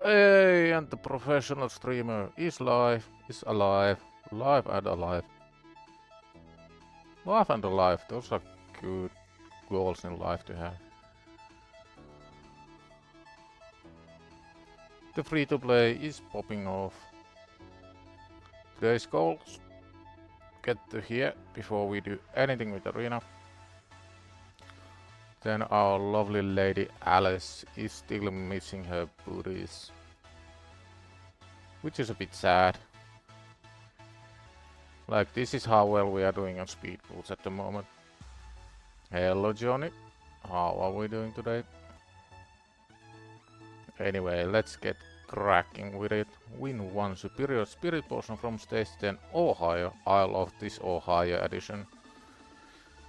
Hey, and the professional streamer is alive, live and alive. Live and alive, those are good goals in life to have. The free-to-play is popping off. Today's goals: get to here before we do anything with Arena. Then our lovely lady Alice is still missing her booties, which is a bit sad. Like, this is how well we are doing on speed boots at the moment. Hello Johnny, how are we doing today? Anyway, let's get cracking with it. Win 1 superior spirit potion from stage 10 Ohio. I love this Ohio edition.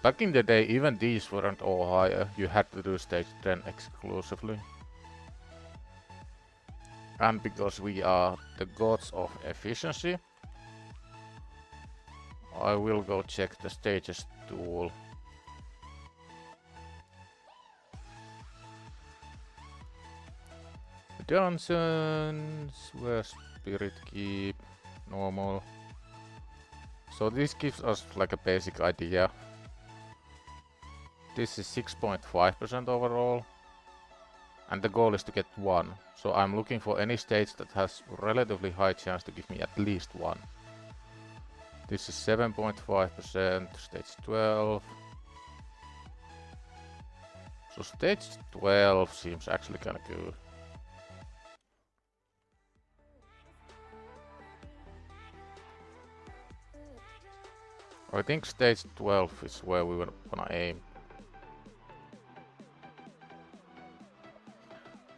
Back in the day, even these weren't Ohio, you had to do stage 10 exclusively. And because we are the gods of efficiency, I will go check the stages tool. Dungeons, where spirit keep, normal. So this gives us like a basic idea. This is 6.5% overall. And the goal is to get 1. So I'm looking for any stage that has relatively high chance to give me at least 1. This is 7.5%, stage 12. So stage 12 seems actually kinda good. I think stage 12 is where we wanna aim.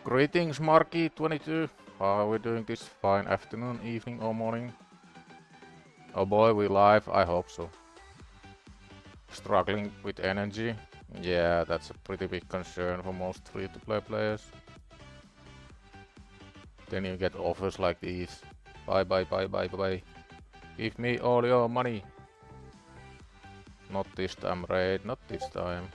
Greetings Marky22, how are we doing this fine afternoon, evening or morning? Oh boy, we live, I hope so. Struggling with energy? Yeah, that's a pretty big concern for most free-to-play players. Then you get offers like these. Bye bye bye bye bye. Give me all your money. Not this time, Raid, not this time.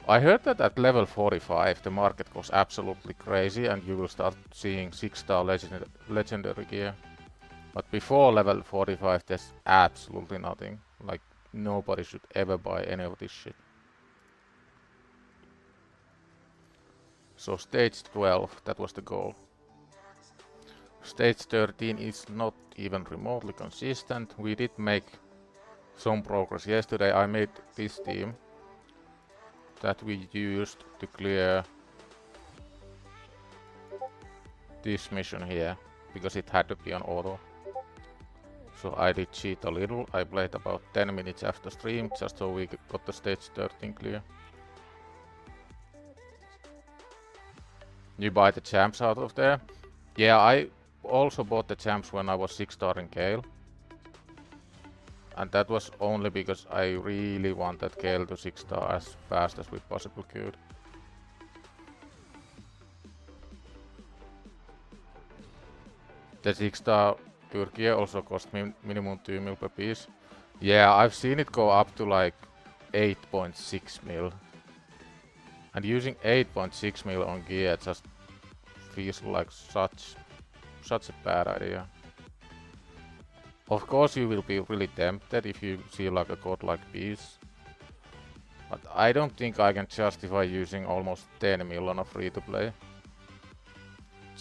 I heard that at level 45 the market goes absolutely crazy and you will start seeing 6-star legendary gear. But before level 45 there's absolutely nothing. Like, nobody should ever buy any of this shit. So stage 12, that was the goal. Stage 13 is not even remotely consistent. We did make some progress yesterday. I made this team that we used to clear this mission here, because it had to be on auto. So I did cheat a little. I played about 10 minutes after stream just so we got the stage 13 clear. You buy the champs out of there? Yeah, I also bought the champs when I was 6-star in Gale. And that was only because I really wanted Gale to 6-star as fast as we possibly could. The 6-star gear also cost me minimum 2 mil per piece. Yeah, I've seen it go up to like 8.6 mil. And using 8.6 mil on gear just feels like such a bad idea. Of course you will be really tempted if you see like a godlike piece. But I don't think I can justify using almost 10 mil on a free-to-play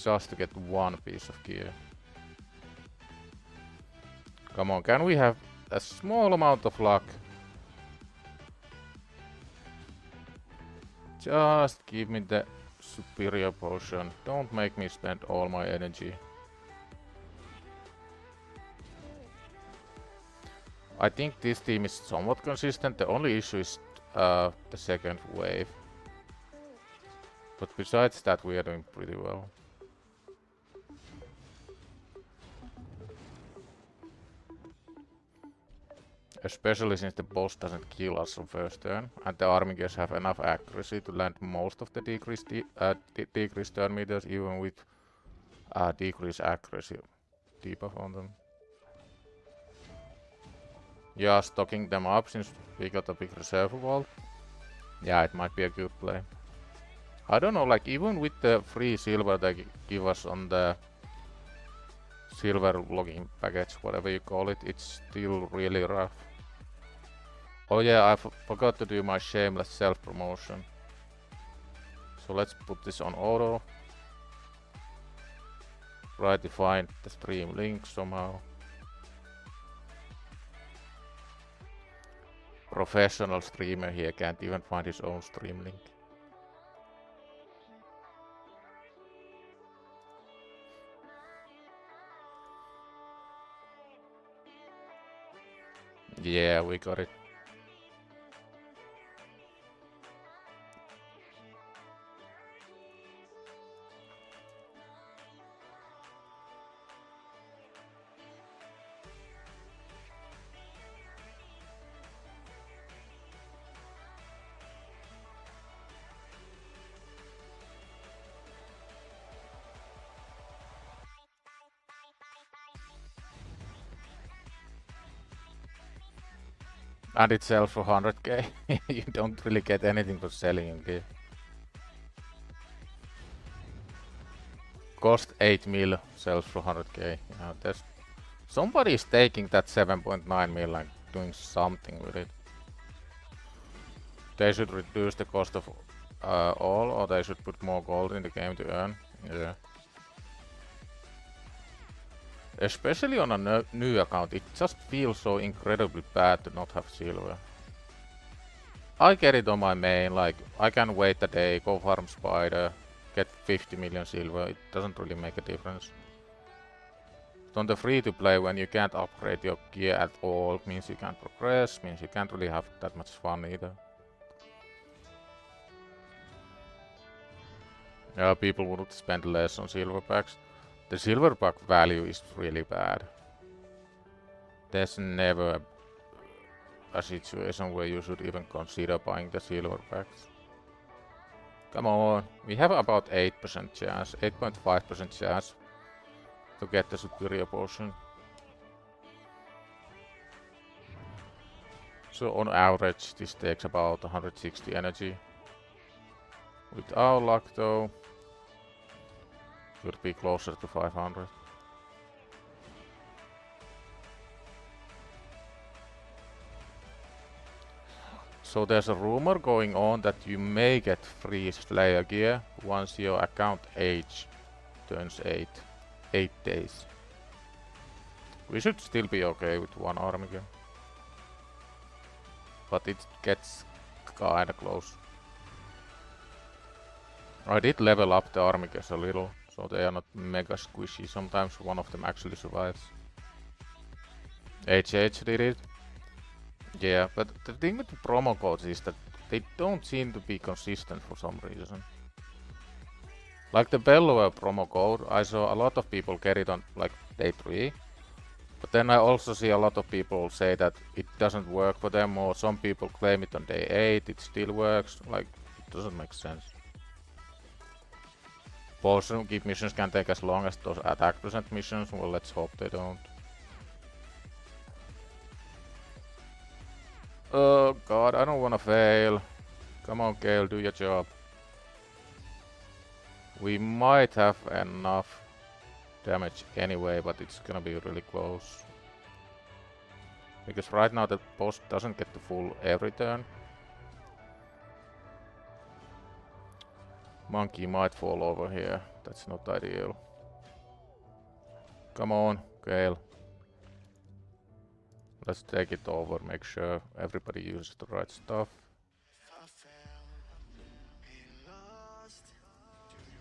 just to get one piece of gear. Come on, can we have a small amount of luck? Just give me the superior potion. Don't make me spend all my energy. I think this team is somewhat consistent. The only issue is the second wave. But besides that, we are doing pretty well. Especially since the boss doesn't kill us on first turn, and the army gears have enough accuracy to land most of the decreased turn meters, even with decreased accuracy debuff on them. Yeah, stocking them up since we got a big reserve vault. Yeah, it might be a good play. I don't know, like even with the free silver they give us on the silver login package, whatever you call it, it's still really rough. Oh yeah, I forgot to do my shameless self-promotion. So let's put this on auto. Try to find the stream link somehow. Professional streamer here can't even find his own stream link. Yeah, we got it. And it sells for 100k. You don't really get anything for selling in game. Cost 8 mil, sells for 100k. Yeah, there's somebody is taking that 7.9 mil and doing something with it. They should reduce the cost of all, or they should put more gold in the game to earn. Yeah. Especially on a new account, it just feels so incredibly bad to not have silver. I get it on my main, like I can wait a day, go farm spider, get 50 million silver, it doesn't really make a difference. But on the free to play, when you can't upgrade your gear at all, means you can't progress, means you can't really have that much fun either. Yeah, people would spend less on silver packs. The silver pack value is really bad. There's never a situation where you should even consider buying the silver packs. Come on, we have about 8% chance, 8.5% chance to get the superior potion. So on average this takes about 160 energy. With our luck though, could be closer to 500. So there's a rumor going on that you may get free Slayer gear once your account age turns 8 days. We should still be okay with one army gear. But it gets kinda close. I did level up the army gears a little, so they are not mega squishy. Sometimes one of them actually survives. HH did it. Yeah, but the thing with the promo codes is that they don't seem to be consistent for some reason. Like the Bellower promo code, I saw a lot of people get it on like day 3. But then I also see a lot of people say that it doesn't work for them, or some people claim it on day 8, it still works. Like, it doesn't make sense. Potion keep missions can take as long as those attack percent missions, well let's hope they don't. Oh god, I don't wanna fail. Come on Gale, do your job. We might have enough damage anyway, but it's gonna be really close. Because right now the boss doesn't get the full every turn. Monkey might fall over here, that's not ideal. Come on, Gale. Let's take it over, make sure everybody uses the right stuff.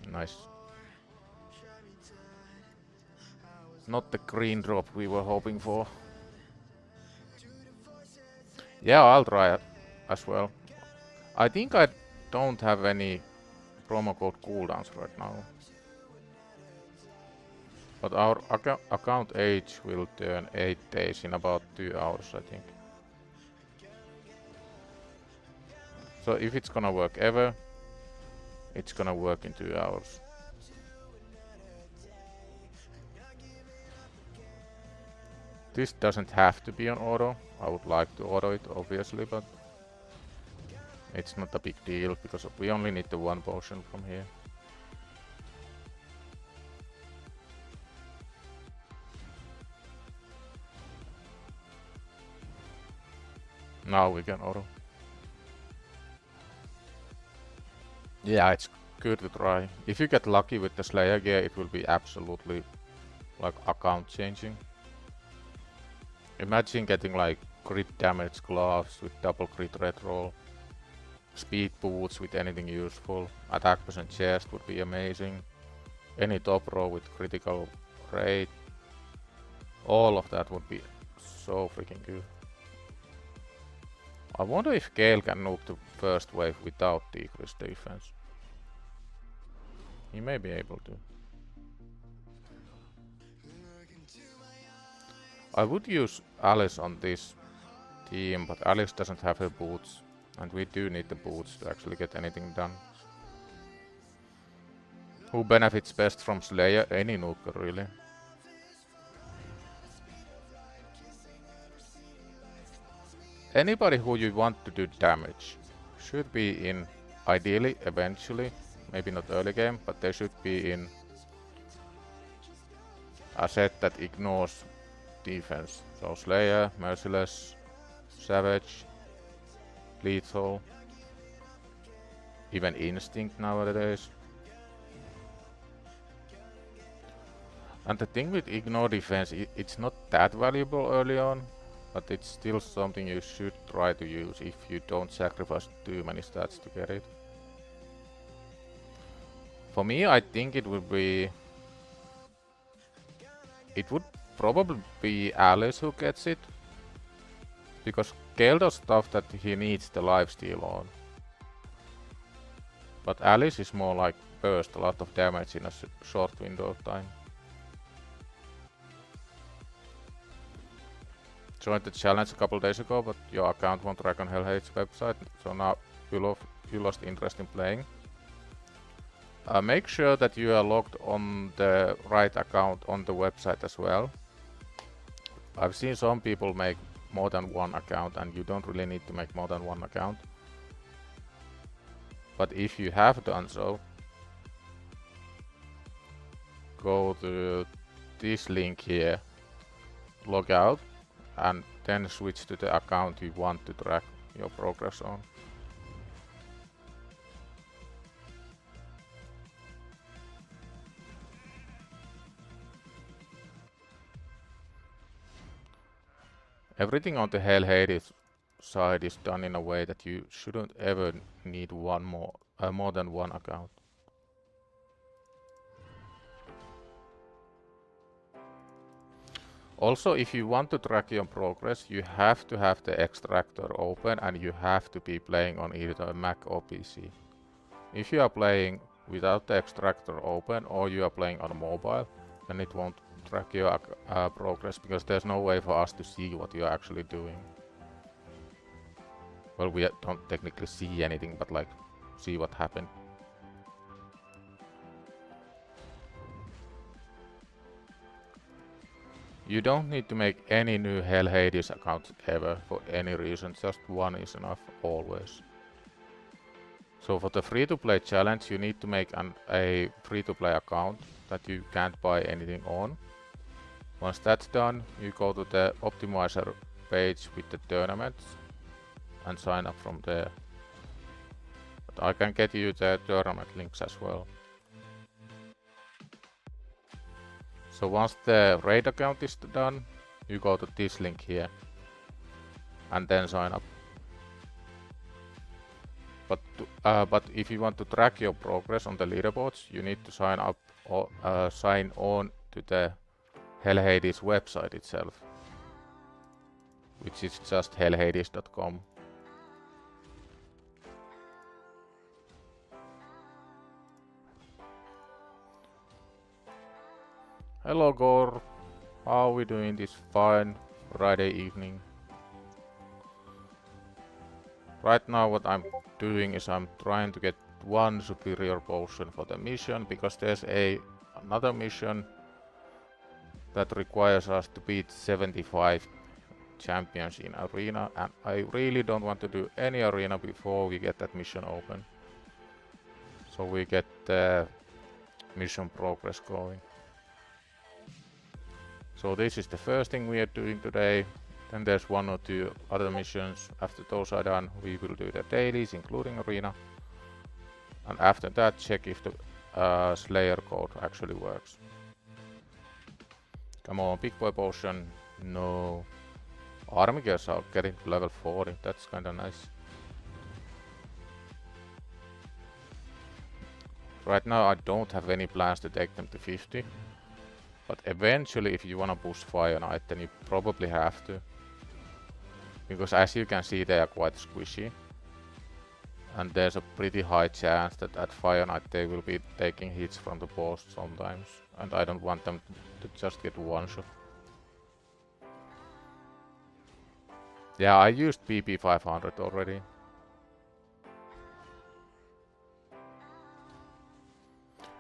Nice. Not the green drop we were hoping for. Yeah, I'll try it as well. I think I don't have any promo code cooldowns right now. But our account age will turn 8 days in about 2 hours, I think. So if it's gonna work ever, it's gonna work in 2 hours. This doesn't have to be on auto. I would like to auto it, obviously, but It's not a big deal because we only need the one potion from here. Now we can auto. Yeah, it's good to try. If you get lucky with the Slayer gear, it will be absolutely like account changing. Imagine getting like crit damage gloves with double crit red roll, speed boots with anything useful, attack percent chest would be amazing, any top row with critical rate, all of that would be so freaking good. I wonder if Gale can nuke the first wave without decreased defense. He may be able to. I would use Alice on this team, but Alice doesn't have her boots, and we do need the boots to actually get anything done. Who benefits best from Slayer? Any nuker, really. Anybody who you want to do damage should be in, ideally, eventually, maybe not early game, but they should be in a set that ignores defense. So Slayer, Merciless, Savage, Lethal, even Instinct nowadays. And the thing with ignore defense, it's not that valuable early on, but it's still something you should try to use if you don't sacrifice too many stats to get it. For me, I think it would be... It would probably be Alice who gets it, because Gale does stuff that he needs the lifesteal on. But Alice is more like burst a lot of damage in a short window of time. Joined the challenge a couple days ago, but your account won't track on HellHades website, so now you lost interest in playing. Make sure that you are logged on the right account on the website as well. I've seen some people make more than one account, and you don't really need to make more than one account. But if you have done so, go to this link here, log out, and then switch to the account you want to track your progress on. Everything on the HellHades side is done in a way that you shouldn't ever need more than one account. Also, if you want to track your progress, you have to have the extractor open, and you have to be playing on either a Mac or PC. If you are playing without the extractor open, or you are playing on mobile, then it won't track your progress, because there's no way for us to see what you're actually doing. Well, we don't technically see anything, but like, see what happened. You don't need to make any new HellHades accounts ever for any reason, just one is enough, always. So for the free-to-play challenge, you need to make a free-to-play account that you can't buy anything on. Once that's done, you go to the optimizer page with the tournaments and sign up from there. But I can get you the tournament links as well. So once the raid account is done, you go to this link here and then sign up. But if you want to track your progress on the leaderboards, you need to sign up or sign on to the HellHades website itself, which is just hellhades.com. Hello Gore, how are we doing this fine Friday evening? Right now what I'm doing is I'm trying to get one superior potion for the mission, because there's another mission that requires us to beat 75 champions in arena, and I really don't want to do any arena before we get that mission open. So we get the mission progress going. So this is the first thing we are doing today. Then there's 1 or 2 other missions. After those are done, we will do the dailies, including arena. And after that, check if the Slayer code actually works. Come on, big boy potion. No. Army gears are getting to level 40. That's kinda nice. Right now I don't have any plans to take them to 50. But eventually, if you wanna boost Fire Knight, then you probably have to. Because as you can see, they are quite squishy. And there's a pretty high chance that at Fire Knight they will be taking hits from the boss sometimes. And I don't want them to just get one shot. Yeah, I used PP 500 already.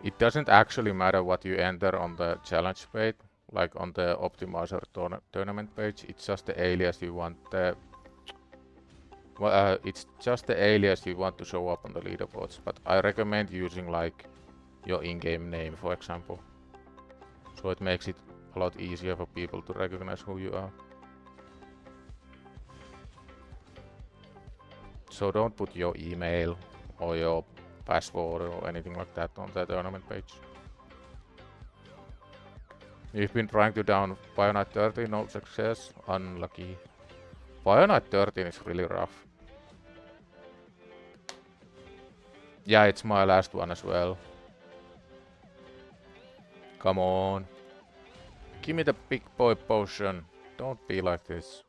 It doesn't actually matter what you enter on the challenge page, like on the optimizer tournament page. It's just the alias you want. It's just the alias you want to show up on the leaderboards. But I recommend using like your in-game name, for example. So it makes it a lot easier for people to recognize who you are. So don't put your email or your password or anything like that on the tournament page. You've been trying to down Fire Knight 13, no success, unlucky. Fire Knight 13 is really rough. Yeah, it's my last one as well. Come on. Give me the big boy potion. Don't be like this.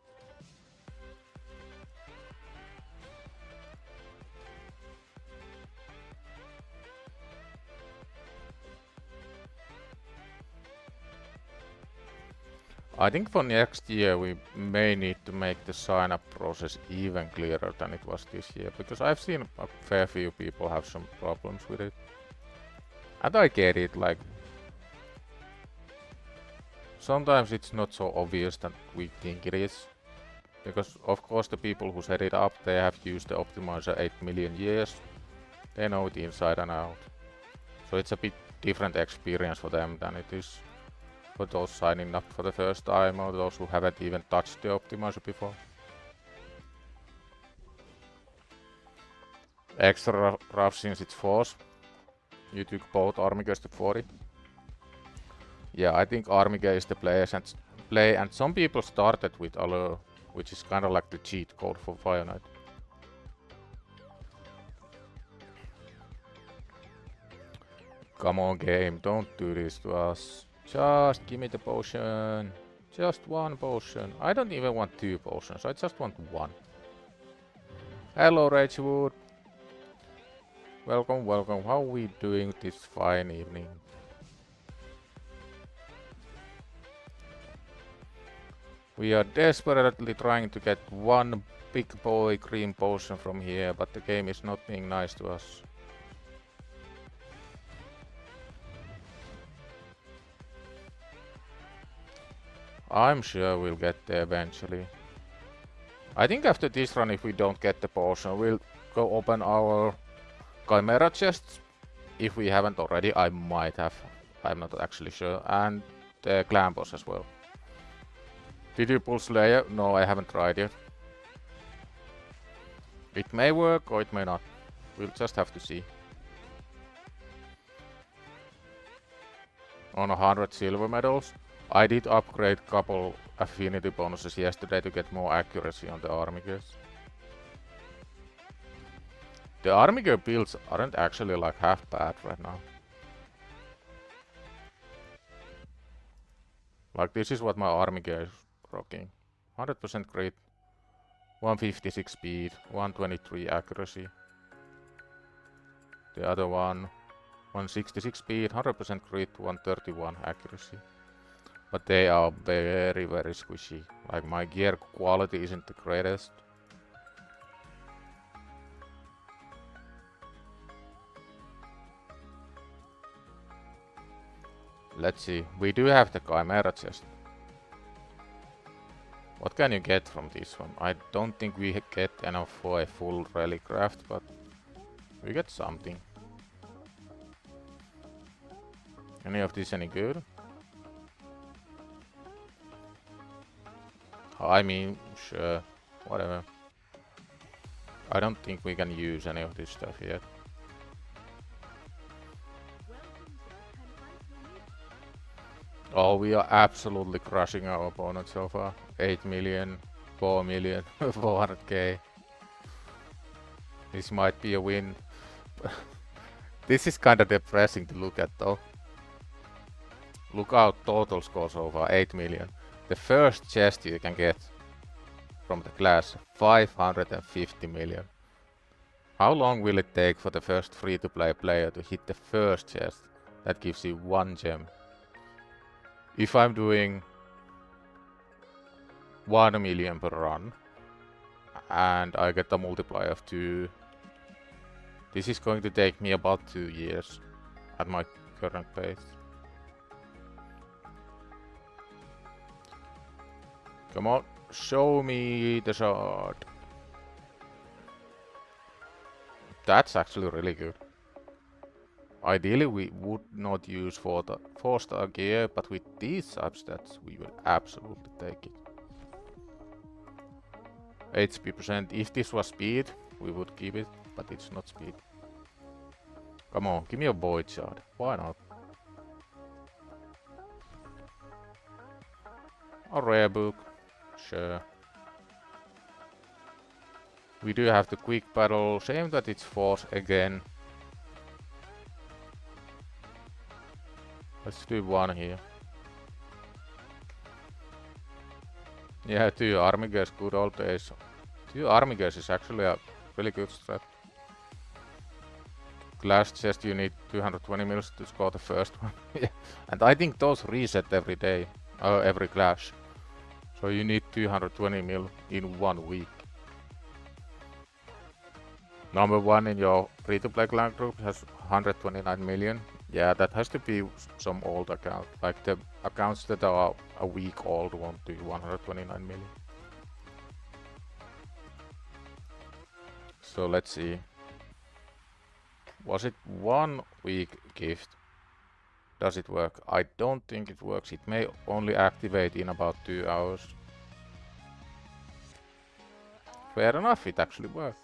I think for next year we may need to make the sign-up process even clearer than it was this year, because I've seen a fair few people have some problems with it. And I get it, like sometimes it's not so obvious that we think it is. Because of course the people who set it up, they have used the optimizer 8 million years. They know it inside and out. So it's a bit different experience for them than it is for those signing up for the first time or those who haven't even touched the optimizer before. Extra rough since it's force. You took both army gears to 40. Yeah, I think army gear is the play, and some people started with Allure, which is kind of like the cheat code for Fire Knight. Come on game, don't do this to us. Just give me the potion. Just one potion. I don't even want 2 potions, I just want 1. Hello Ragewood. Welcome, welcome. How are we doing this fine evening? We are desperately trying to get 1 big boy green potion from here, but the game is not being nice to us. I'm sure we'll get there eventually. I think after this run, if we don't get the potion, we'll go open our Chimera chests. If we haven't already, I might have. I'm not actually sure. And the clan boss as well. Did you pull Slayer? No, I haven't tried yet. It may work or it may not. We'll just have to see. On 100 silver medals. I did upgrade couple affinity bonuses yesterday to get more accuracy on the army gears. The army gear builds aren't actually like half bad right now. Like this is what my army gear is rocking. 100% crit, 156 speed, 123 accuracy. The other one, 166 speed, 100% crit, 131 accuracy. But they are very, very squishy. Like my gear quality isn't the greatest. Let's see. We do have the Chimera chest. What can you get from this one? I don't think we get enough for a full relic craft, but we get something. Any of this any good? I mean, sure, whatever. I don't think we can use any of this stuff yet. Oh, we are absolutely crushing our opponent so far. 8 million, 4 million, 400k. This might be a win. This is kinda depressing to look at though. Look out, total score so far, 8 million. The first chest you can get from the class, 550 million. How long will it take for the first free-to-play player to hit the first chest? That gives you 1 gem. If I'm doing 1 million per run, and I get a multiplier of 2, this is going to take me about 2 years at my current pace. Come on, show me the shot. That's actually really good. Ideally we would not use 4-star gear, but with these substats we will absolutely take it. HP%, if this was speed, we would keep it, but it's not speed. Come on, give me a void shard, why not? A rare book, sure. We do have the quick battle, shame that it's force again. Let's do 1 here. Yeah, 2 army gears, good old days. 2 army gears is actually a really good strat. Last chest you need 220 mils to score the first one. Yeah. And I think those reset every day, every clash. So you need 220 mil in 1 week. Number 1 in your free-to-play clan group has 129 million. Yeah, that has to be some old account. Like the accounts that are a week old won't do 129 million. So let's see. Was it 1 week gift? Does it work? I don't think it works. It may only activate in about 2 hours. Fair enough, it actually worked.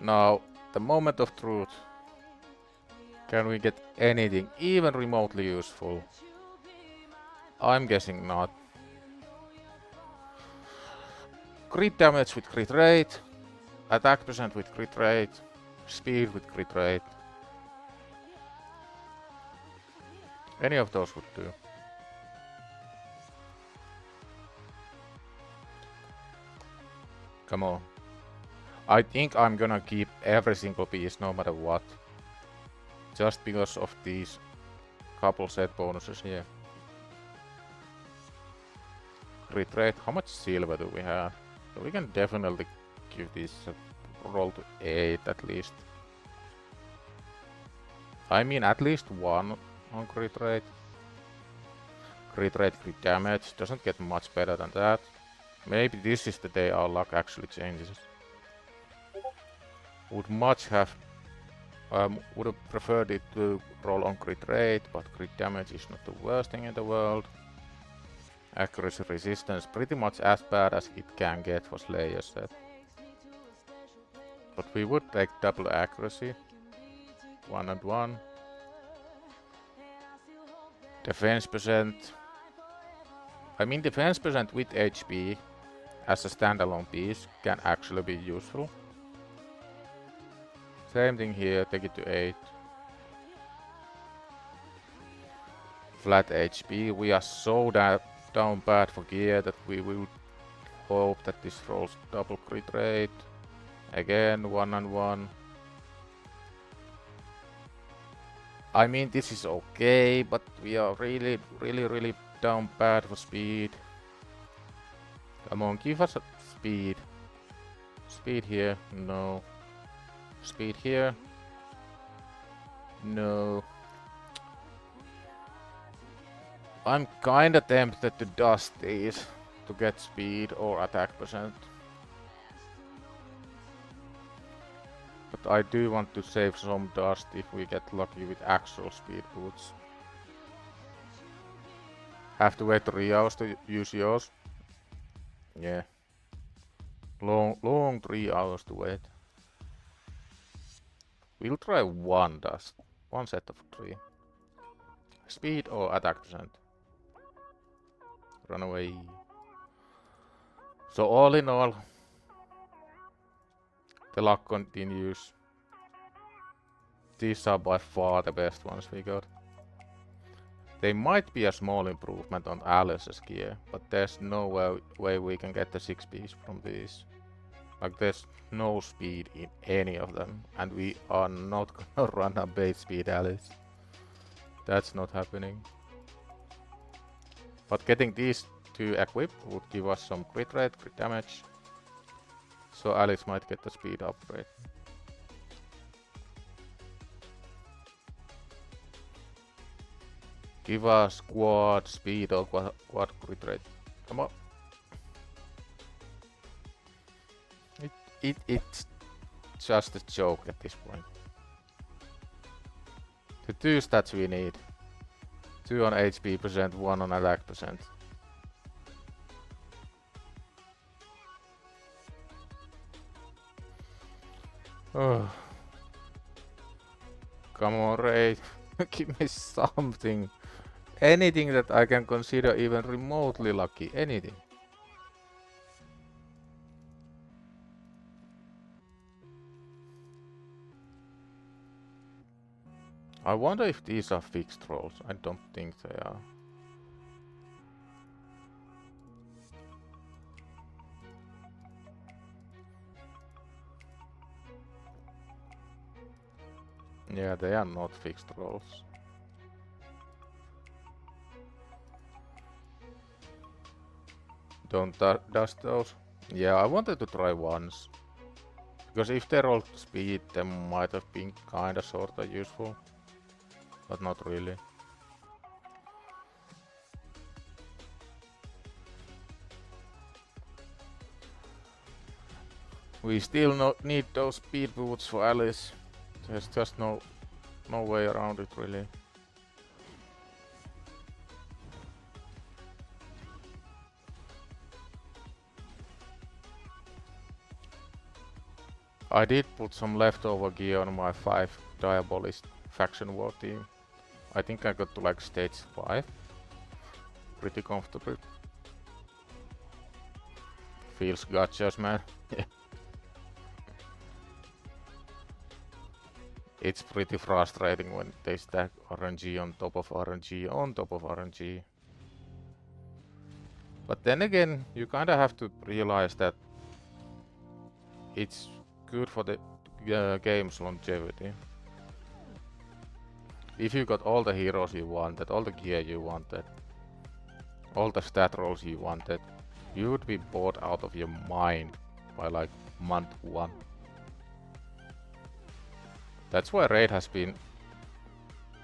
Now, the moment of truth. Can we get anything even remotely useful? I'm guessing not. Crit damage with crit rate, attack percent with crit rate, speed with crit rate. Any of those would do. Come on. I think I'm gonna keep every single piece no matter what. Just because of these couple set bonuses here. Crit rate, how much silver do we have? So we can definitely give this a roll to 8 at least. I mean at least 1 on crit rate. Crit rate, crit damage, doesn't get much better than that. Maybe this is the day our luck actually changes. Would have preferred it to roll on crit rate, but crit damage is not the worst thing in the world. Accuracy resistance, pretty much as bad as it can get for Slayer set. But we would take double accuracy. 1 and 1. Defense percent. I mean defense percent with HP as a standalone piece can actually be useful. Same thing here, take it to 8. Flat HP, we are so down bad for gear that we will hope that this rolls double crit rate. Again, 1 and 1. I mean this is okay, but we are really down bad for speed. Come on, give us a speed. Speed here, no. Speed here. No. I'm kinda tempted to dust these to get speed or attack percent. But I do want to save some dust if we get lucky with actual speed boots. Have to wait 3 hours to use yours. Yeah. Long 3 hours to wait. We'll try one dust. One set of 3. Speed or attack percent. Run away. So all in all, the luck continues. These are by far the best ones we got. They might be a small improvement on Alice's gear, but there's no way we can get the 6Ps from these. Like there's no speed in any of them, and we are not gonna run a base speed Alice. That's not happening. But getting these 2 equipped would give us some crit rate, crit damage. So Alice might get the speed upgrade. Give us quad speed or quad crit rate. Come on. It's just a joke at this point. The 2 stats we need. 2 on HP percent, 1 on attack percent. Oh. Come on, Ray. Give me something. Anything that I can consider even remotely lucky. Anything. I wonder if these are fixed rolls. I don't think they are. Yeah, they are not fixed rolls. Don't dust those. Yeah, I wanted to try once. Because if they rolled speed, they might have been kinda sorta useful. But not really. We still need those speed boots for Alice. There's just no way around it really. I did put some leftover gear on my 5 Diabolist faction war team. I think I got to like stage 5. Pretty comfortably. Feels gotchas, man. It's pretty frustrating when they stack RNG on top of RNG on top of RNG. But then again, you kinda have to realize that it's good for the game's longevity. If you got all the heroes you wanted, all the gear you wanted, all the stat rolls you wanted, you would be bored out of your mind by like month 1. That's why Raid has been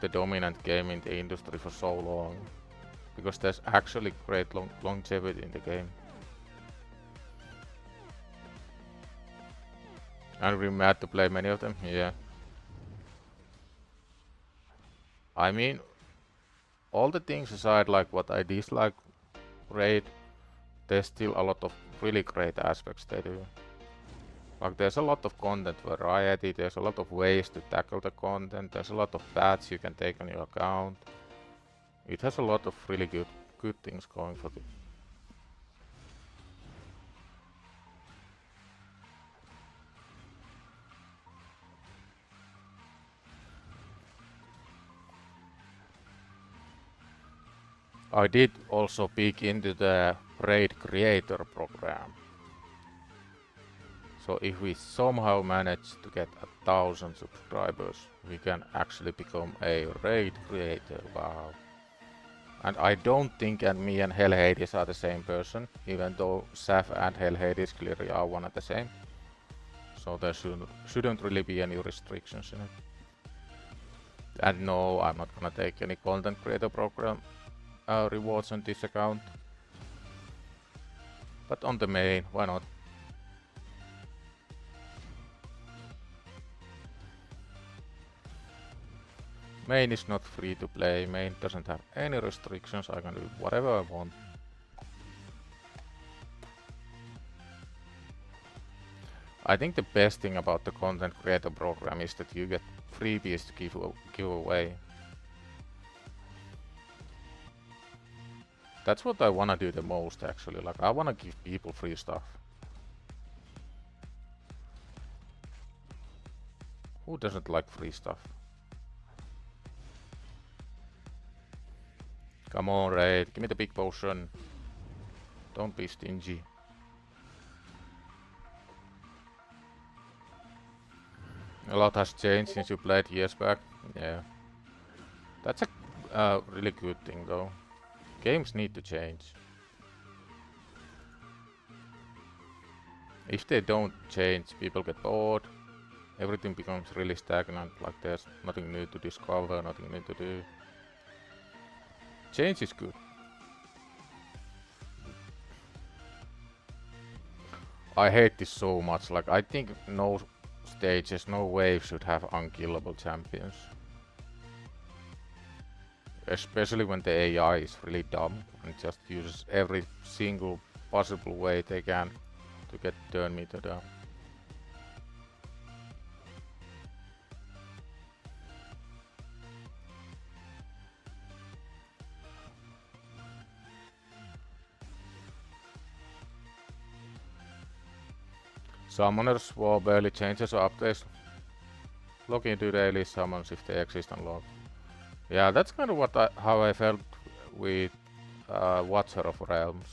the dominant game in the industry for so long. Because there's actually great longevity in the game. And we're mad to play many of them, yeah. I mean, all the things aside, like what I dislike Raid, there's still a lot of really great aspects they do. Like there's a lot of content variety, there's a lot of ways to tackle the content, there's a lot of paths you can take on your account. It has a lot of really good things going for it. I did also peek into the Raid Creator program. So if we somehow manage to get 1,000 subscribers, we can actually become a Raid Creator. Wow. And I don't think me and HellHades are the same person, even though Saf and HellHades clearly are one and the same. So there shouldn't really be any restrictions in it. And no, I'm not gonna take any content creator program rewards on this account. But on the main, why not? Main is not free to play, main doesn't have any restrictions, I can do whatever I want. I think the best thing about the content creator program is that you get freebies to give away. That's what I wanna do the most actually, like I wanna give people free stuff. Who doesn't like free stuff? Come on, Raid, give me the big potion. Don't be stingy. A lot has changed since you played years back. Yeah. That's a really good thing though. Games need to change. If they don't change, people get bored. Everything becomes really stagnant, like there's nothing new to discover, nothing new to do. Change is good. I hate this so much, like I think no stages, no wave should have unkillable champions. Especially when the AI is really dumb and just uses every single possible way they can to get turn meter down. Summoners will barely changes or updates. Log into daily summons if they exist and log. Yeah, that's kind of how I felt with Watcher of Realms.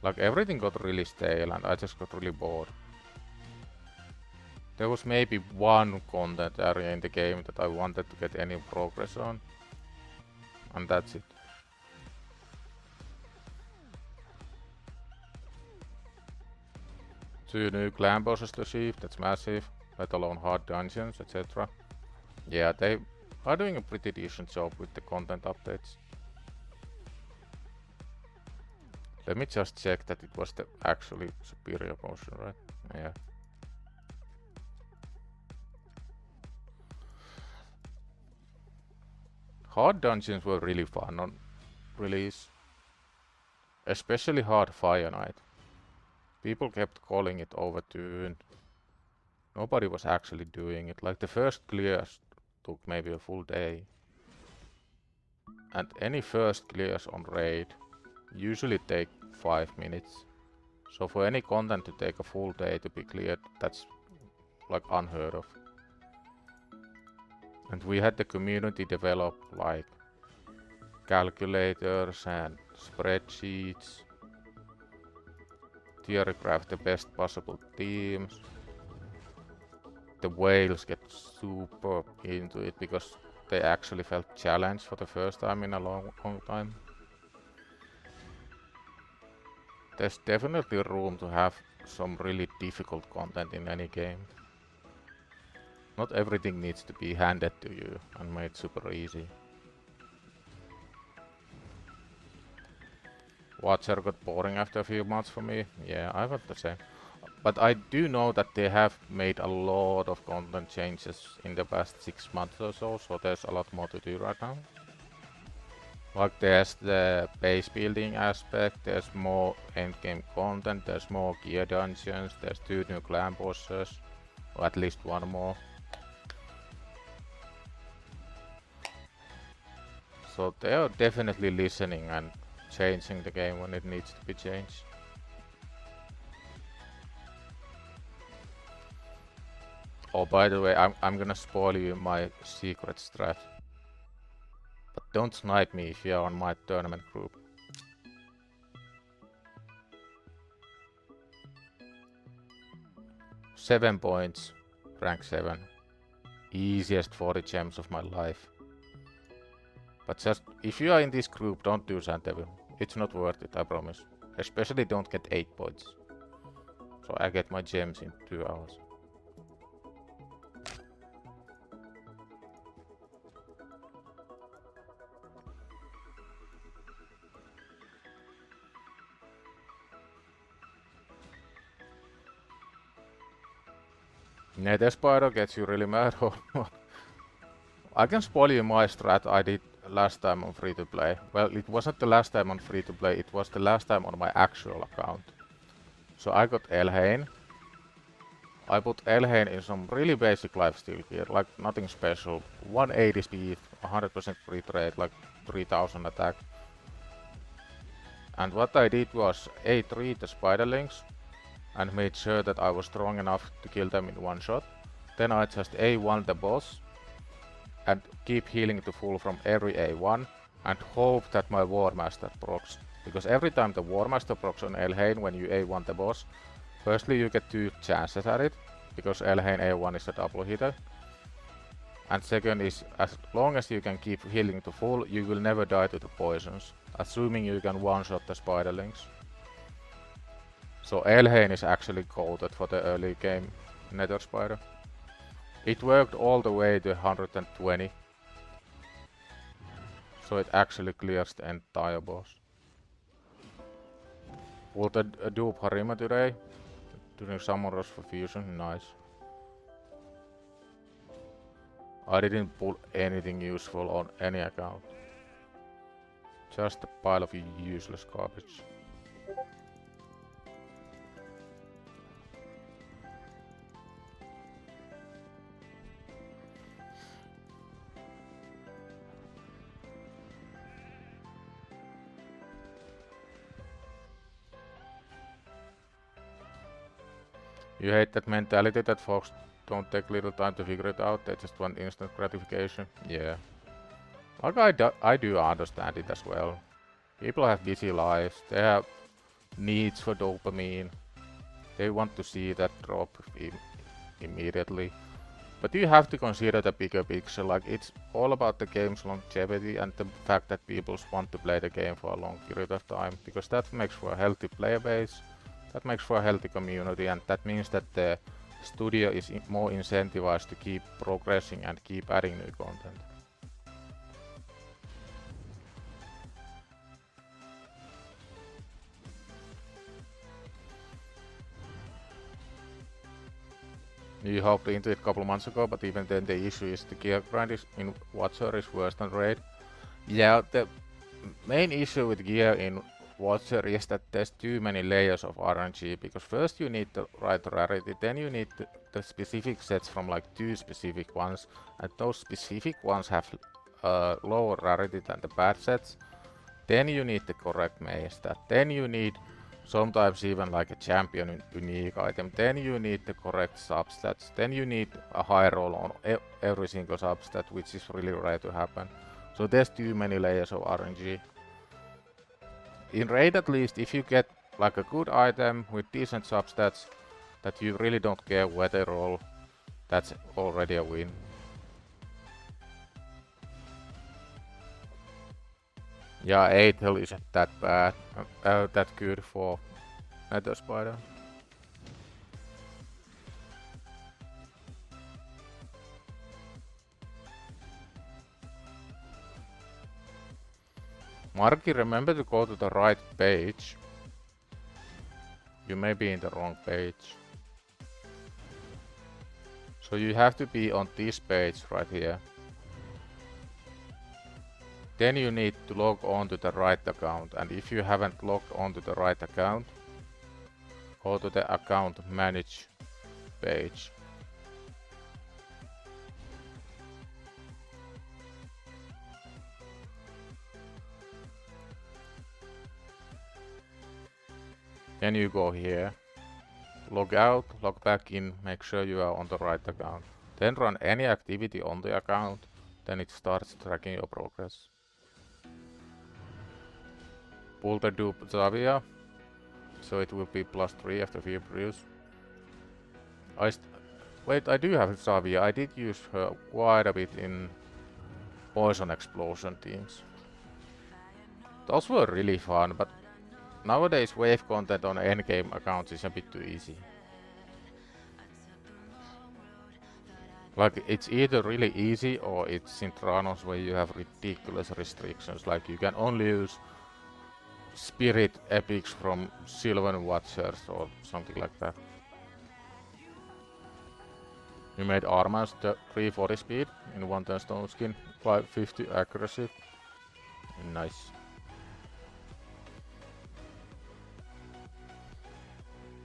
Like everything got really stale and I just got really bored. There was maybe one content area in the game that I wanted to get any progress on. And that's it. Two new clan bosses to achieve, that's massive. Let alone hard dungeons, etc. Yeah, they are doing a pretty decent job with the content updates. Let me just check that it was the actually superior potion, right? Yeah. Hard dungeons were really fun on release. Especially hard Fire Knight. People kept calling it overtuned. Nobody was actually doing it. Like the first clears took maybe a full day. And any first clears on raid usually take 5 minutes. So for any content to take a full day to be cleared, that's like unheard of. And we had the community develop like calculators and spreadsheets. Theorycraft the best possible teams. The whales get super into it because they actually felt challenged for the first time in a long time. There's definitely room to have some really difficult content in any game. Not everything needs to be handed to you and made super easy. Watcher got boring after a few months for me. Yeah, I got the same. But I do know that they have made a lot of content changes in the past 6 months or so, so there's a lot more to do right now. Like there's the base building aspect, there's more endgame content, there's more gear dungeons, there's 2 new clan bosses, or at least 1 more. So they are definitely listening and changing the game when it needs to be changed. Oh, by the way, I'm gonna spoil you my secret strat. But don't snipe me if you are on my tournament group. Seven points, rank 7. Easiest 40 gems of my life. But just, if you are in this group, don't do Sand Devil. It's not worth it, I promise. Especially don't get 8 points. So I get my gems in 2 hours. Nether spider gets you really mad. I can spoil you my strat I did last time on free to play. Well, it wasn't the last time on free to play, it was the last time on my actual account. So I got HellHades. I put HellHades in some really basic lifesteal gear, like nothing special. 180 speed, 100% crit rate, like 3000 attack. And what I did was A3 the spiderlings and made sure that I was strong enough to kill them in one shot. Then I just A1 the boss and keep healing to full from every A1 and hope that my War Master procs. Because every time the War Master procs on HellHades when you A1 the boss, firstly you get 2 chances at it, because HellHades A1 is a double hitter. And second is, as long as you can keep healing to full, you will never die to the poisons, assuming you can one-shot the spiderlings. So HellHades is actually coded for the early game Nether Spider. It worked all the way to 120. So it actually clears the entire boss. Pulled a dupe Harima today, during Summon Rush for Fusion, nice. I didn't pull anything useful on any account. Just a pile of useless garbage. You hate that mentality that folks don't take little time to figure it out, they just want instant gratification. Yeah. Like I do understand it as well. People have busy lives, they have needs for dopamine. They want to see that drop immediately. But you have to consider the bigger picture, like it's all about the game's longevity and the fact that people want to play the game for a long period of time, because that makes for a healthy player base. That makes for a healthy community, and that means that the studio is more incentivized to keep progressing and keep adding new content. You hopped into it a couple months ago, but even then the issue is the gear grind in Watcher is worse than Raid. Yeah, the main issue with gear in Watcher is that there's too many layers of RNG, because first you need the right rarity, then you need the specific sets from like 2 specific ones, and those specific ones have lower rarity than the bad sets. Then you need the correct main stat, then you need sometimes even like a champion unique item, then you need the correct substats, then you need a high roll on every single substat, which is really rare to happen. So there's too many layers of RNG. In Raid at least, if you get like a good item with decent substats that you really don't care where they roll, that's already a win. Yeah, 8 health isn't that bad, that good for Nether Spider. Marky, remember to go to the right page. You may be in the wrong page. So you have to be on this page right here. Then you need to log on to the right account, and if you haven't logged on to the right account, go to the account manage page. Then you go here, log out, log back in, make sure you are on the right account. Then run any activity on the account, then it starts tracking your progress. Pull the dupe Zavia, so it will be +3 after fever use. Wait, I do have Zavia, I did use her quite a bit in Poison Explosion teams. Those were really fun, but nowadays wave content on endgame accounts is a bit too easy. Like, it's either really easy or it's Sintranos where you have ridiculous restrictions, like you can only use Spirit epics from Sylvan Watchers or something like that. We made Armans 340 speed in 110 stone skin, 550 accuracy. Nice.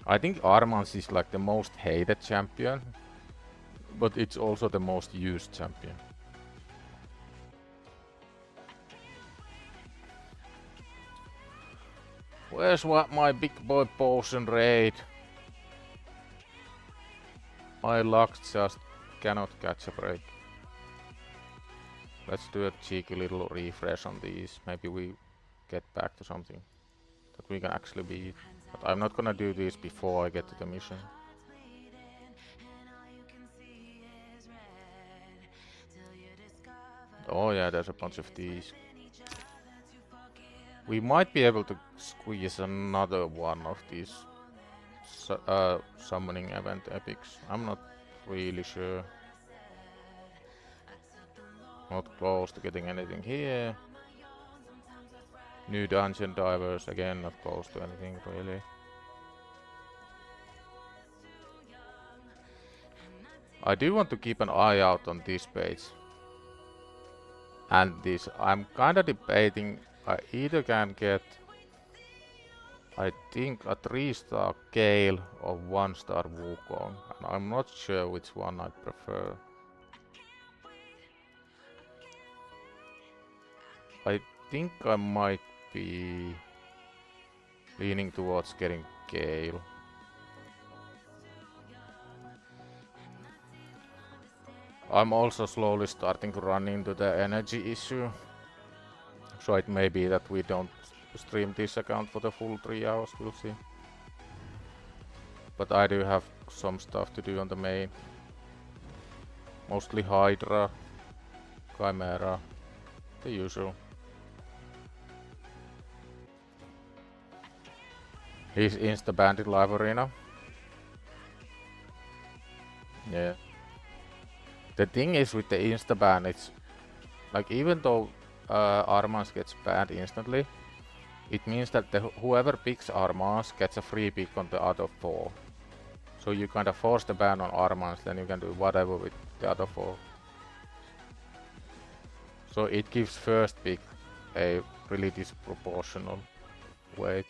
I think Armans is like the most hated champion, but it's also the most used champion. Where's my big boy potion raid? My luck just cannot catch a break. Let's do a cheeky little refresh on these. Maybe we get back to something that we can actually beat. But I'm not gonna do this before I get to the mission. Oh yeah, there's a bunch of these. We might be able to squeeze another one of these summoning event epics. I'm not really sure. Not close to getting anything here. New dungeon divers, again not close to anything really. I do want to keep an eye out on this page. And this, I'm kinda debating, I either can get, I think, a 3-star Gale or 1-star Wukong. And I'm not sure which one I prefer. I think I might be leaning towards getting Gale. I'm also slowly starting to run into the energy issue. So it may be that we don't stream this account for the full 3 hours, we'll see. But I do have some stuff to do on the main. Mostly Hydra, Chimera, the usual. He's insta-banned in live arena. Yeah. The thing is with the insta-ban, it's like even though Armans gets banned instantly, it means that whoever picks Armans gets a free pick on the other 4. So you kind of force the ban on Armans, then you can do whatever with the other 4. So it gives first pick a really disproportional weight.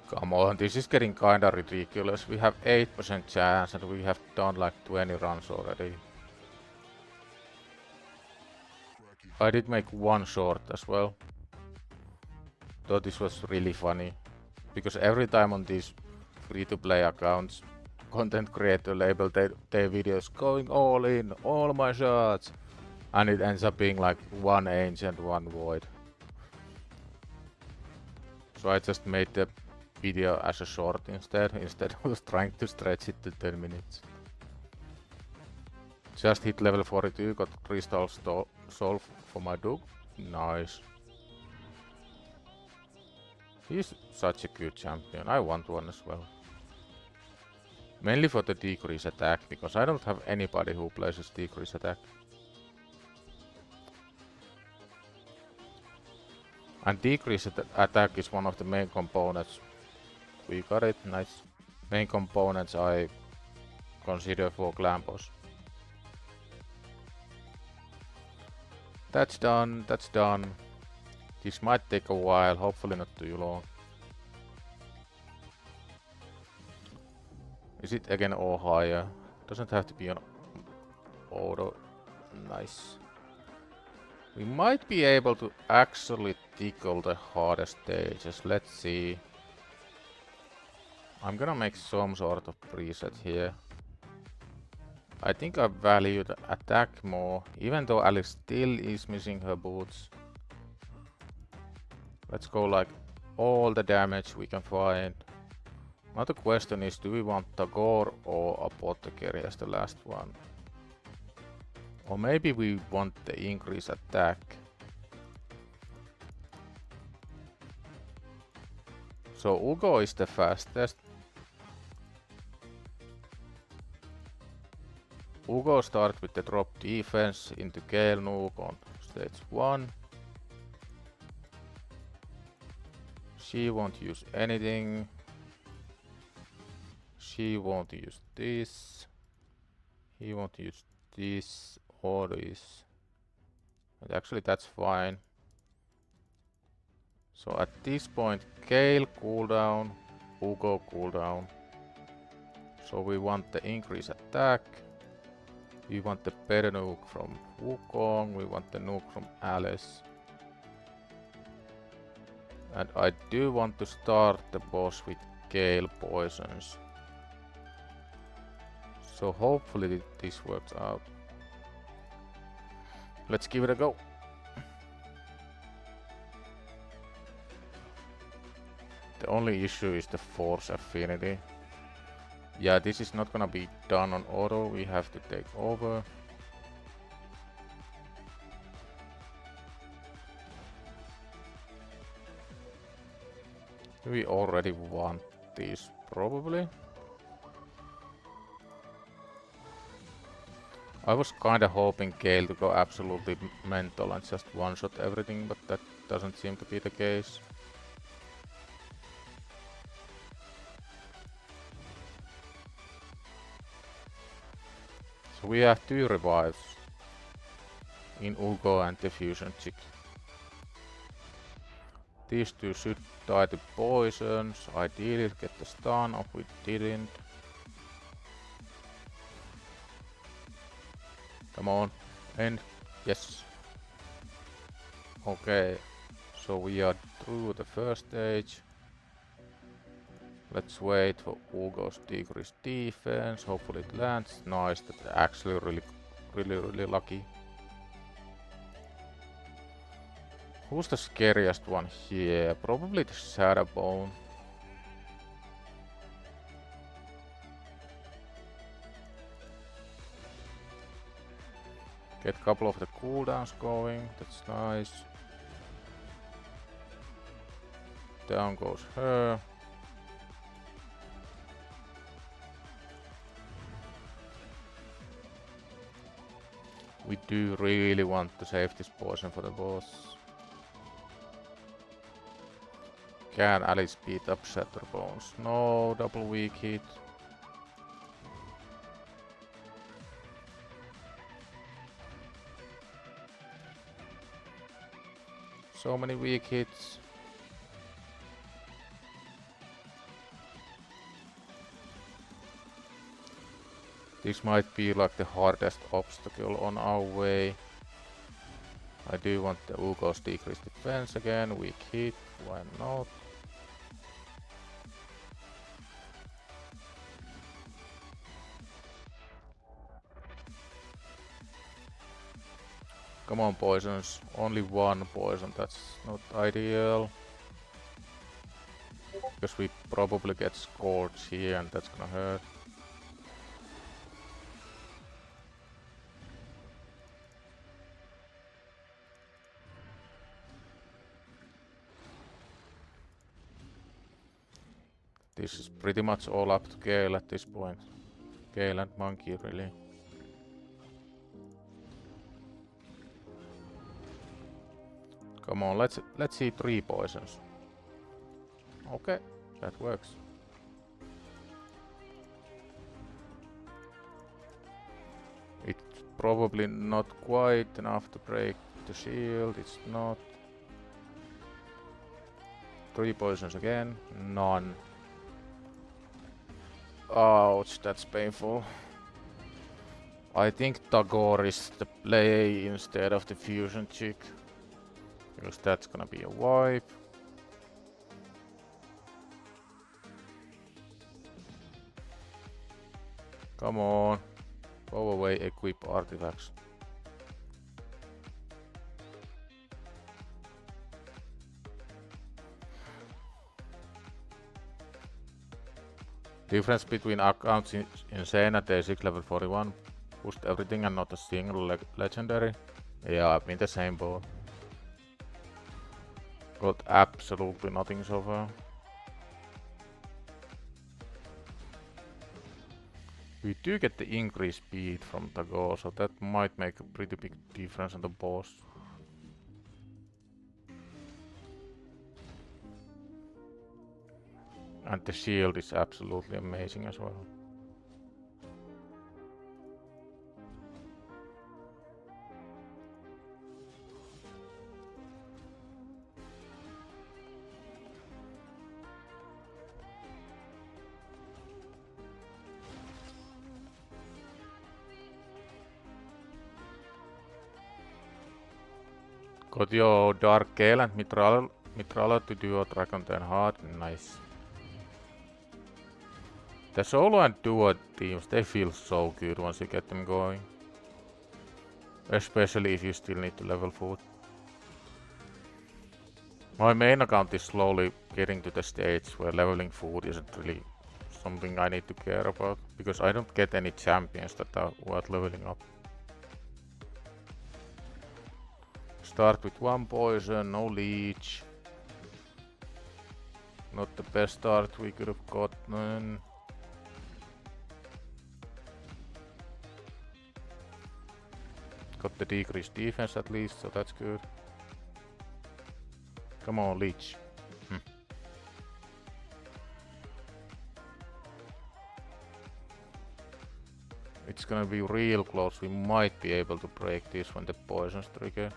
Come on, this is getting kinda ridiculous. We have 8% chance and we have done like 20 runs already. I did make one short as well. Thought this was really funny. Because every time on these free-to-play accounts, content creator label their videos going all in, all my shots. And it ends up being like 1 ancient, 1 void. So I just made the video as a short instead of trying to stretch it to 10 minutes. Just hit level 42, got crystal soul for my dog. Nice. He's such a good champion, I want one as well. Mainly for the decrease attack, because I don't have anybody who plays as decrease attack. And decrease attack is one of the main components. We got it, nice. Main components I consider for clan boss. That's done, that's done. This might take a while, hopefully not too long. Is it again or higher? Doesn't have to be on auto. Nice. We might be able to actually tickle the hardest stages. Let's see. I'm gonna make some sort of preset here. I think I value the attack more, even though Alice still is missing her boots. Let's go like all the damage we can find. Now the question is, do we want Tagore or Apothecary as the last one? Or maybe we want the increase attack. So Ugo is the fastest. Ugo starts with the drop defense into Gale Nuke on stage 1. She won't use anything. She won't use this. He won't use this or this. But actually that's fine. So at this point, Gale cooldown, Ugo cooldown. So we want the increase attack. We want the better nuke from Wukong. We want the nuke from Alice. And I do want to start the boss with Gale poisons. So hopefully this works out. Let's give it a go. The only issue is the force affinity. Yeah, this is not gonna be done on auto, we have to take over. We already want these, probably. I was kinda hoping Gale to go absolutely mental and just one-shot everything, but that doesn't seem to be the case. So we have 2 revives in Ugo and the fusion chick. These 2 should die to poisons. Ideally get the stun off, we didn't. Come on, end. Yes. Okay, so we are through the first stage. Let's wait for Ugo's decreased defense. Hopefully it lands. Nice, that's actually really lucky. Who's the scariest one here? Probably the Shadowbone. Get a couple of the cooldowns going, that's nice. Down goes her. We do really want to save this poison for the boss. Can Alice beat up Shatterbones? No, double weak hit. So many weak hits. This might be like the hardest obstacle on our way. I do want the Ugo's decreased defense again, weak hit, why not? Come on poisons, only 1 poison, that's not ideal. Because we probably get scorched here and that's gonna hurt. This is pretty much all up to Gale at this point. Gale and Monkey really. Come on, let's see 3 poisons. Okay, that works. It's probably not quite enough to break the shield, it's not. 3 poisons again, none. Ouch, that's painful. I think Tagore is the play instead of the fusion chick. Because that's gonna be a wipe. Come on. Go away, equip artifacts. Difference between accounts in Xena Day 6 level 41. Pushed everything and not a single legendary. Yeah, I've been the same boat. Got absolutely nothing so far. We do get the increased speed from the goal, so that might make a pretty big difference on the boss. And the shield is absolutely amazing as well. Got your Dark Gale and Mitrala to duo Dragon Turn hard. Nice. The solo and duo teams, they feel so good once you get them going. Especially if you still need to level food. My main account is slowly getting to the stage where leveling food isn't really something I need to care about, because I don't get any champions that are worth leveling up. Start with one poison, no leech. Not the best start we could have gotten. Got the decreased defense at least, so that's good. Come on, leech. It's gonna be real close. We might be able to break this when the poisons trigger.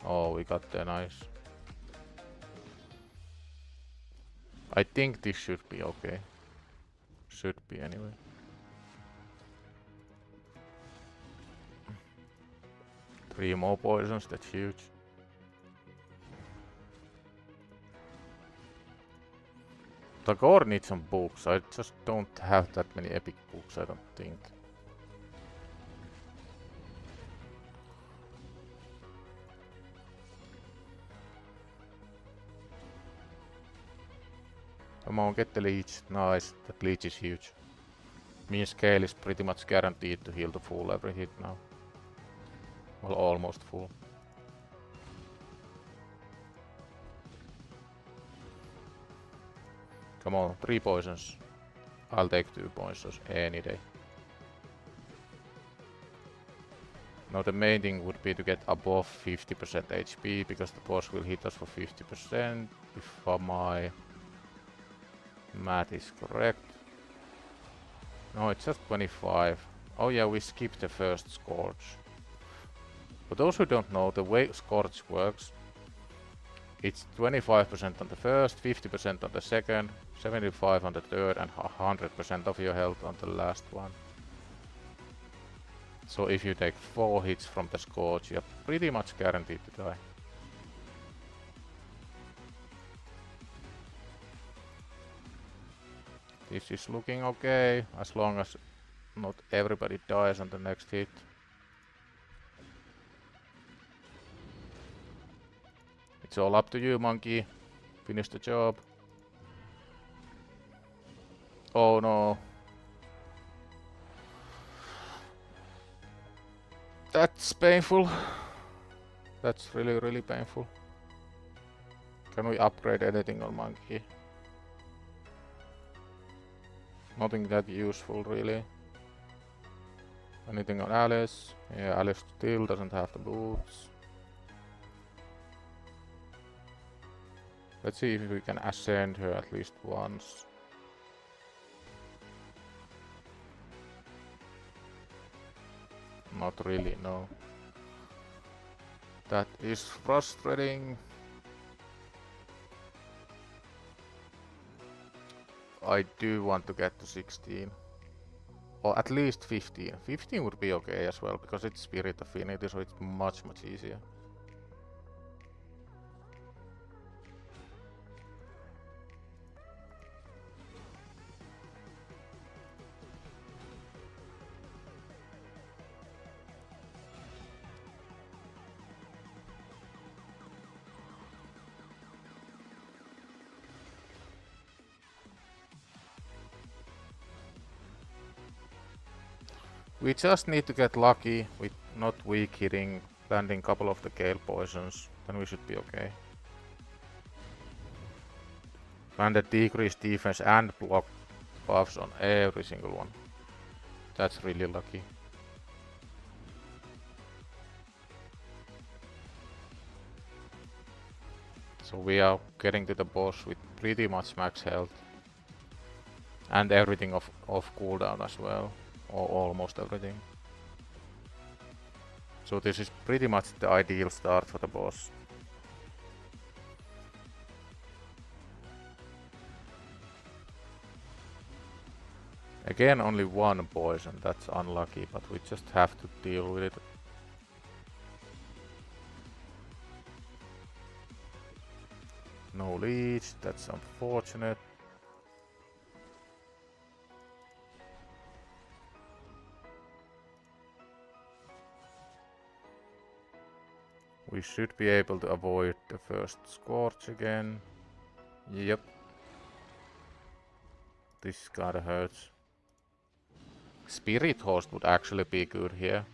Oh, we got there, nice. I think this should be okay. Should be anyway. Three more poisons, that's huge. The core needs some books. I just don't have that many epic books, I don't think. Come on, get the leech. Nice, that leech is huge. Means scale is pretty much guaranteed to heal the full every hit now. Well, almost full. Come on, 3 poisons. I'll take 2 poisons any day. Now the main thing would be to get above 50% HP, because the boss will hit us for 50% if my math is correct. No, it's just 25. Oh yeah, we skipped the first Scorch. For those who don't know, the way Scorch works, it's 25% on the first, 50% on the second, 75% on the third, and 100% of your health on the last one. So if you take 4 hits from the Scorch, you're pretty much guaranteed to die. This is looking okay, as long as not everybody dies on the next hit. It's all up to you, monkey. Finish the job. Oh no. That's painful. That's really painful. Can we upgrade anything on monkey? Nothing that useful really. Anything on Alice? Yeah, Alice still doesn't have the boots. Let's see if we can ascend her at least once. Not really, no. That is frustrating. I do want to get to 16. Or at least 15. 15 would be okay as well, because it's Spirit Affinity, so it's much easier. We just need to get lucky with not weak hitting, landing couple of the Gale poisons, then we should be okay. And the decreased defense and block buffs on every single one. That's really lucky. So we are getting to the boss with pretty much max health. And everything off cooldown as well. Or almost everything. So this is pretty much the ideal start for the boss. Again, only one poison, that's unlucky, but we just have to deal with it. No leech, that's unfortunate. We should be able to avoid the first Scorch again. Yep. This kinda hurts. Spirit Host would actually be good here.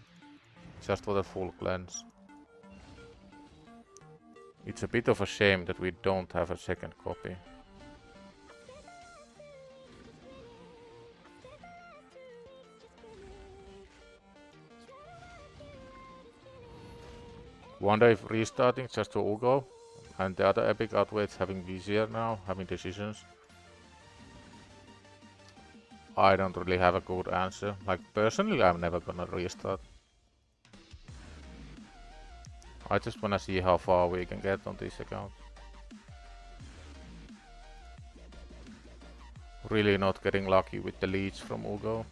Just for the full cleanse. It's a bit of a shame that we don't have a second copy. Wonder if restarting just for Ugo and the other epic outweighs having Vizier now, having decisions. I don't really have a good answer. Like personally, I'm never gonna restart. I just wanna see how far we can get on this account. Really not getting lucky with the leads from Ugo.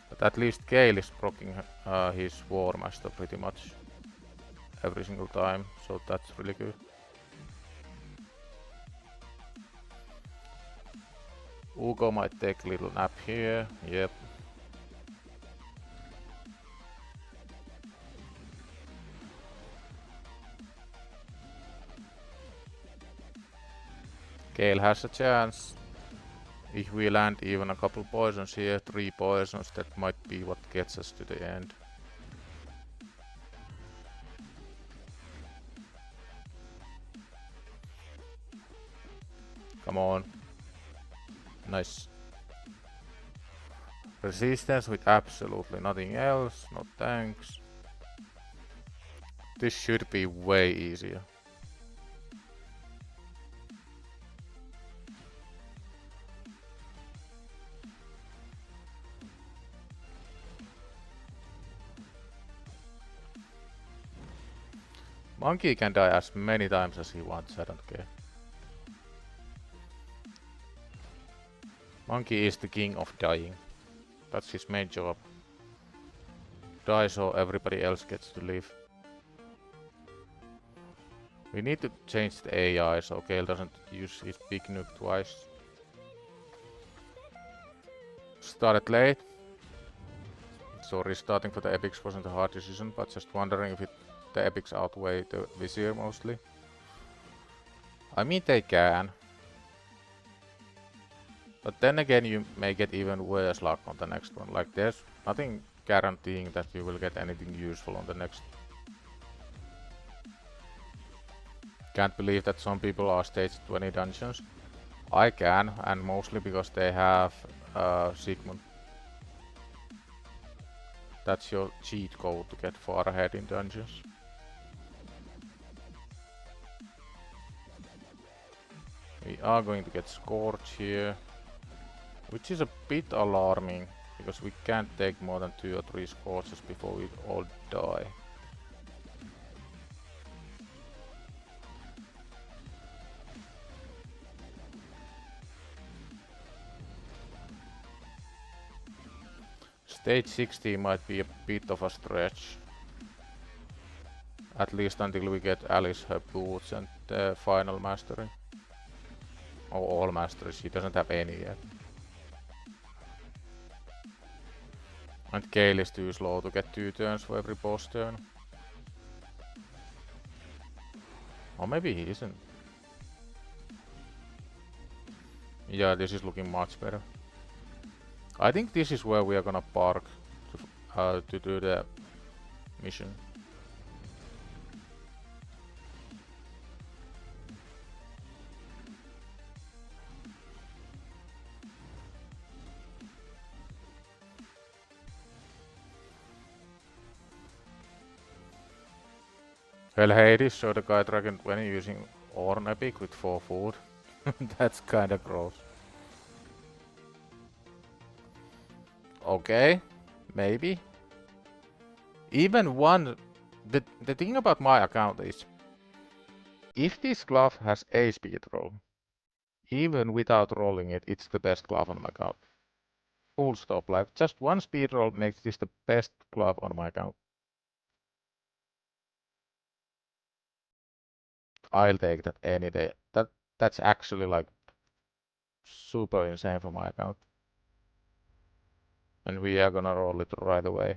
But at least Gale is proccing his War Master pretty much every single time, so that's really good. Ugo might take a little nap here, yep. Gale has a chance. If we land even a couple poisons here, 3 poisons, that might be what gets us to the end. Come on. Nice. Resistance with absolutely nothing else, no tanks. This should be way easier. Monkey can die as many times as he wants, I don't care. Monkey is the king of dying. That's his main job. Die so everybody else gets to live. We need to change the AI so Gale doesn't use his big nuke twice. Started late. So restarting for the epics wasn't a hard decision, but just wondering if the epics outweigh the Vizier mostly. I mean they can. But then again you may get even worse luck on the next one. Like there's nothing guaranteeing that you will get anything useful on the next. Can't believe that some people are stage 20 dungeons. I can, and mostly because they have Sigmund. That's your cheat code to get far ahead in dungeons. We are going to get Scorch here, which is a bit alarming, because we can't take more than 2 or 3 Scorches before we all die. Stage 60 might be a bit of a stretch. At least until we get Alice her boots and the final mastery. Or all masteries, she doesn't have any yet. And Gale is too slow to get 2 turns for every boss turn. Or maybe he isn't. Yeah, this is looking much better. I think this is where we are gonna park to do the mission. HellHades showed a guy dragon 20 using Orn Epic with 4 food. That's kinda gross. Okay, maybe. Even one... The thing about my account is, if this glove has a speed roll, even without rolling it, it's the best glove on my account. Full stop. Like, just one speed roll makes this the best glove on my account. I'll take that any day. That's actually like super insane for my account. And we are gonna roll it right away.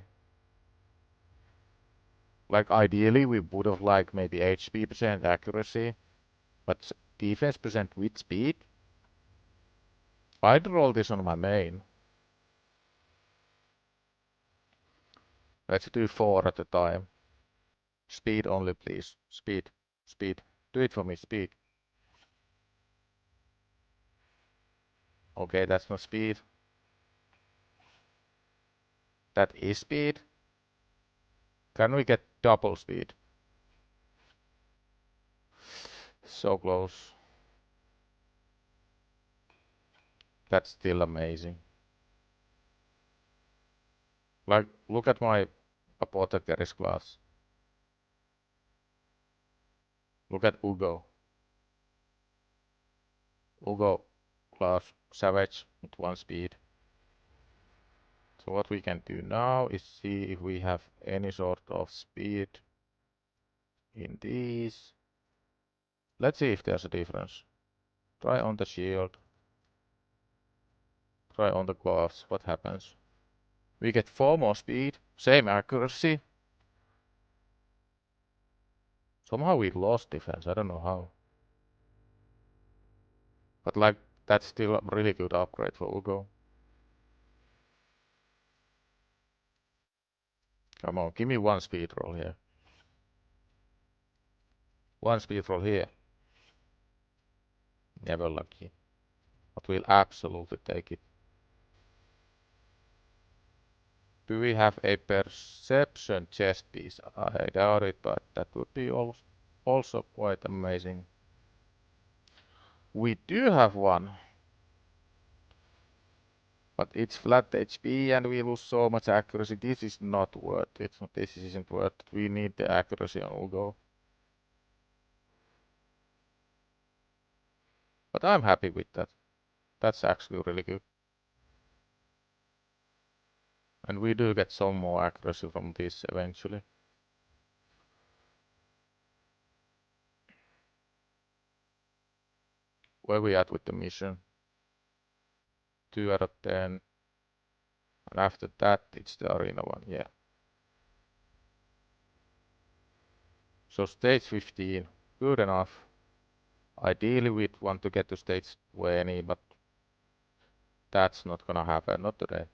Like ideally we would have like maybe HP percent accuracy, but defense percent with speed. I'd roll this on my main. Let's do 4 at a time. Speed only, please. Speed. Speed. Do it for me, speed. Okay, that's not speed. That is speed. Can we get double speed? So close. That's still amazing. Like, look at my apothecary's class. Look at Ugo. Ugo class savage with 1 speed. So what we can do now is see if we have any sort of speed in these. Let's see if there's a difference. Try on the shield. Try on the gloves. What happens? We get 4 more speed, same accuracy. Somehow we lost defense, I don't know how. But like, that's still a really good upgrade for Ugo. Come on, give me 1 speed roll here. 1 speed roll here. Never lucky. But we'll absolutely take it. Do we have a perception chest piece? I doubt it, but that would be also quite amazing. We do have one. But it's flat HP and we lose so much accuracy. This is not worth it. This isn't worth it. We need the accuracy on Ugo. But I'm happy with that. That's actually really good. And we do get some more accuracy from this eventually. Where we at with the mission? 2 out of 10. And after that, it's the arena one, yeah. So stage 15, good enough. Ideally, we'd want to get to stage 20, but that's not gonna happen, not today.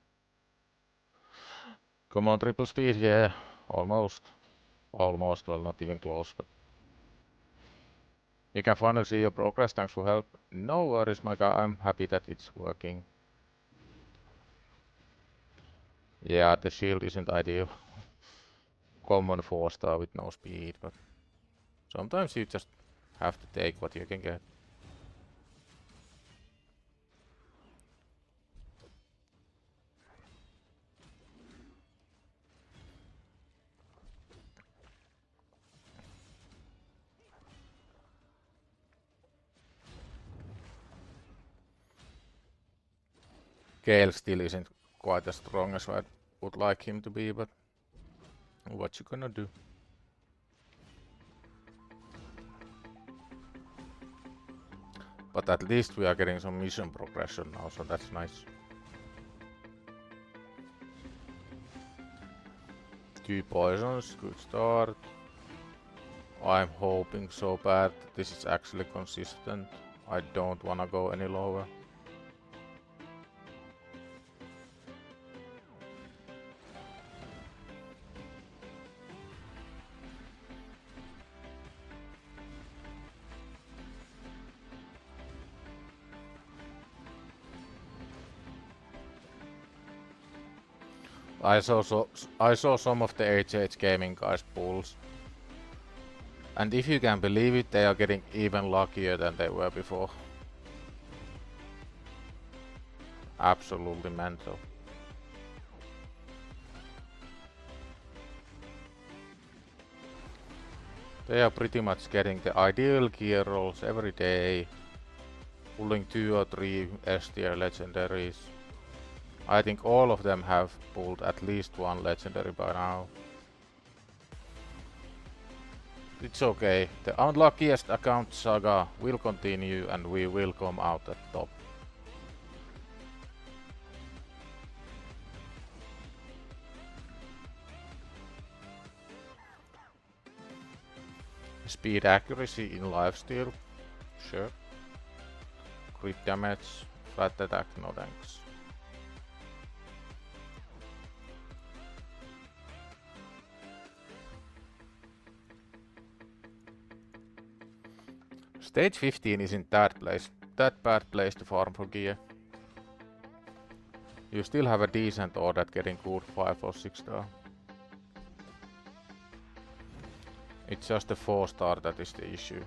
Come on, triple speed, yeah, almost. Almost, well, not even close, but... You can finally see your progress, thanks for help. No worries, my guy, I'm happy that it's working. Yeah, the shield isn't ideal. Common 4-star with no speed, but... Sometimes you just have to take what you can get. Gale still isn't quite as strong as I would like him to be, but what you gonna do? But at least we are getting some mission progression now, so that's nice. 2 poisons, good start. I'm hoping so bad that this is actually consistent. I don't wanna go any lower. I saw some of the HH gaming guys pulls. And if you can believe it, they are getting even luckier than they were before. Absolutely mental. They are pretty much getting the ideal gear rolls every day, pulling 2 or 3 S tier legendaries. I think all of them have pulled at least one legendary by now. It's okay, the unluckiest account saga will continue and we will come out at top. Speed accuracy in lifesteal, sure. Crit damage, flat attack, no thanks. Stage 15 isn't that bad place to farm for gear. You still have a decent odd at getting good 5 or 6 star. It's just the 4 star that is the issue.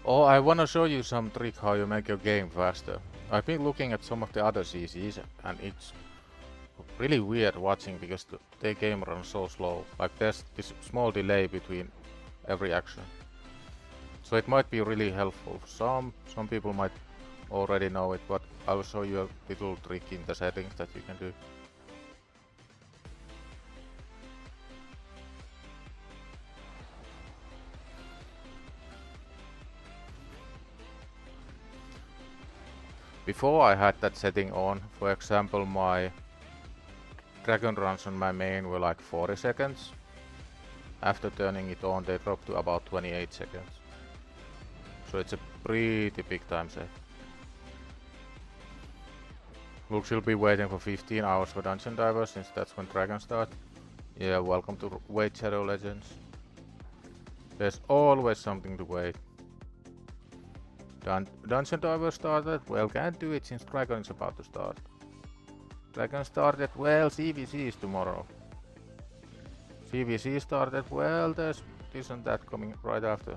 Oh, I wanna show you some trick how you make your game faster. I've been looking at some of the other CCs and it's really weird watching because their game runs so slow. Like there's this small delay between every action. So it might be really helpful. Some people might already know it, but I'll show you a little trick in the settings that you can do. Before I had that setting on, for example, my dragon runs on my main were like 40 seconds. After turning it on, they dropped to about 28 seconds. So it's a pretty big time save. Looks you'll be waiting for 15 hours for Dungeon Divers since that's when dragons start. Yeah, welcome to Wait Shadow Legends. There's always something to wait. Dungeon Divers started? Well, can't do it since Dragon is about to start. Dragon started? Well, CVC is tomorrow. CVC started? Well, there's this and that coming right after.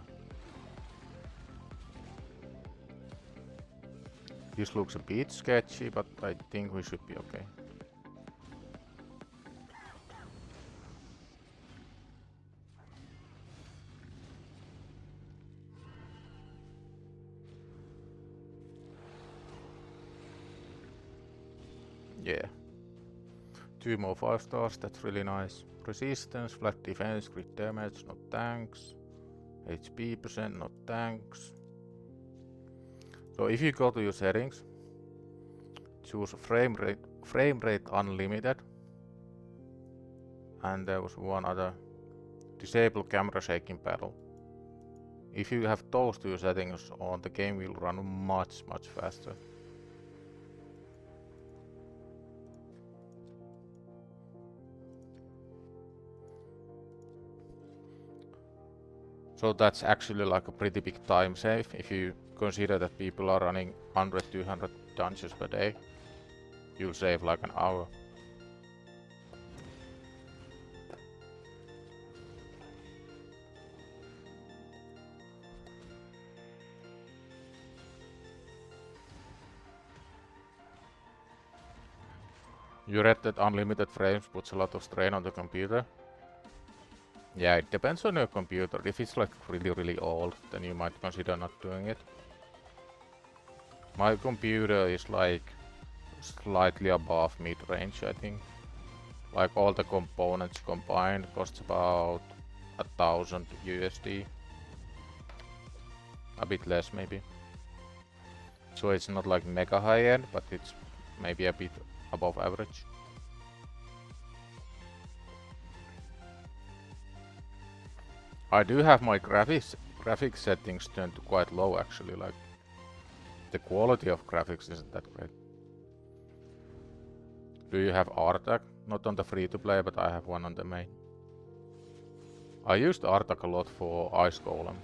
This looks a bit sketchy, but I think we should be okay. Yeah. 2 more 5 stars, that's really nice. Resistance, flat defense, crit damage, not thanks. HP percent, not thanks. So if you go to your settings, choose frame rate unlimited. And there was one other. Disable camera shaking battle. If you have those 2 settings on, the game will run much faster. So that's actually like a pretty big time save if you consider that people are running 100-200 dungeons per day. You'll save like an hour. You read that unlimited frames puts a lot of strain on the computer. Yeah, it depends on your computer. If it's like really old, then you might consider not doing it. My computer is like slightly above mid-range, I think. Like all the components combined costs about 1,000 USD. A bit less maybe. So it's not like mega high end, but it's maybe a bit above average. I do have my graphics settings turned to quite low actually, like the quality of graphics isn't that great. Do you have Artak? Not on the free to play, but I have one on the main. I used Artak a lot for Ice Golem.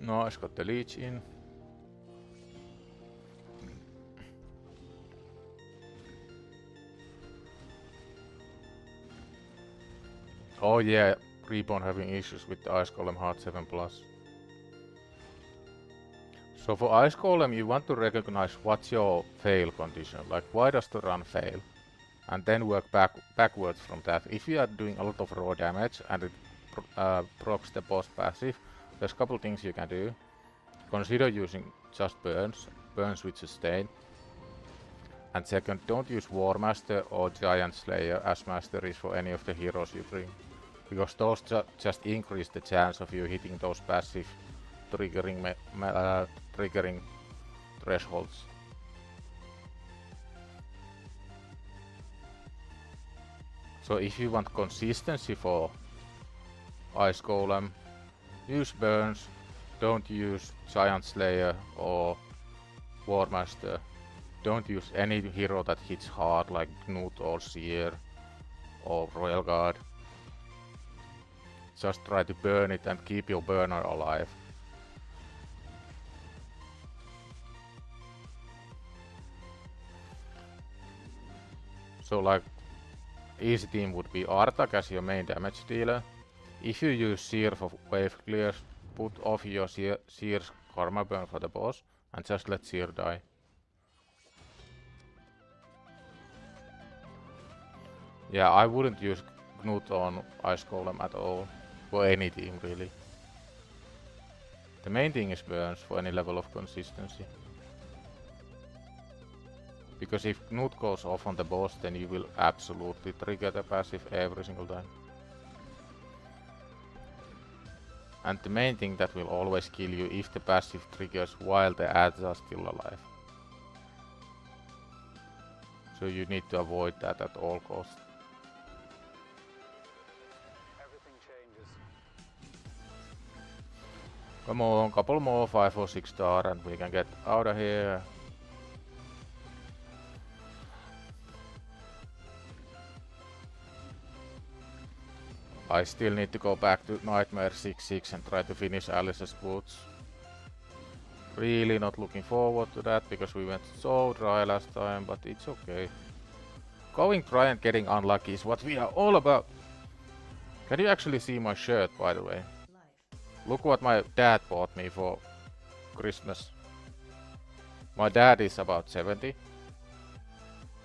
Nice, got the leech in. Oh yeah, Reborn having issues with the Ice Golem Heart 7 Plus. So for Ice Golem you want to recognize what's your fail condition, like why does the run fail? And then work backwards from that. If you are doing a lot of raw damage and it procs the boss passive, there's a couple things you can do. Consider using just burns with sustain. And second, don't use War Master or Giant Slayer as masteries for any of the heroes you bring. Because those just increase the chance of you hitting those passive triggering thresholds. So if you want consistency for Ice Golem, use burns, don't use Giant Slayer or War Master. Don't use any hero that hits hard like Knut or Seer or Royal Guard. Just try to burn it and keep your burner alive. So like easy team would be Artak as your main damage dealer. If you use Seer for wave clears, put off your Seer's Karma Burn for the boss and just let Seer die. Yeah, I wouldn't use Knut on Ice Golem at all, for any team really. The main thing is burns for any level of consistency. Because if Knut goes off on the boss, then you will absolutely trigger the passive every single time. And the main thing that will always kill you if the passive triggers while the ads are still alive. So you need to avoid that at all costs. Come on, couple more 5 or 6 star and we can get out of here. I still need to go back to Nightmare 6-6 and try to finish Alice's Boots. Really not looking forward to that because we went so dry last time, but it's okay. Going dry and getting unlucky is what we are all about. Can you actually see my shirt, by the way? Look what my dad bought me for Christmas. My dad is about 70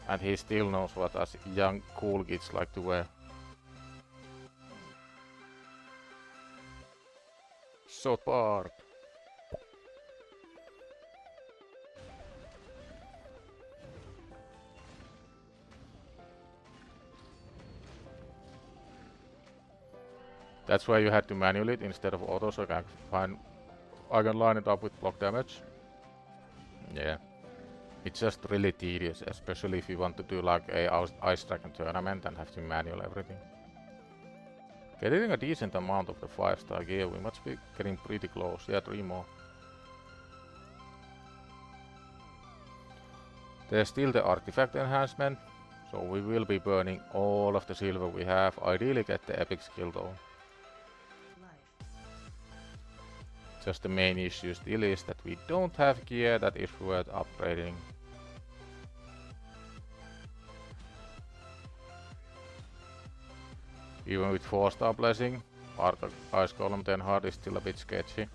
and he still knows what us young cool kids like to wear. So hard. That's why you had to manual it instead of auto, so I can line it up with block damage. Yeah. It's just really tedious, especially if you want to do like a Ice Dragon tournament and have to manual everything. Getting a decent amount of the 5-star gear, we must be getting pretty close. Yeah, 3 more. There's still the artifact enhancement, so we will be burning all of the silver we have. Ideally get the epic skill though. Just the main issue still is that we don't have gear that is worth upgrading. Even with 4-star blessing, Ice Golem 10 hard is still a bit sketchy.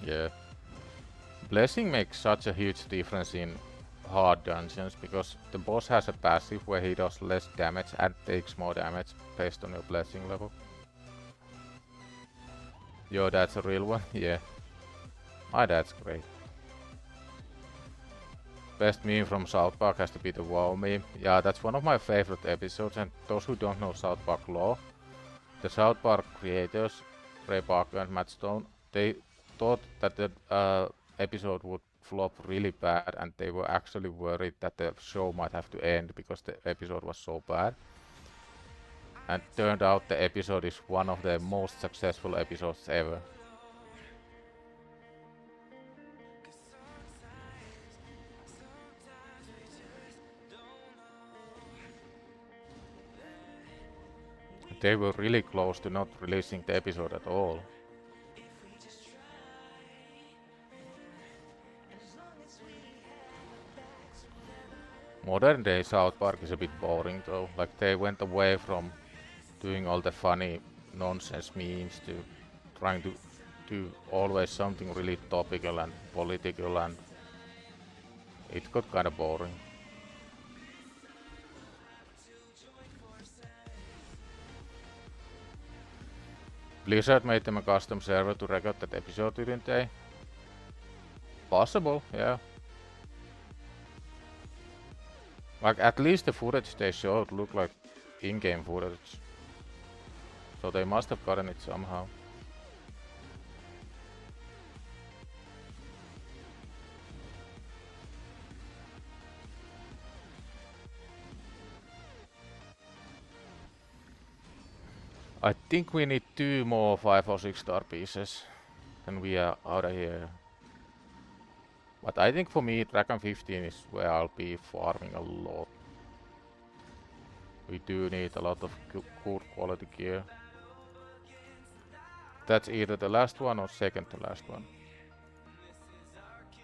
Yeah. Blessing makes such a huge difference in hard dungeons, because the boss has a passive where he does less damage and takes more damage based on your blessing level. Yo, that's a real one? Yeah. Ah, that's great. Best meme from South Park has to be the WoW meme. Yeah, that's one of my favorite episodes, and those who don't know South Park lore, the South Park creators, Ray Parker and Matt Stone, they thought that the episode would flop really bad, and they were actually worried that the show might have to end because the episode was so bad. And turned out the episode is one of the most successful episodes ever. They were really close to not releasing the episode at all. Modern day South Park is a bit boring though, like they went away from doing all the funny nonsense memes to trying to do always something really topical and political, and it got kinda boring. Blizzard made them a custom server to record that episode, didn't they? Possible, yeah. Like, at least the footage they showed looked like in-game footage. So they must have gotten it somehow. I think we need 2 more 5 or 6 star pieces. Then we are out of here. But I think for me, Dragon 15 is where I'll be farming a lot. We do need a lot of good quality gear. That's either the last one or second to last one.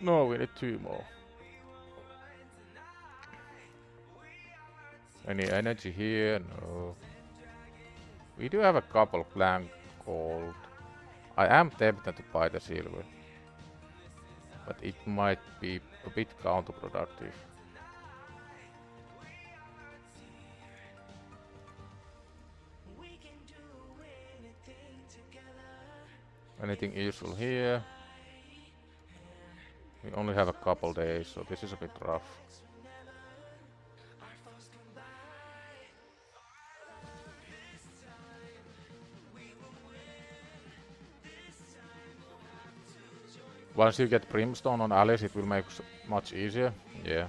No, we need 2 more. Any energy here? No. We do have a couple blank gold. I am tempted to buy the silver, but it might be a bit counterproductive. Anything useful here? We only have a couple days, so this is a bit rough. Once you get Brimstone on Alice, it will make much easier. Yeah.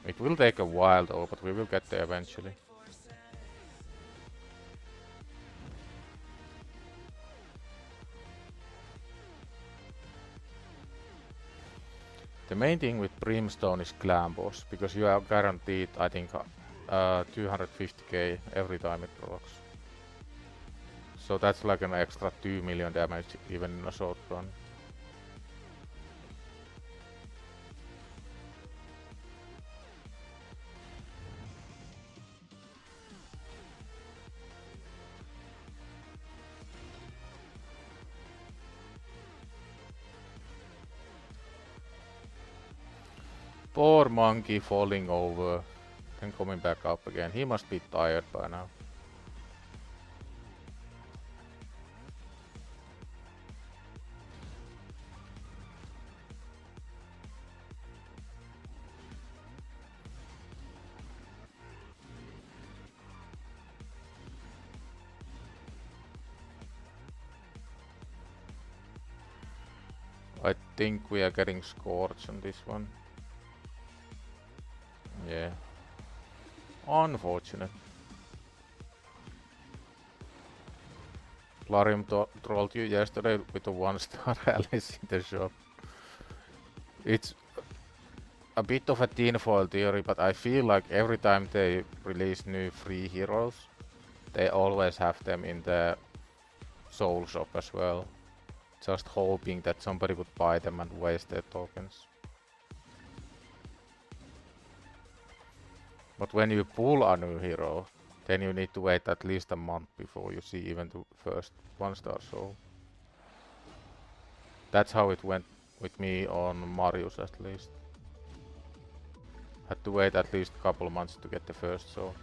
It will take a while though, but we will get there eventually. The main thing with Brimstone is Clan Boss, because you are guaranteed, I think, 250k every time it procs. So that's like an extra 2 million damage even in a short run. Poor monkey falling over and coming back up again. He must be tired by now. I think we are getting scorched on this one. Yeah. Unfortunate. Clarium trolled you yesterday with a 1-star Alice in the shop. It's a bit of a tinfoil theory, but I feel like every time they release new free heroes, they always have them in the soul shop as well. Just hoping that somebody would buy them and waste their tokens. But when you pull a new hero, then you need to wait at least a month before you see even the first 1-star soul. That's how it went with me on Marius at least. Had to wait at least a couple months to get the first soul.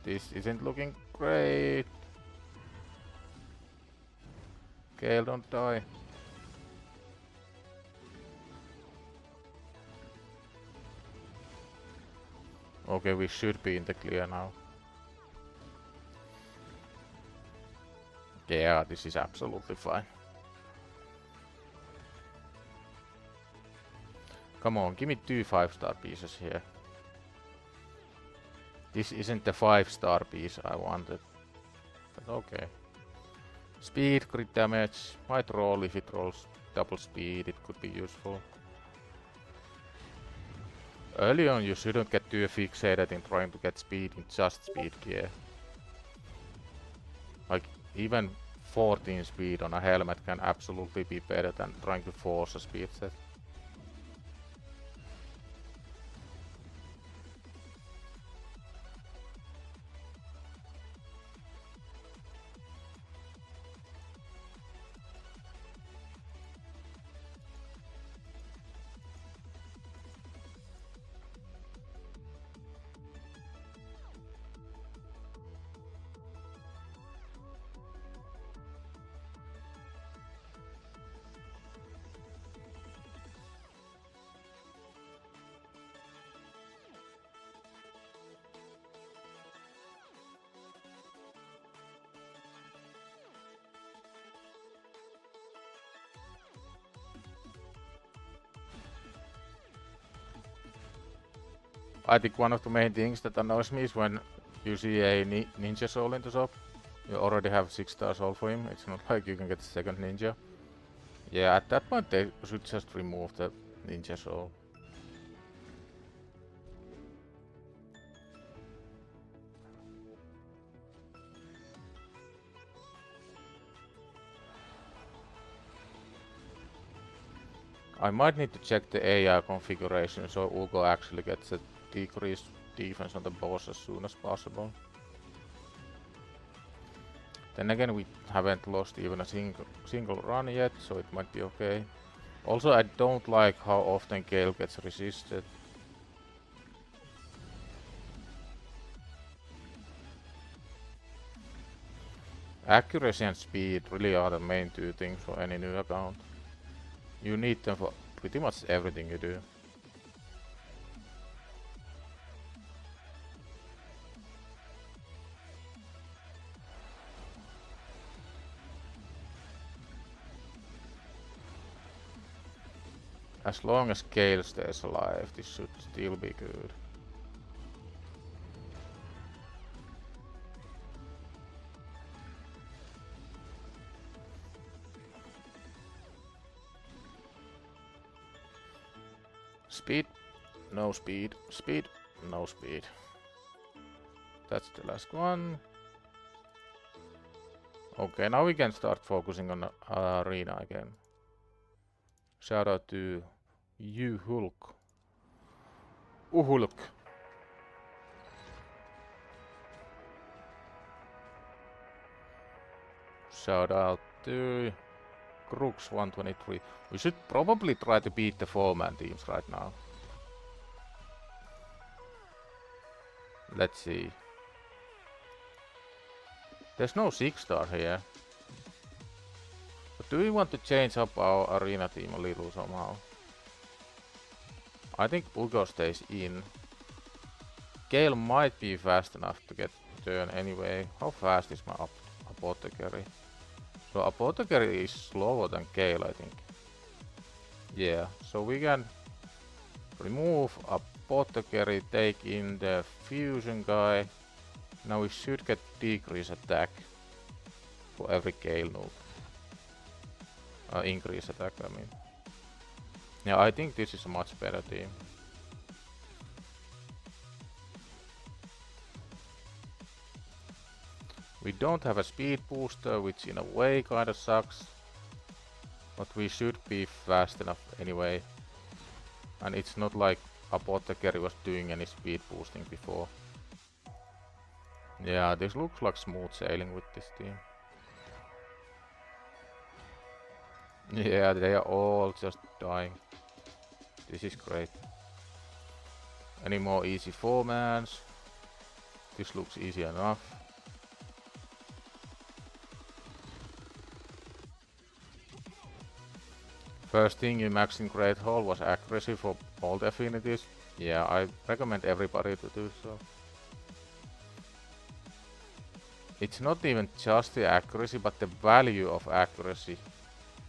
This isn't looking great. Gale, don't die. Okay, we should be in the clear now. Yeah, this is absolutely fine. Come on, give me 2 5-star pieces here. This isn't the 5-star piece I wanted. But okay. Speed, crit damage, might roll if it rolls double speed, it could be useful. Early on you shouldn't get too fixated in trying to get speed in just speed gear. Like, even 14 speed on a helmet can absolutely be better than trying to force a speed set. I think one of the main things that annoys me is when you see a ninja soul in the shop. You already have 6-star soul for him. It's not like you can get a second ninja. Yeah, at that point they should just remove the ninja soul. I might need to check the AI configuration so Ugo actually gets a decreased defense on the boss as soon as possible. Then again, we haven't lost even a single run yet, so it might be okay. Also, I don't like how often Gale gets resisted. Accuracy and speed really are the main 2 things for any new account. You need them for pretty much everything you do. As long as Gale stays alive, this should still be good. Speed, no speed, speed, no speed. That's the last one. Okay, now we can start focusing on arena again. Shout out to you, Hulk. Uhulk. Shout out to Crux 123. We should probably try to beat the 4-man teams right now. Let's see. There's no 6-star here. But do we want to change up our arena team a little somehow? I think Ugo stays in. Gale might be fast enough to get turn anyway. How fast is my apothecary? So apothecary is slower than Gale, I think. Yeah, so we can remove apothecary, take in the fusion guy. Now we should get decrease attack for every Gale noob. Increase attack, I mean. Yeah, I think this is a much better team. We don't have a speed booster, which in a way kinda sucks. But we should be fast enough anyway. And it's not like Apothecary was doing any speed boosting before. Yeah, this looks like smooth sailing with this team. Yeah, they are all just dying. This is great. Any more easy 4-mans? This looks easy enough. First thing in maxing Great Hall was accuracy for all the affinities. Yeah, I recommend everybody to do so. It's not even just the accuracy, but the value of accuracy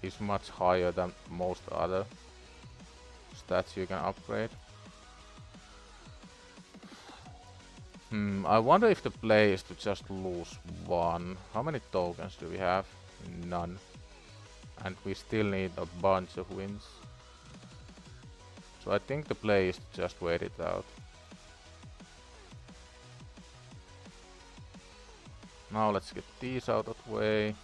is much higher than most other stats you can upgrade. I wonder if the play is to just lose one. How many tokens do we have? None. And we still need a bunch of wins. So I think the play is to just wait it out. Now let's get these out of the way.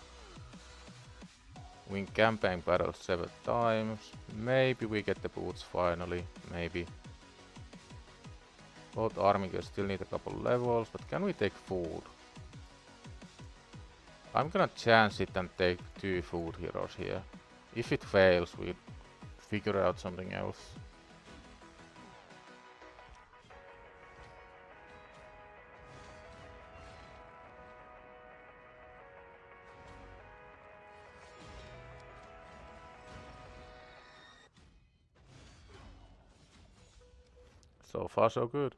Win campaign battles 7 times. Maybe we get the boots finally. Maybe. Both army girls still need a couple levels, but can we take food? I'm gonna chance it and take 2 food heroes here. If it fails, we figure out something else. So far so good.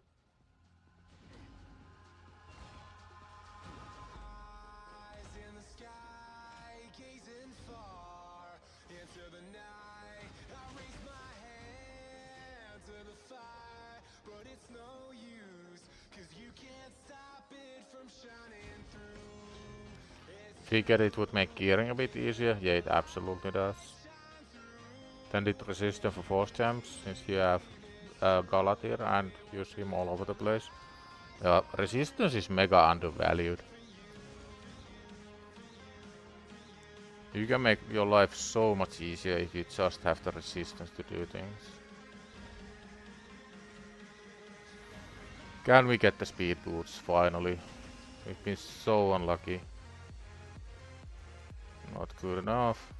Figured it would make gearing a bit easier. Yeah, it absolutely does. Then it resistance for force champs, since you have Galatir and use him all over the place. Resistance is mega undervalued. You can make your life so much easier if you just have the resistance to do things. Can we get the speed boots finally? We've been so unlucky. Not good enough.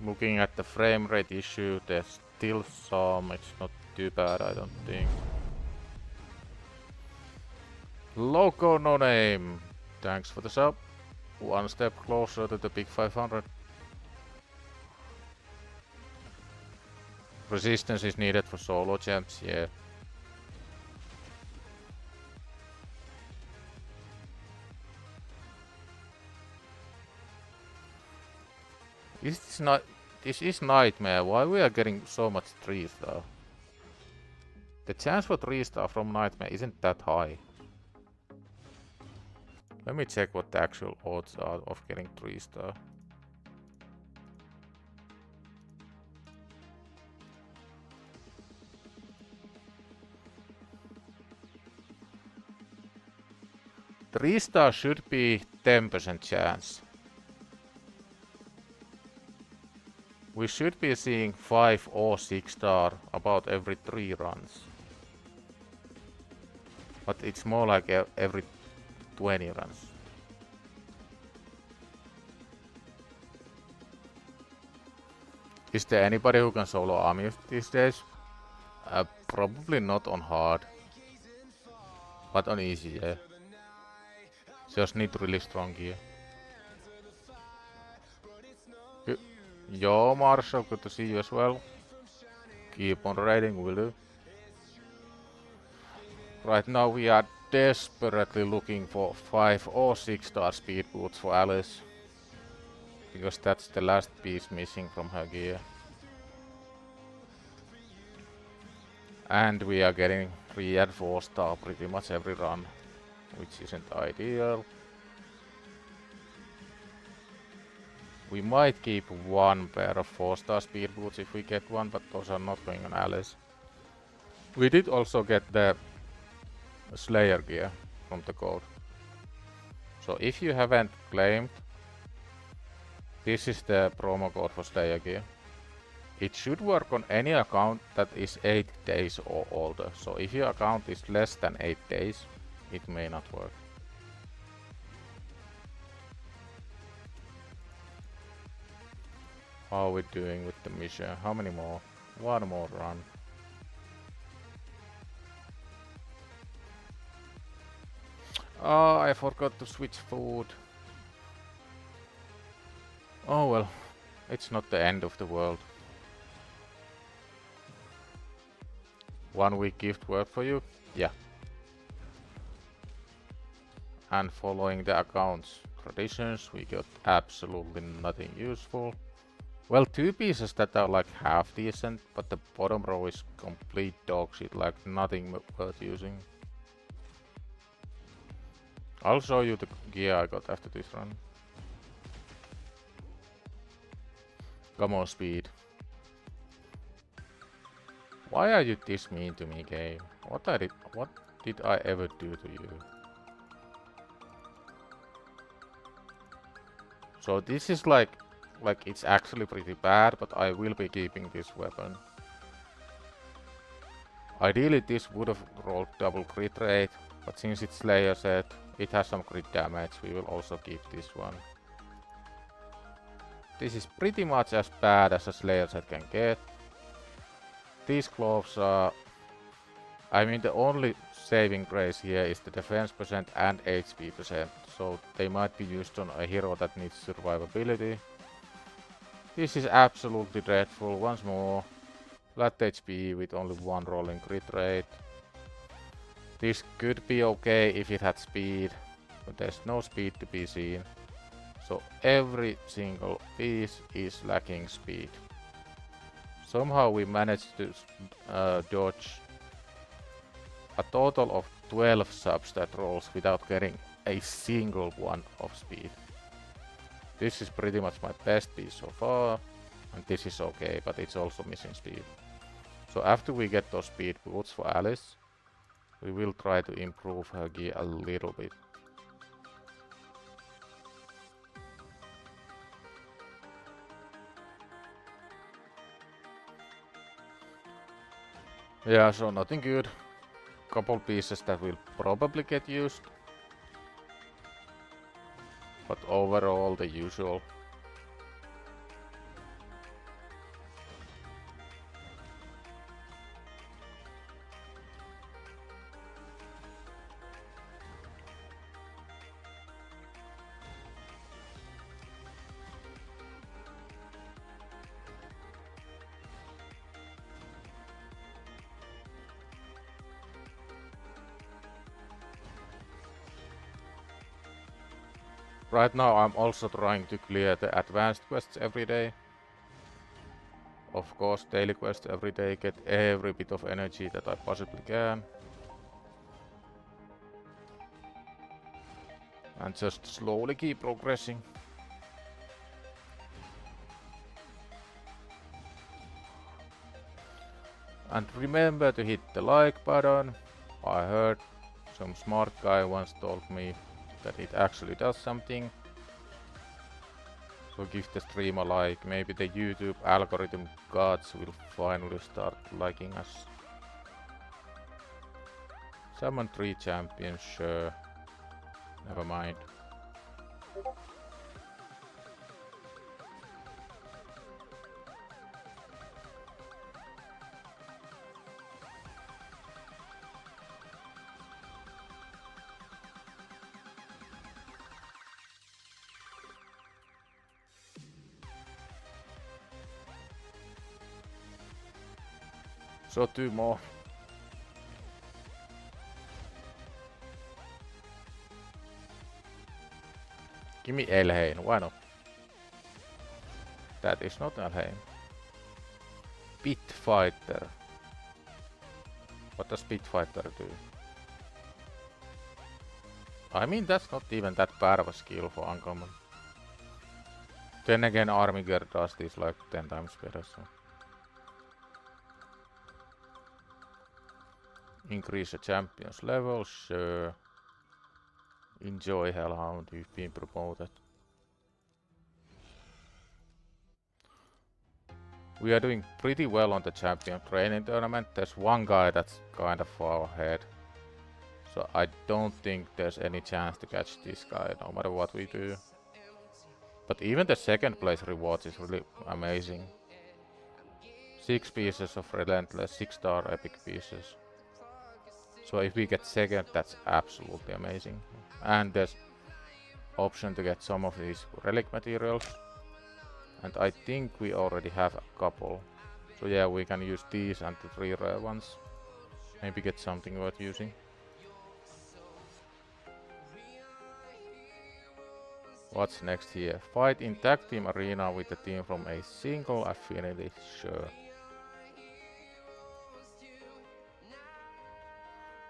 Looking at the frame rate issue, there's still some. It's not too bad, I don't think. Loco No Name, thanks for the sub. One step closer to the big 500. Resistance is needed for solo champs, yeah. This is nightmare. Why we are getting so much 3-star? The chance for 3-star from nightmare isn't that high. Let me check what the actual odds are of getting 3-star. Three-star should be 10% chance. We should be seeing 5 or 6-star about every 3 runs. But it's more like every 20 runs. Is there anybody who can solo army these days? Probably not on hard. But on easy, yeah. Just need really strong gear. Yo, Marshall, good to see you as well. Keep on raiding, will do. Right now we are desperately looking for 5 or 6-star speed boots for Alice. Because that's the last piece missing from her gear. And we are getting 3 and 4-star pretty much every run, which isn't ideal. We might keep 1 pair of 4-star speed boots if we get one, but those are not going on Alice. We did also get the Slayer gear from the code. So if you haven't claimed, this is the promo code for Slayer gear. It should work on any account that is 8 days or older. So if your account is less than 8 days, it may not work. How are we doing with the mission? How many more? One more run. Oh, I forgot to switch food. Oh well, it's not the end of the world. 1 week gift work for you? Yeah. And following the account's traditions, we got absolutely nothing useful. Well, 2 pieces that are like half decent, but the bottom row is complete dog shit, like nothing worth using. I'll show you the gear I got after this run. Come on, speed. Why are you this mean to me, game? What did I ever do to you? So this is like it's actually pretty bad, but I will be keeping this weapon. Ideally this would have rolled double crit rate, but since it's layer set, it has some crit damage, we will also keep this one. This is pretty much as bad as a Slayer set can get. These gloves are... I mean, the only saving grace here is the defense percent and HP percent, so they might be used on a hero that needs survivability. This is absolutely dreadful. Once more, flat HP with only one rolling crit rate. This could be okay if it had speed, but there's no speed to be seen. So every single piece is lacking speed. Somehow we managed to dodge a total of 12 substat rolls without getting a single one of speed. This is pretty much my best piece so far, and this is okay, but it's also missing speed. So after we get those speed boots for Alice, we will try to improve her gear a little bit. Yeah, so nothing good. Couple pieces that will probably get used. But overall the usual. Right now I'm also trying to clear the advanced quests every day. Of course, daily quests every day, get every bit of energy that I possibly can. And just slowly keep progressing. And remember to hit the like button. I heard some smart guy once told me that it actually does something. So give the stream a like, maybe the YouTube algorithm gods will finally start liking us. Summon 3 champions, sure. Never mind. So 2 more. Give me HellHades, why not? That is not HellHades. Pit Fighter. What does Pit Fighter do? I mean, that's not even that bad of a skill for uncommon. Then again, Army Gear does this like 10 times better, so. Increase a champion's level, sure. Enjoy Hellhound, you've been promoted. We are doing pretty well on the champion training tournament. There's one guy that's kind of far ahead. So I don't think there's any chance to catch this guy, no matter what we do. But even the second place rewards is really amazing. 6 pieces of Relentless, 6-star epic pieces. So if we get second, that's absolutely amazing. And there's option to get some of these relic materials. And I think we already have a couple. So yeah, we can use these and the 3 rare ones. Maybe get something worth using. What's next here? Fight in tag team arena with a team from a single affinity. Sure.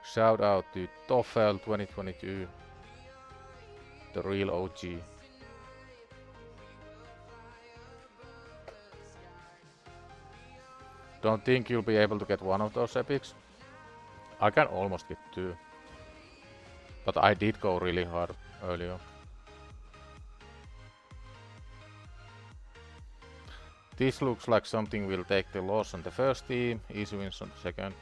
Shout out to Toffel 2022. The real OG. Don't think you'll be able to get one of those epics. I can almost get 2. But I did go really hard earlier. This looks like something will take the loss on the first team, easy wins on the second.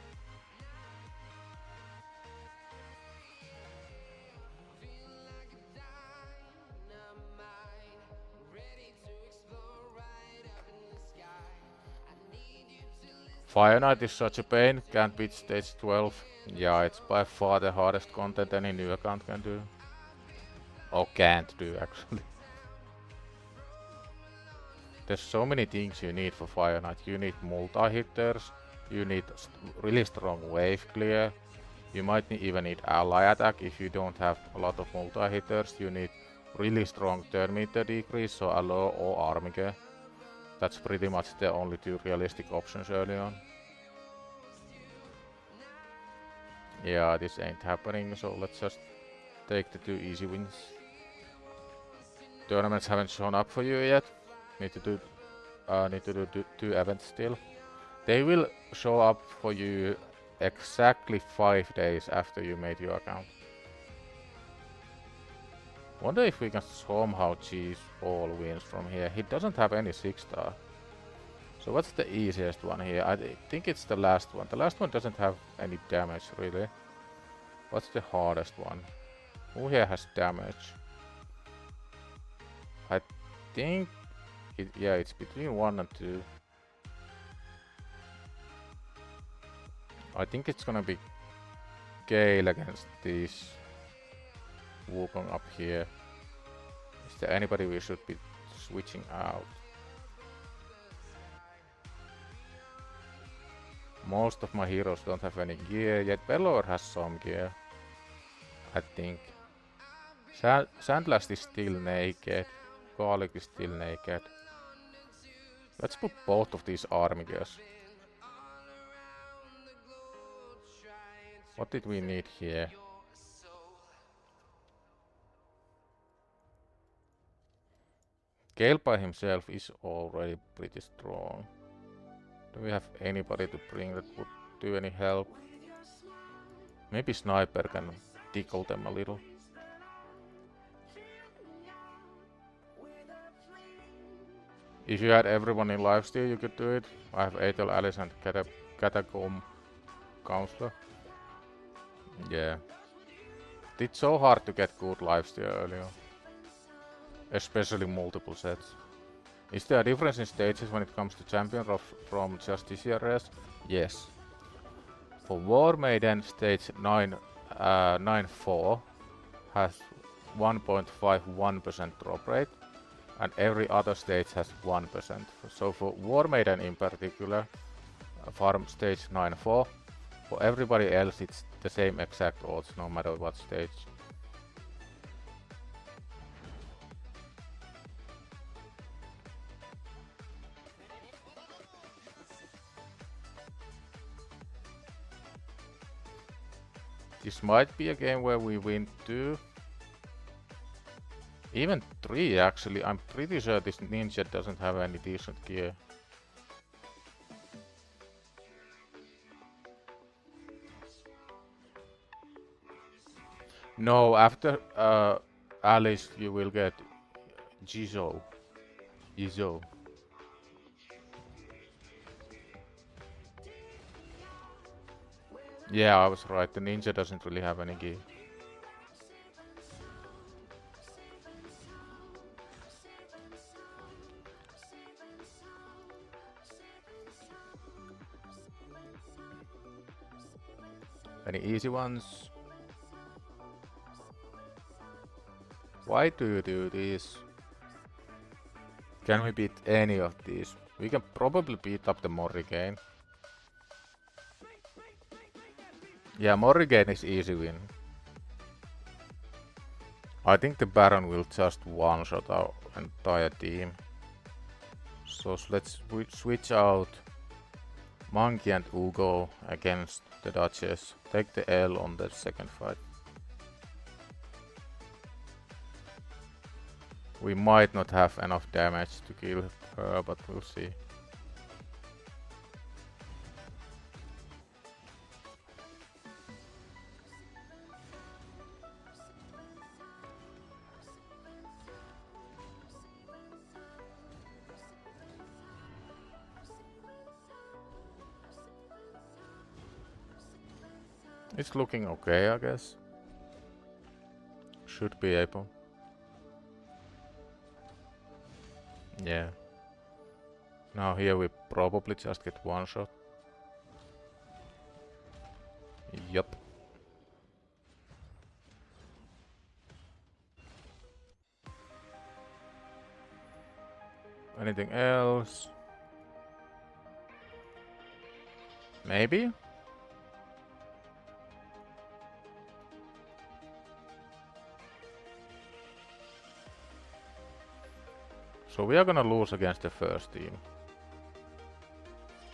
Fire Knight is such a pain, can't beat stage 12. Yeah, it's by far the hardest content any new account can do. Or can't do, actually. There's so many things you need for Fire Knight. You need multi-hitters, you need really strong wave clear, you might even need ally attack if you don't have a lot of multi-hitters. You need really strong turn meter decrease, so allow or armige. That's pretty much the only 2 realistic options early on. Yeah, this ain't happening, so let's just take the 2 easy wins. Tournaments haven't shown up for you yet. Need to do 2 events still. They will show up for you exactly 5 days after you made your account. Wonder if we can somehow cheese all wins from here. He doesn't have any 6-star. So what's the easiest one here? I think it's the last one. The last one doesn't have any damage really. What's the hardest one? Who here has damage? I think yeah, it's between 1 and 2. I think it's gonna be Gale against these Wukong up here. Is there anybody we should be switching out? Most of my heroes don't have any gear, yet Belor has some gear. I think. Sandlast is still naked. Garlic is still naked. Let's put both of these armigers. What did we need here? Gale by himself is already pretty strong. Do we have anybody to bring that would do any help? Maybe Sniper can tickle them a little. If you had everyone in lifesteal, you could do it. I have Aetel, Alice and Catacomb Counselor. Yeah. It's so hard to get good lifesteal earlier. Especially multiple sets. Is there a difference in stages when it comes to champion from Justiciar rares? Yes. For War Maiden, stage 9.4 has 1.51% drop rate, and every other stage has 1%. So for War Maiden in particular, farm stage 9.4, for everybody else it's the same exact odds no matter what stage. This might be a game where we win 2. Even 3 actually. I'm pretty sure this ninja doesn't have any decent gear. No, after Alice you will get Jizo. Yeah, I was right. The ninja doesn't really have any gear. Any easy ones? Why do you do this? Can we beat any of these? We can probably beat up the Morrigan. Yeah, Morrigan is easy win. I think the Baron will just one-shot our entire team. So let's switch out Monkey and Ugo against the Duchess. Take the L on the second fight. We might not have enough damage to kill her, but we'll see. It's looking okay, I guess. Should be able. Yeah. Now here we probably just get one shot. Yup. Anything else? Maybe? So we are gonna lose against the first team.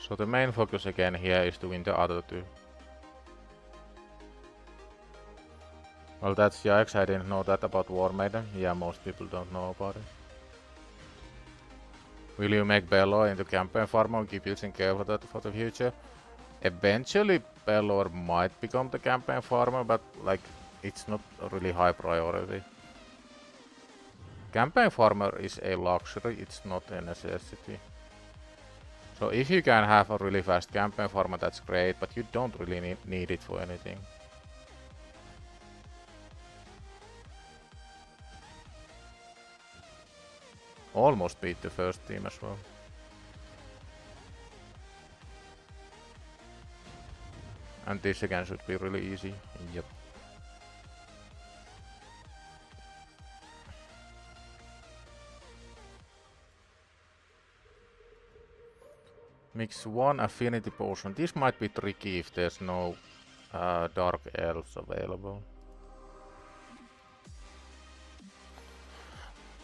So the main focus again here is to win the other two. Well, that's yikes, I didn't know that about War Maiden. Yeah, most people don't know about it. Will you make Bello into campaign farmer and keep using care for that for the future? Eventually Bello might become the campaign farmer, but like it's not a really high priority. Campaign farmer is a luxury, it's not a necessity. So if you can have a really fast campaign farmer, that's great, but you don't really need it for anything. Almost beat the first team as well. And this again should be really easy. Yep. Mix one affinity potion. This might be tricky if there's no dark elves available.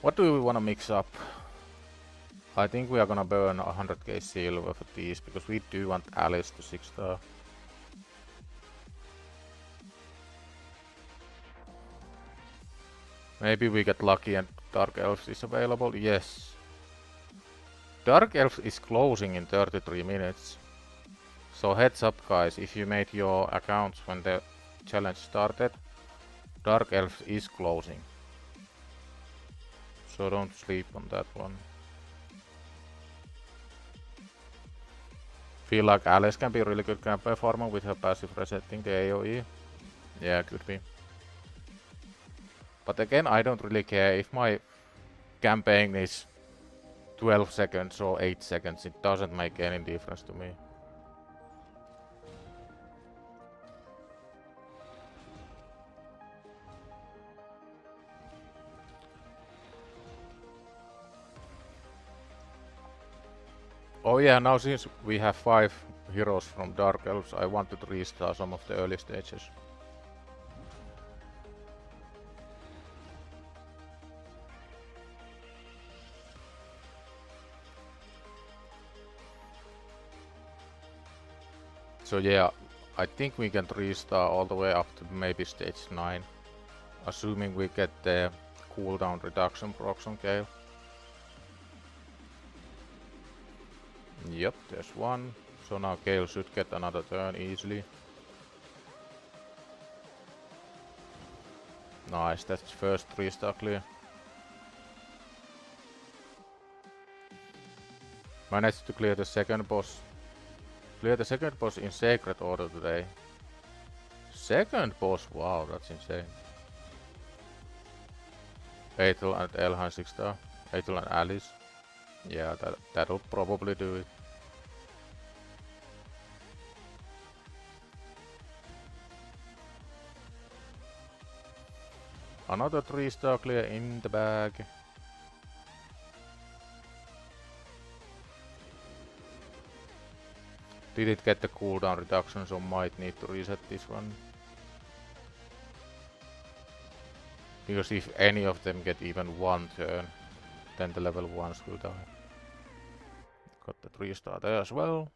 What do we want to mix up? I think we are gonna burn 100k silver for these because we do want Alice to 6-star. Maybe we get lucky and Dark Elves is available. Yes. Dark Elves is closing in 33 minutes. So heads up guys, if you made your accounts when the challenge started, Dark Elves is closing. So don't sleep on that one. Feel like Alice can be a really good campaign farmer with her passive resetting the AoE. Yeah, could be. But again, I don't really care if my campaign is 12 seconds or 8 seconds, it doesn't make any difference to me. Oh yeah, now since we have 5 heroes from Dark Elves, I want to restart some of the early stages. So yeah, I think we can restart all the way up to maybe stage 9. Assuming we get the cooldown reduction procs on Gale. Yep, there's one. So now Gale should get another turn easily. Nice, that's first 3-star clear. Managed to clear the second boss. Clear the second boss in sacred order today. Second boss? Wow, that's insane. Ethel and Elhan 6-star. Ethel and Alice. Yeah, that'll probably do it. Another 3-star clear in the bag. Did it get the cooldown reduction, so might need to reset this one. Because if any of them get even one turn, then the level 1s will die. Got the 3-star there as well.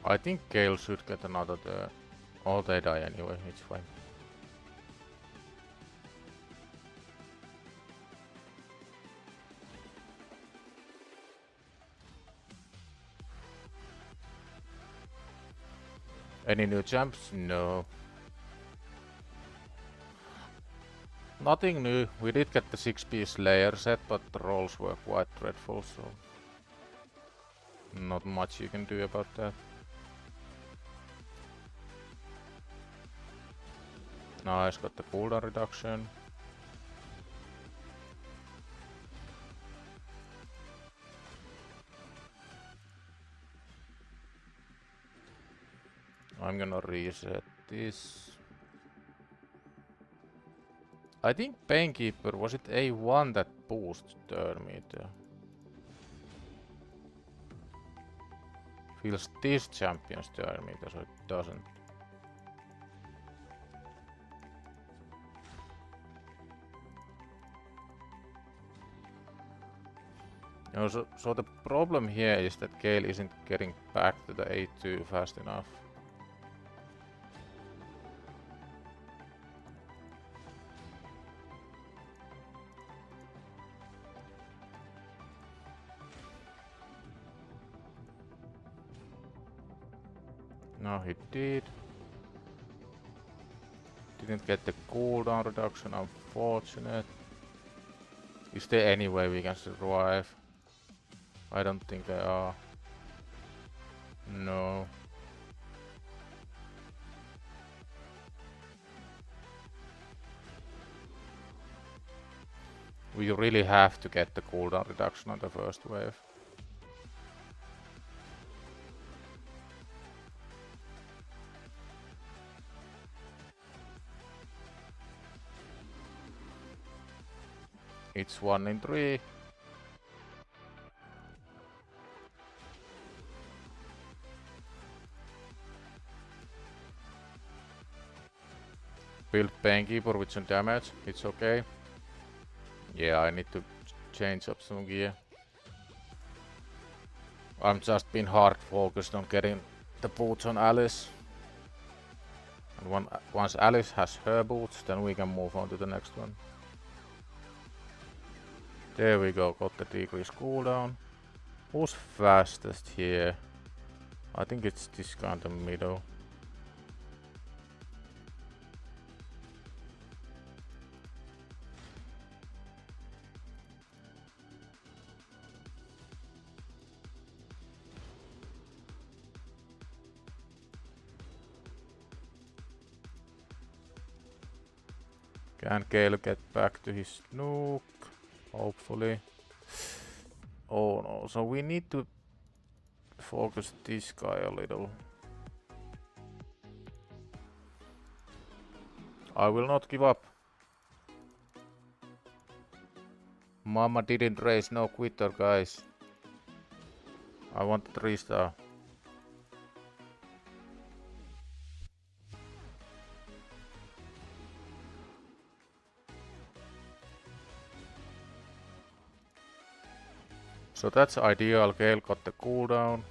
I think Gale should get another turn. Or they die anyway, it's fine. Any new champs? No. Nothing new. We did get the 6-piece layer set, but the rolls were quite dreadful, so not much you can do about that. Nice, got the cooldown reduction. I'm gonna reset this. I think Painkeeper, was it A1 that boosts turn meter? Feels this champion's turn meter, so it doesn't. No, so the problem here is that Gale isn't getting back to the A2 fast enough. No, he did. Didn't get the cooldown reduction, unfortunate. Is there any way we can survive? I don't think there are. No. We really have to get the cooldown reduction on the first wave. It's 1 in 3. Build Painkeeper with some damage, it's okay. Yeah, I need to change up some gear. I'm just been hard focused on getting the boots on Alice. And once Alice has her boots, then we can move on to the next one. There we go, got the decreased cooldown. Who's fastest here? I think it's this guy in the middle. Can Gale get back to his nuke? Hopefully. Oh no, so we need to focus this guy a little. I will not give up. Mama didn't raise no quitter, guys. I want the 3-star. So that's ideal. Gale got the cooldown.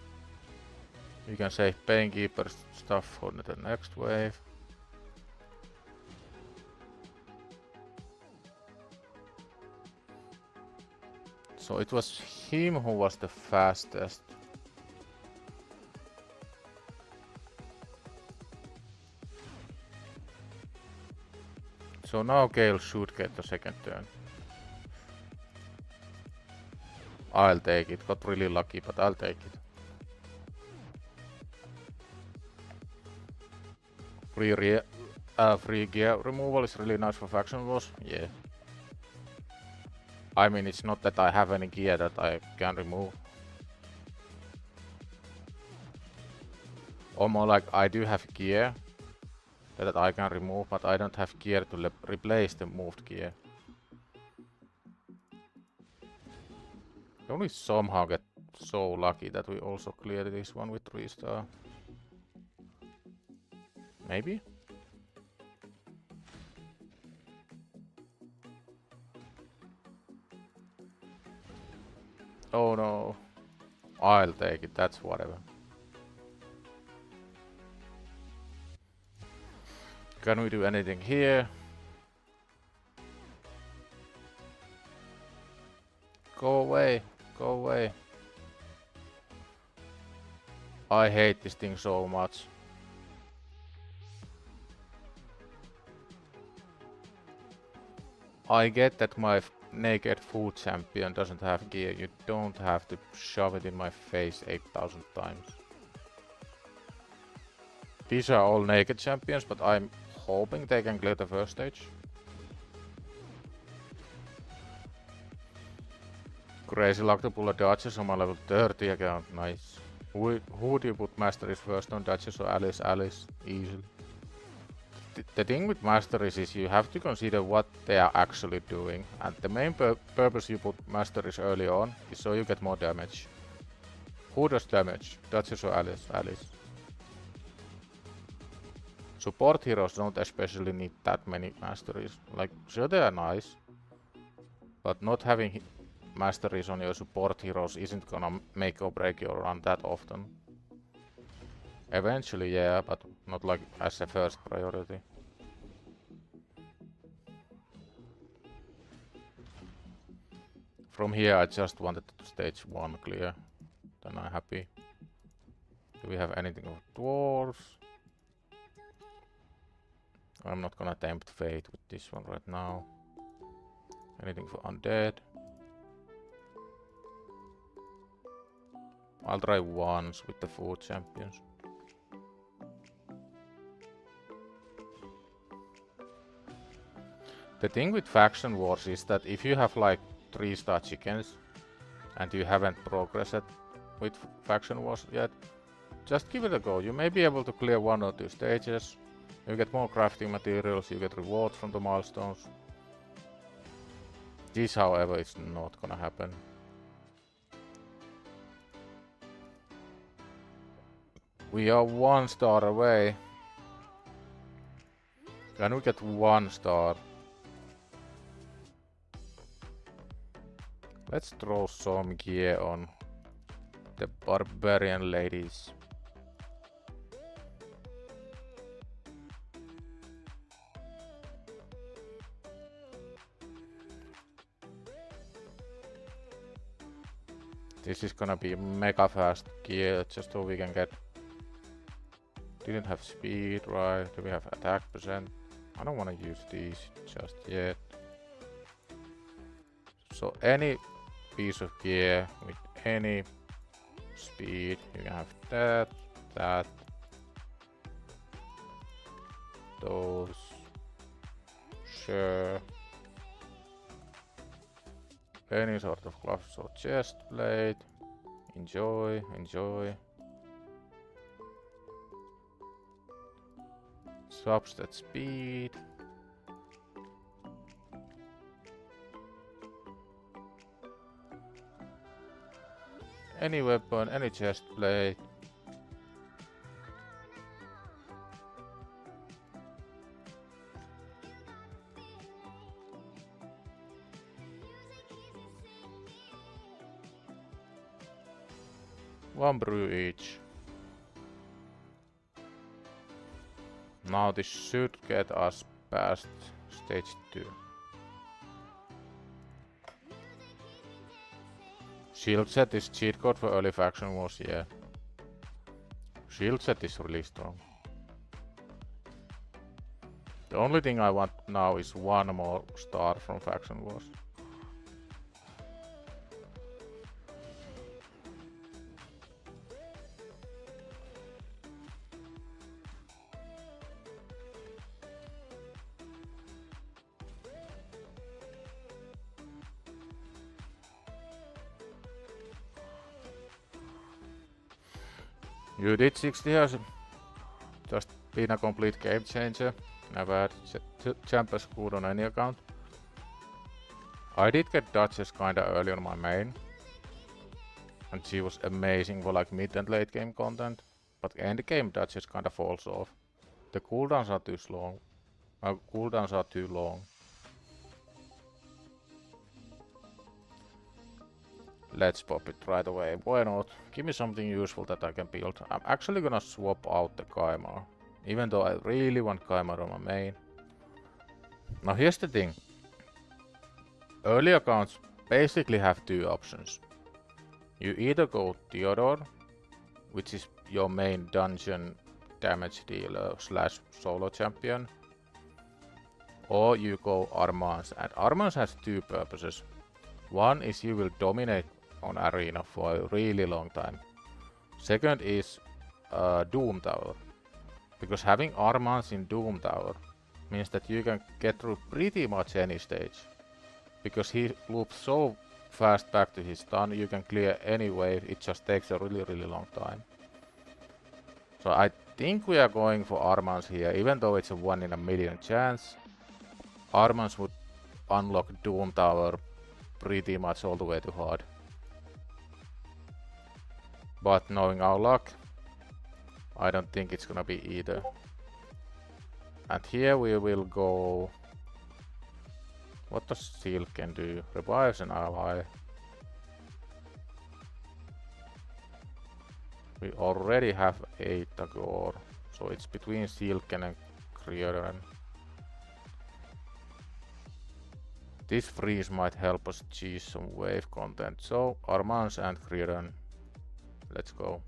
You can save Painkeeper stuff for the next wave. So it was him who was the fastest. So now Gale should get the second turn. I'll take it. Got really lucky, but I'll take it. Free gear removal is really nice for faction wars. Yeah. I mean, it's not that I have any gear that I can remove. Or more like I do have gear that I can remove, but I don't have gear to replace the moved gear. We only somehow get so lucky that we also clear this one with 3-star. Maybe? Oh no. I'll take it, that's whatever. Can we do anything here? Go away, go away. I hate this thing so much. I get that my naked food champion doesn't have gear. You don't have to shove it in my face 8,000 times. These are all naked champions, but I'm hoping they can clear the first stage. Crazy luck to pull a Duchess on my level 30 account. Nice. Who do you put masteries first on? Duchess or Alice? Alice. Easily. The thing with masteries is you have to consider what they are actually doing, and the main purpose you put masteries early on is so you get more damage. Who does damage? Duchess or Alice? Alice. Support heroes don't especially need that many masteries. Like, sure they are nice, but not having masteries on your support heroes isn't gonna make or break your run that often. Eventually, yeah, but not like as a first priority. From here, I just wanted stage 1 clear. Then I'm happy. Do we have anything of dwarves? I'm not gonna tempt fate with this one right now. Anything for undead? I'll try once with the food champions. The thing with faction wars is that if you have like 3-star chickens and you haven't progressed with faction wars yet, just give it a go. You may be able to clear 1 or 2 stages. You get more crafting materials, you get rewards from the milestones. This, however, is not gonna happen. We are 1 star away. Can we get 1 star? Let's throw some gear on the barbarian ladies. This is gonna be mega fast gear just so we can get... Didn't have speed, right? Do we have attack percent? I don't wanna use these just yet. So any piece of gear with any speed, you can have that, that, those, sure. Any sort of gloves or chest plate. Enjoy, enjoy. Substat speed. Any weapon, any chest plate. One brew each. Now this should get us past stage 2. Shield set is cheat code for early faction wars, yeah. Shield set is really strong. The only thing I want now is one more star from Faction Wars. You did 60 years. Just been a complete game changer. Never had champions good on any account. I did get Duchess kinda early on my main. And she was amazing for like mid and late game content. But end game Duchess kinda falls off. The cooldowns are too slow. Cooldowns are too long. Let's pop it right away. Why not? Give me something useful that I can build. I'm actually gonna swap out the Kymar. Even though I really want Kymar on my main. Now here's the thing. Early accounts basically have two options. You either go Theodore, which is your main dungeon damage dealer slash solo champion. Or you go Armance. And Armance has two purposes. One is you will dominate on arena for a really long time. Second is Doom Tower. Because having Armance in Doom Tower means that you can get through pretty much any stage. Because he loops so fast back to his stun, you can clear any wave, it just takes a really long time. So I think we are going for Armance here, even though it's a 1 in a million chance. Armance would unlock Doom Tower pretty much all the way to hard. But knowing our luck, I don't think it's gonna be either. And here we will go... What does Seal can do? Revives an ally. We already have 8 Tagore, so it's between Silken and Krieren. This freeze might help us cheese some wave content, so Armance and Krieren. Let's go.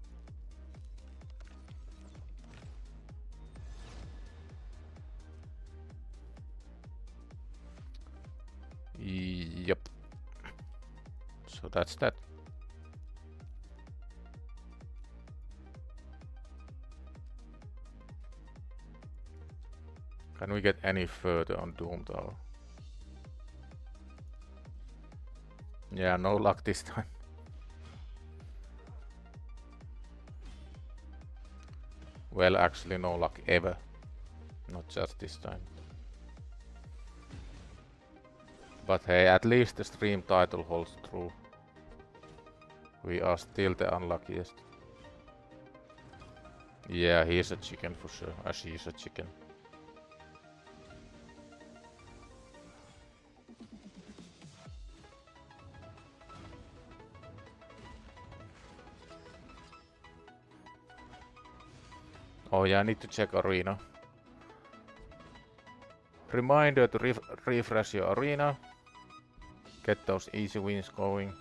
Yep. So that's that. Can we get any further on Doom Tower? Yeah, no luck this time. Well, actually no luck ever. Not just this time. But hey, at least the stream title holds true. We are still the unluckiest. Yeah, he's a chicken for sure. She's a chicken. Oh yeah, I need to check arena. Reminder to refresh your arena. Get those easy wins going.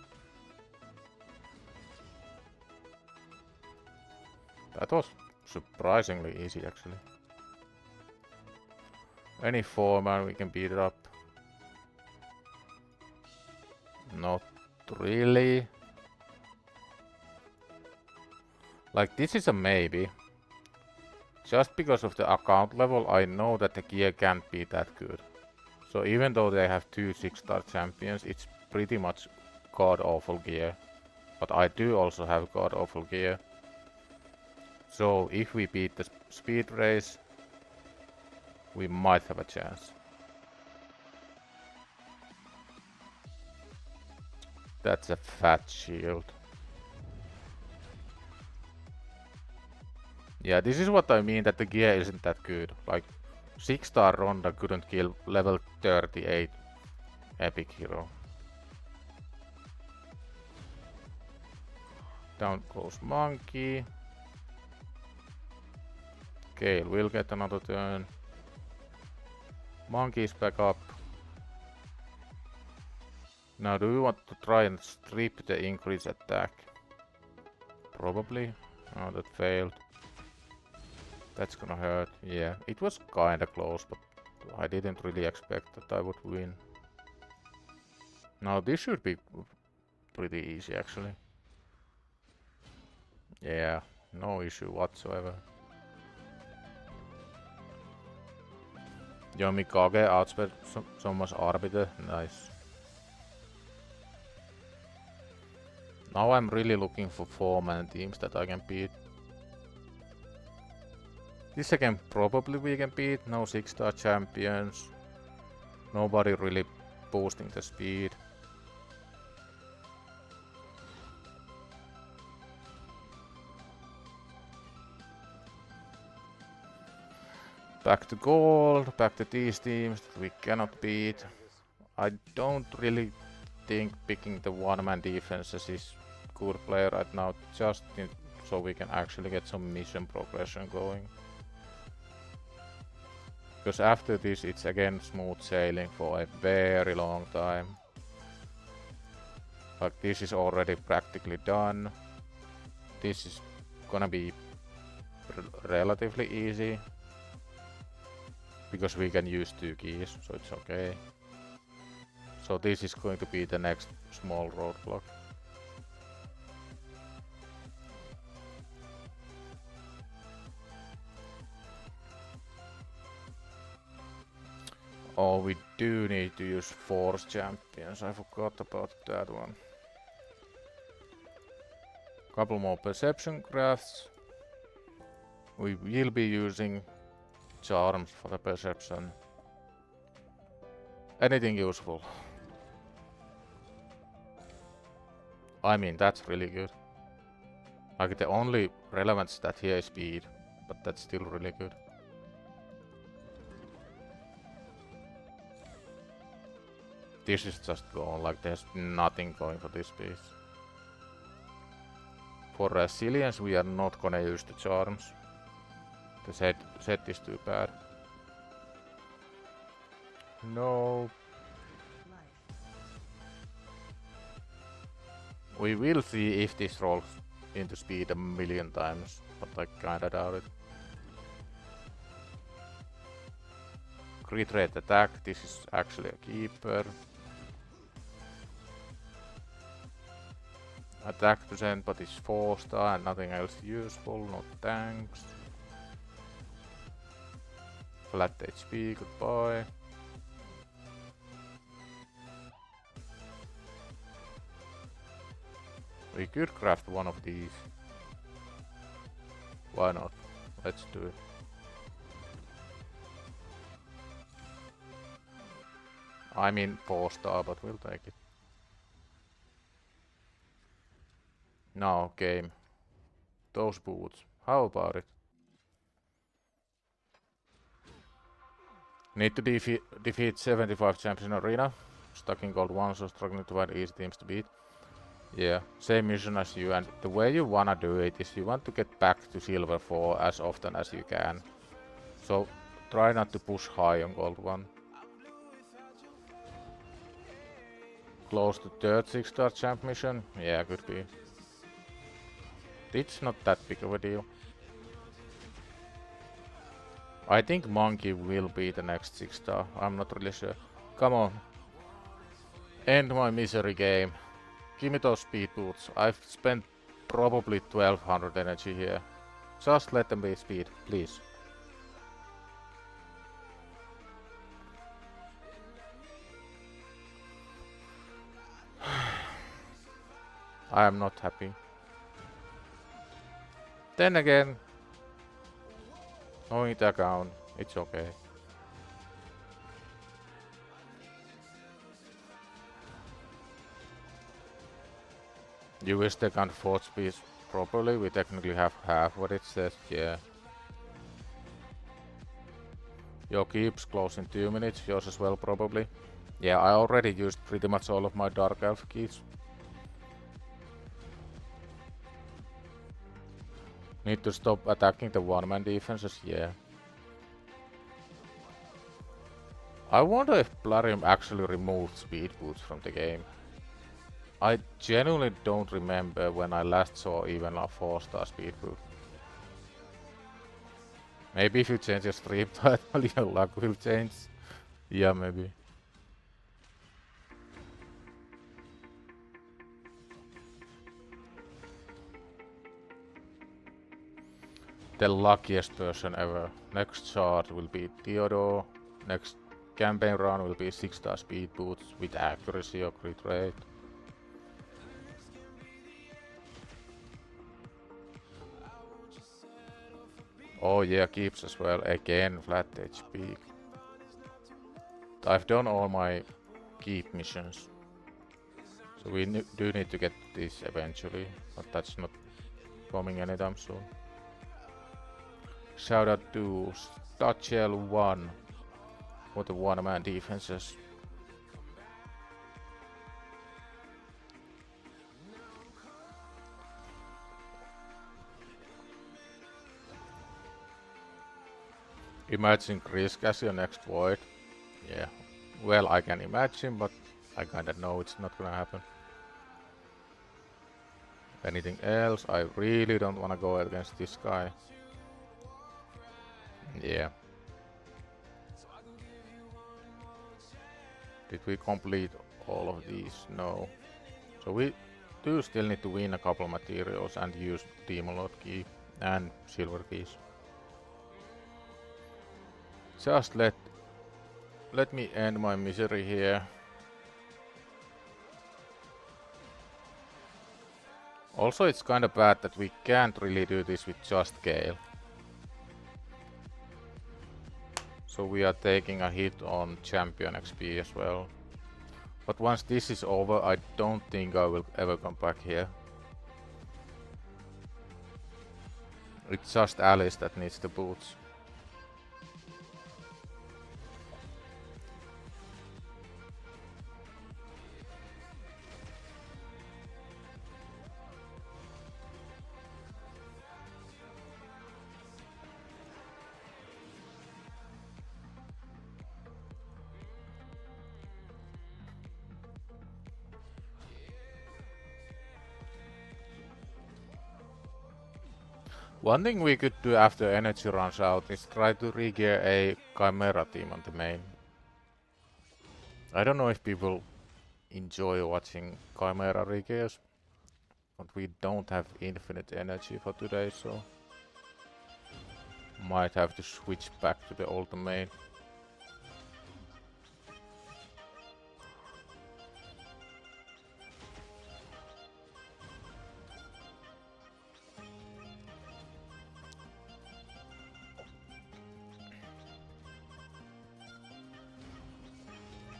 That was surprisingly easy actually. Any 4-man we can beat it up. Not really. Like this is a maybe. Just because of the account level, I know that the gear can't be that good. So even though they have 2 6-star champions, it's pretty much god-awful gear. But I do also have god-awful gear. So if we beat the speed race, we might have a chance. That's a fat shield. Yeah, this is what I mean that the gear isn't that good. Like 6-star Ronda couldn't kill level 38 epic hero. Down goes Monkey. Gale will get another turn. Monkey's back up. Now do we want to try and strip the increase attack? Probably. Oh, that failed. That's gonna hurt. Yeah, it was kinda close, but I didn't really expect that I would win. Now this should be pretty easy actually. Yeah, no issue whatsoever. Yomikage outsped someone's Arbiter, nice. Now I'm really looking for 4-man teams that I can beat. This again probably we can beat, no 6-star champions. Nobody really boosting the speed. Back to gold, back to these teams that we cannot beat. I don't really think picking the one-man defenses is good play right now, just so we can actually get some mission progression going. Because after this it's again smooth sailing for a very long time. Like this is already practically done. This is gonna be relatively easy. Because we can use 2 keys, so it's okay. So this is going to be the next small roadblock. Oh, we do need to use Force Champions, I forgot about that one. Couple more Perception Crafts. We will be using Charms for the Perception. Anything useful. I mean, that's really good. Like the only relevant stat here is speed, but that's still really good. This is just gone, like there's nothing going for this piece. For resilience we are not gonna use the charms. The set is too bad. No. We will see if this rolls into speed a million times, but I kinda doubt it. Crit rate attack, this is actually a keeper. Attack percent, but it's 4-star and nothing else useful, no tanks. Flat HP, goodbye. We could craft one of these. Why not? Let's do it. I mean 4-star, but we'll take it. Now, game. Those boots. How about it? Need to defeat 75 champs in arena. Stuck in gold 1, so struggling to find easy teams to beat. Yeah, same mission as you, and the way you wanna do it is you want to get back to silver 4 as often as you can. So try not to push high on gold 1. Close to third 6-star champ mission? Yeah, could be. It's not that big of a deal. I think Monkey will be the next 6-star, I'm not really sure. Come on. End my misery game. Give me those speed boots. I've spent probably 1200 energy here. Just let them be speed, please. I am not happy. Then again, knowing the account, it's okay. You wish they can't force speed properly, we technically have half what it says, yeah. Your keeps close in 2 minutes, yours as well probably. Yeah, I already used pretty much all of my Dark Elf keys. Need to stop attacking the one-man defenses, yeah. I wonder if Plarium actually removed speed boots from the game. I genuinely don't remember when I last saw even a 4-star speed boot. Maybe if you change your stream title, your luck will change. Yeah, maybe. The luckiest person ever. Next chart will be Theodore. Next campaign run will be 6-star speed boots with accuracy or crit rate. Oh yeah, keeps as well. Again, flat HP. I've done all my keep missions. So we do need to get this eventually, but that's not coming anytime soon. Shout out to Stachel1 for the one-man defenses. Imagine Chris as your next Void. Yeah, well, I can imagine, but I kinda know it's not gonna happen. Anything else? I really don't wanna go against this guy. Yeah. Did we complete all of these? No. So we do still need to win a couple materials and use Demon Lord key and silver keys. Just let me end my misery here. Also, it's kind of bad that we can't really do this with just Gale. So we are taking a hit on champion XP as well. But once this is over, I don't think I will ever come back here. It's just Alice that needs the boots. One thing we could do after energy runs out is try to regear a Chimera team on the main. I don't know if people enjoy watching Chimera regears, but we don't have infinite energy for today, so might have to switch back to the old main.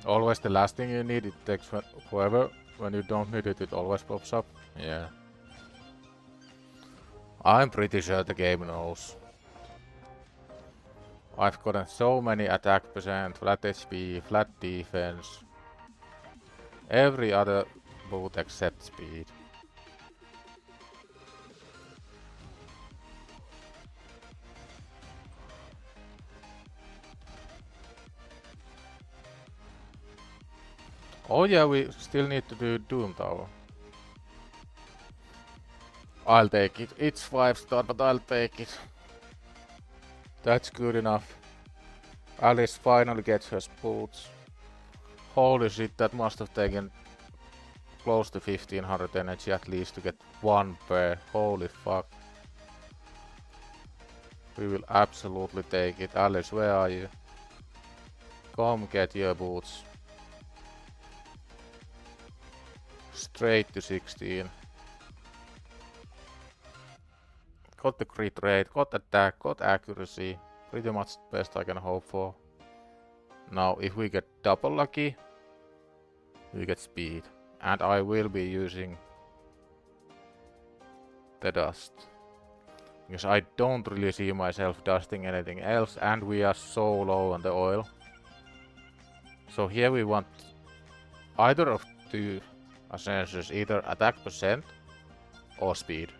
Always the last thing you need, it takes forever. When you don't need it, it always pops up. Yeah. I'm pretty sure the game knows. I've gotten so many attack percent, flat HP, flat defense. Every other boot except speed. Oh yeah, we still need to do Doom Tower. I'll take it. It's 5-star, but I'll take it. That's good enough. Alice finally gets her boots. Holy shit, that must have taken close to 1500 energy at least to get one pair. Holy fuck. We will absolutely take it. Alice, where are you? Come get your boots. Straight to 16. Got the crit rate, got attack, got accuracy. Pretty much the best I can hope for. Now if we get double lucky, we get speed. And I will be using the dust. Because I don't really see myself dusting anything else, and we are so low on the oil. So here we want either of two ascensions, either attack percent or speed.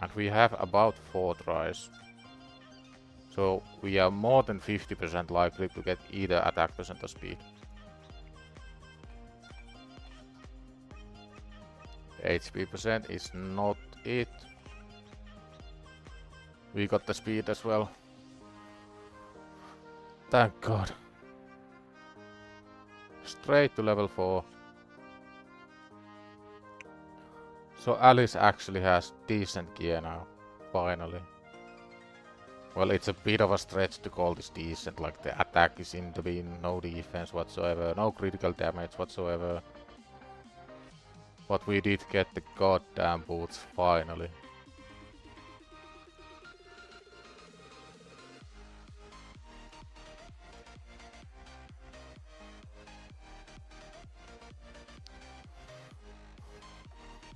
And we have about 4 tries. So we are more than 50% likely to get either attack percent or speed. HP percent is not it. We got the speed as well. Thank God. straight to level 4. So Alice actually has decent gear now, finally. Well, it's a bit of a stretch to call this decent, like the attack is in the win, no defense whatsoever, no critical damage whatsoever. But we did get the goddamn boots, finally.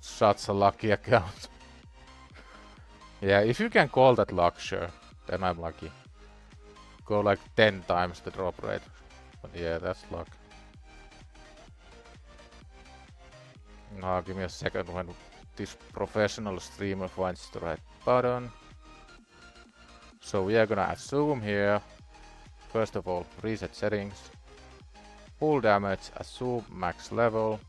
Such a lucky account. Yeah, if you can call that luck, sure, then I'm lucky. Go like 10 times the drop rate. But yeah, that's luck. Now give me a second when this professional streamer finds the right button. So we are gonna assume here, first of all, reset settings. Full damage, assume max level.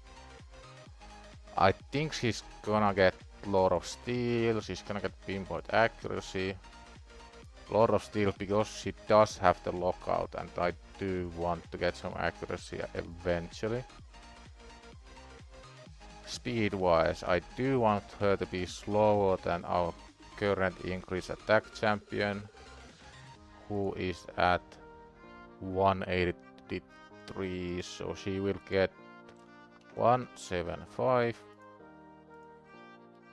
I think she's gonna get Lord of Steel, she's gonna get pinpoint accuracy. Lord of Steel because she does have the lockout and I do want to get some accuracy eventually. Speed wise, I do want her to be slower than our current increase attack champion, who is at 183, so she will get 175.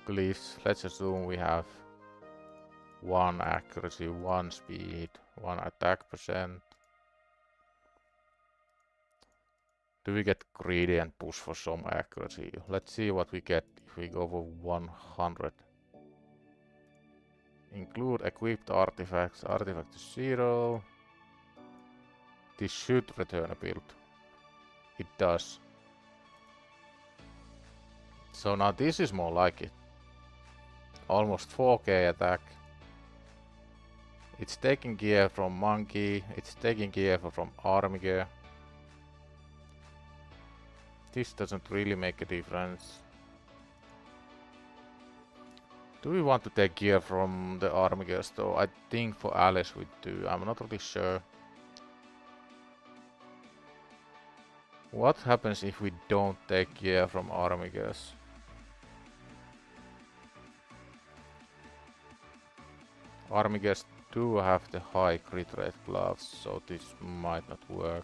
Glyphs, let's assume we have 1 accuracy, 1 speed, 1 attack percent. Do we get greedy and push for some accuracy? Let's see what we get if we go for 100. Include equipped artifacts, artifact to 0. This should return a build. It does. So now this is more like it. Almost 4k attack. It's taking gear from Monkey, it's taking gear from Army gear. This doesn't really make a difference. Do we want to take gear from the Army gears though? I think for Alice we do, I'm not really sure. What happens if we don't take gear from Army gears? Army gears do have the high crit rate gloves, so this might not work.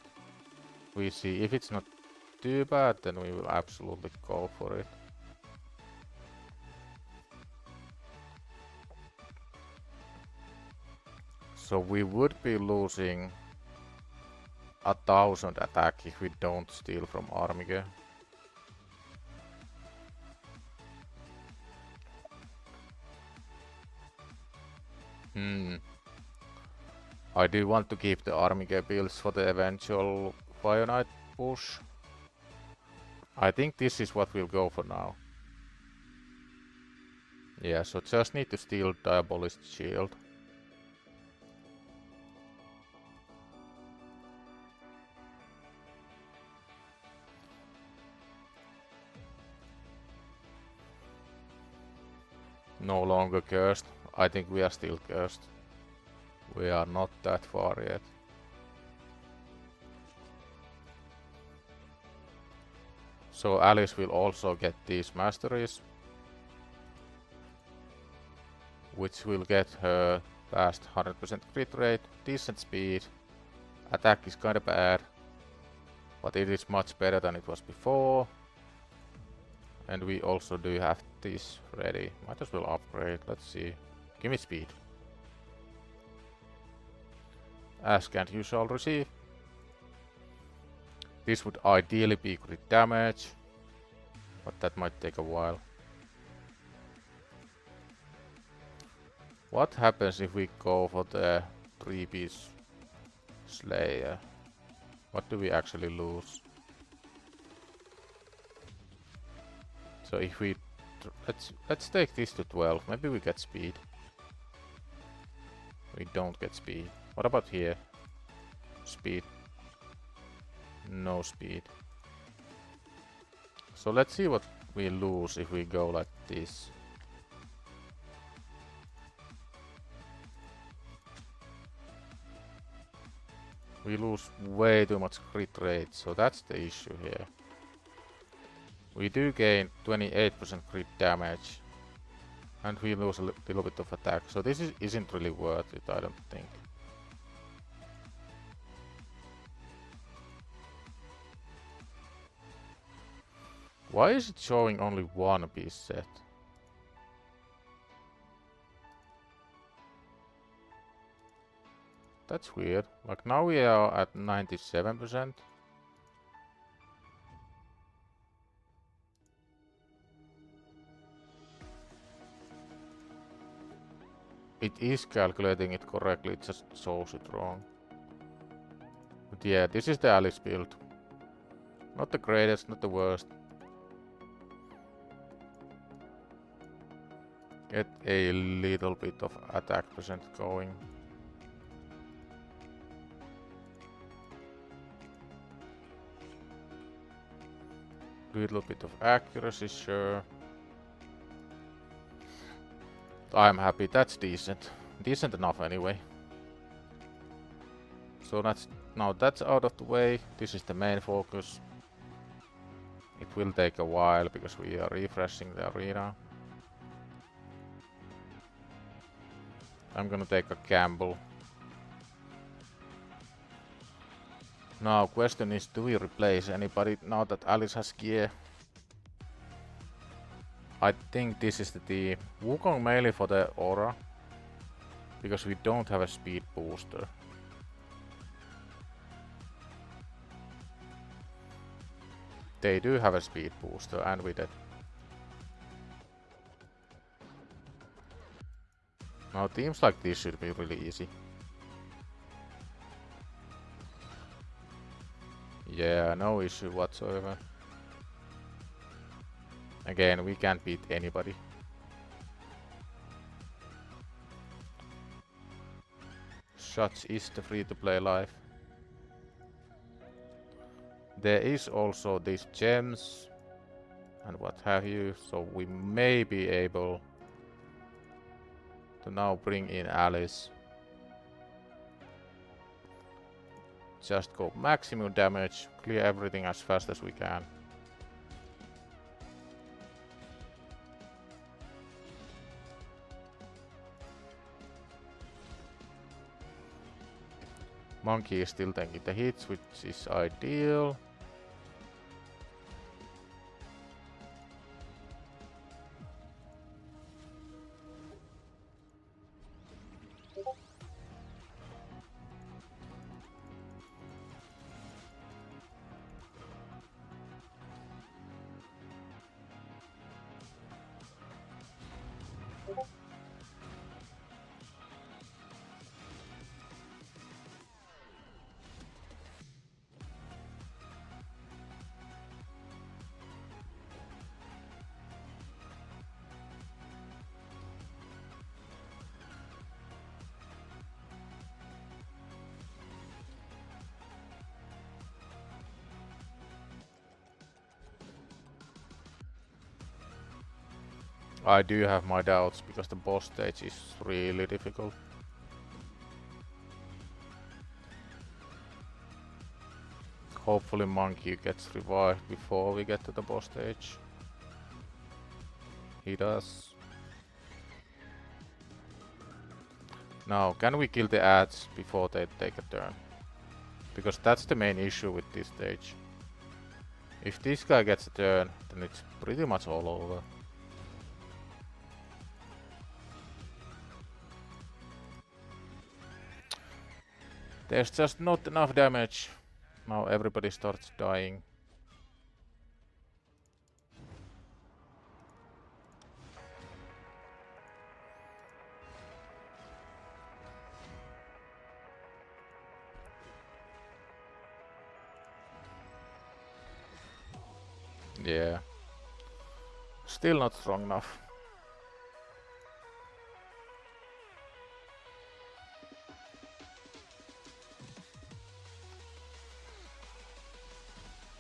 We see, if it's not too bad, then we will absolutely go for it. So we would be losing 1000 attack if we don't steal from Army gear. I do want to keep the Army gear builds for the eventual Fire Knight push. I think this is what we'll go for now. Yeah, so just need to steal Diabolist Shield. No longer cursed. I think we are still cursed. We are not that far yet. So Alice will also get these masteries, which will get her past 100% crit rate, decent speed, attack is kinda bad, but it is much better than it was before. And we also do have this ready. Might as well upgrade, let's see. Give me speed. Ask and you shall receive. This would ideally be crit damage, but that might take a while. What happens if we go for the 3-piece Slayer? What do we actually lose? So if we let's take this to 12, maybe we get speed. We don't get speed. What about here? Speed. No speed. So let's see what we lose if we go like this. We lose way too much crit rate, so that's the issue here. We do gain 28% crit damage, and we lose a little bit of attack, so this isn't really worth it, I don't think. Why is it showing only one piece set? That's weird. Like now we are at 97%. It is calculating it correctly, it just shows it wrong. But yeah, this is the Alice build. Not the greatest, not the worst. Get a little bit of attack percent going. Little bit of accuracy, sure. I'm happy, that's decent. Decent enough anyway. So now that's out of the way. This is the main focus. It will take a while because we are refreshing the arena. I'm gonna take a gamble. Now, question is, do we replace anybody now that Alice has gear? I think this is the team. Wukong melee for the aura, because we don't have a speed booster. They do have a speed booster, and we did. Now teams like this should be really easy. Yeah, no issue whatsoever. Again, we can't beat anybody. Such is the free-to-play life. There is also these gems and what have you, so we may be able to now bring in Alice. Just go maximum damage, clear everything as fast as we can. Monkey is still taking the hits, which is ideal. I do have my doubts because the boss stage is really difficult. Hopefully Monkey gets revived before we get to the boss stage. He does. Now, can we kill the ads before they take a turn? Because that's the main issue with this stage. If this guy gets a turn, then it's pretty much all over. There's just not enough damage. Now everybody starts dying. Yeah. Still not strong enough.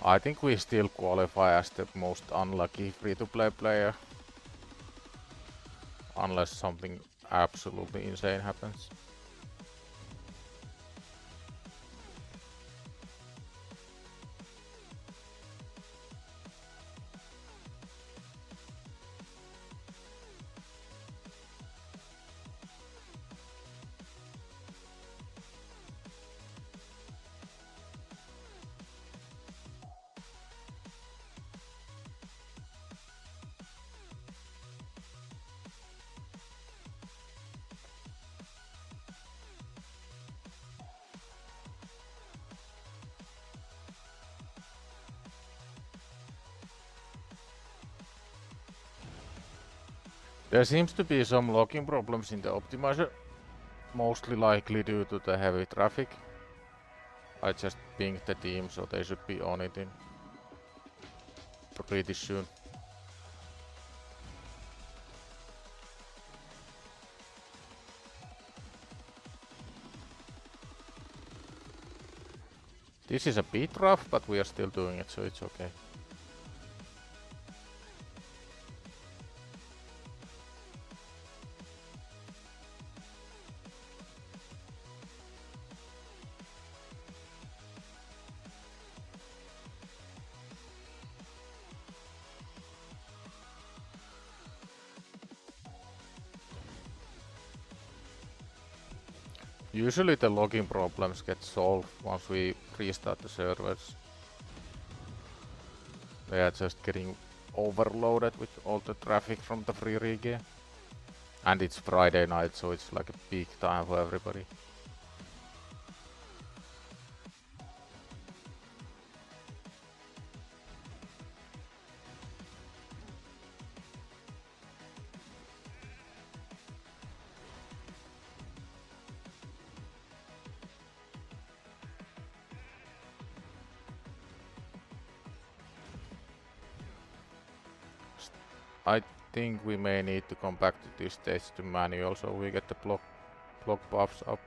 I think we still qualify as the most unlucky free-to-play player. Unless something absolutely insane happens. There seems to be some locking problems in the optimizer, mostly likely due to the heavy traffic. I just pinged the team, so they should be on it in pretty soon. This is a bit rough, but we are still doing it, so it's okay. Usually the logging problems get solved once we restart the servers. They are just getting overloaded with all the traffic from the free regear. And it's Friday night, so it's like a peak time for everybody. I think we may need to come back to this stage to manual so we get the block buffs up.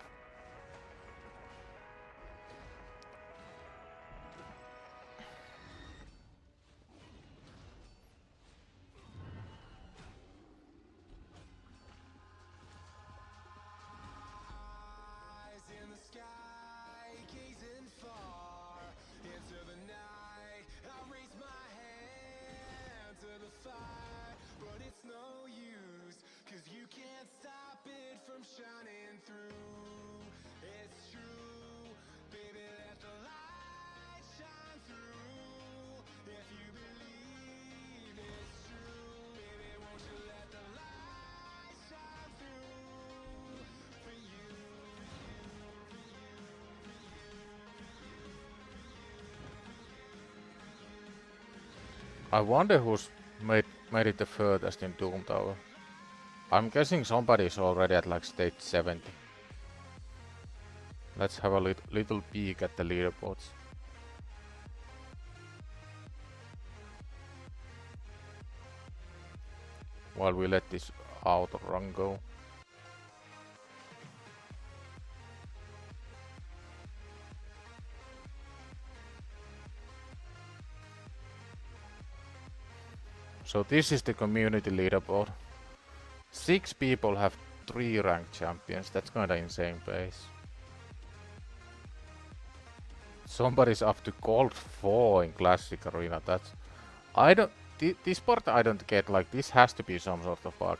I wonder who's made it the furthest in Doom Tower. I'm guessing somebody's already at like stage 70. Let's have a little peek at the leaderboards. While we let this auto run go. So this is the community leaderboard. 6 people have 3 ranked champions. That's kinda insane pace. Somebody's up to gold 4 in classic arena. That's this part I don't get. Like, this has to be some sort of bug.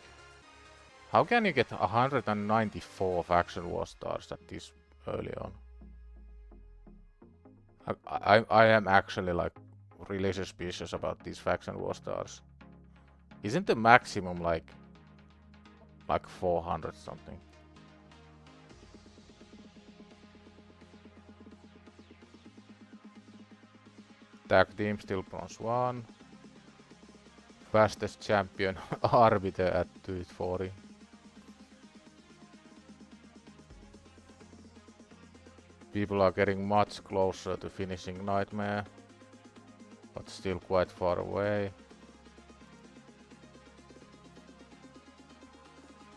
How can you get 194 faction war stars at this early on? I am actually like really suspicious about these faction war stars. Isn't the maximum like 400 something? Tag team still bronze 1. Fastest champion Arbiter at 240. People are getting much closer to finishing Nightmare, but still quite far away.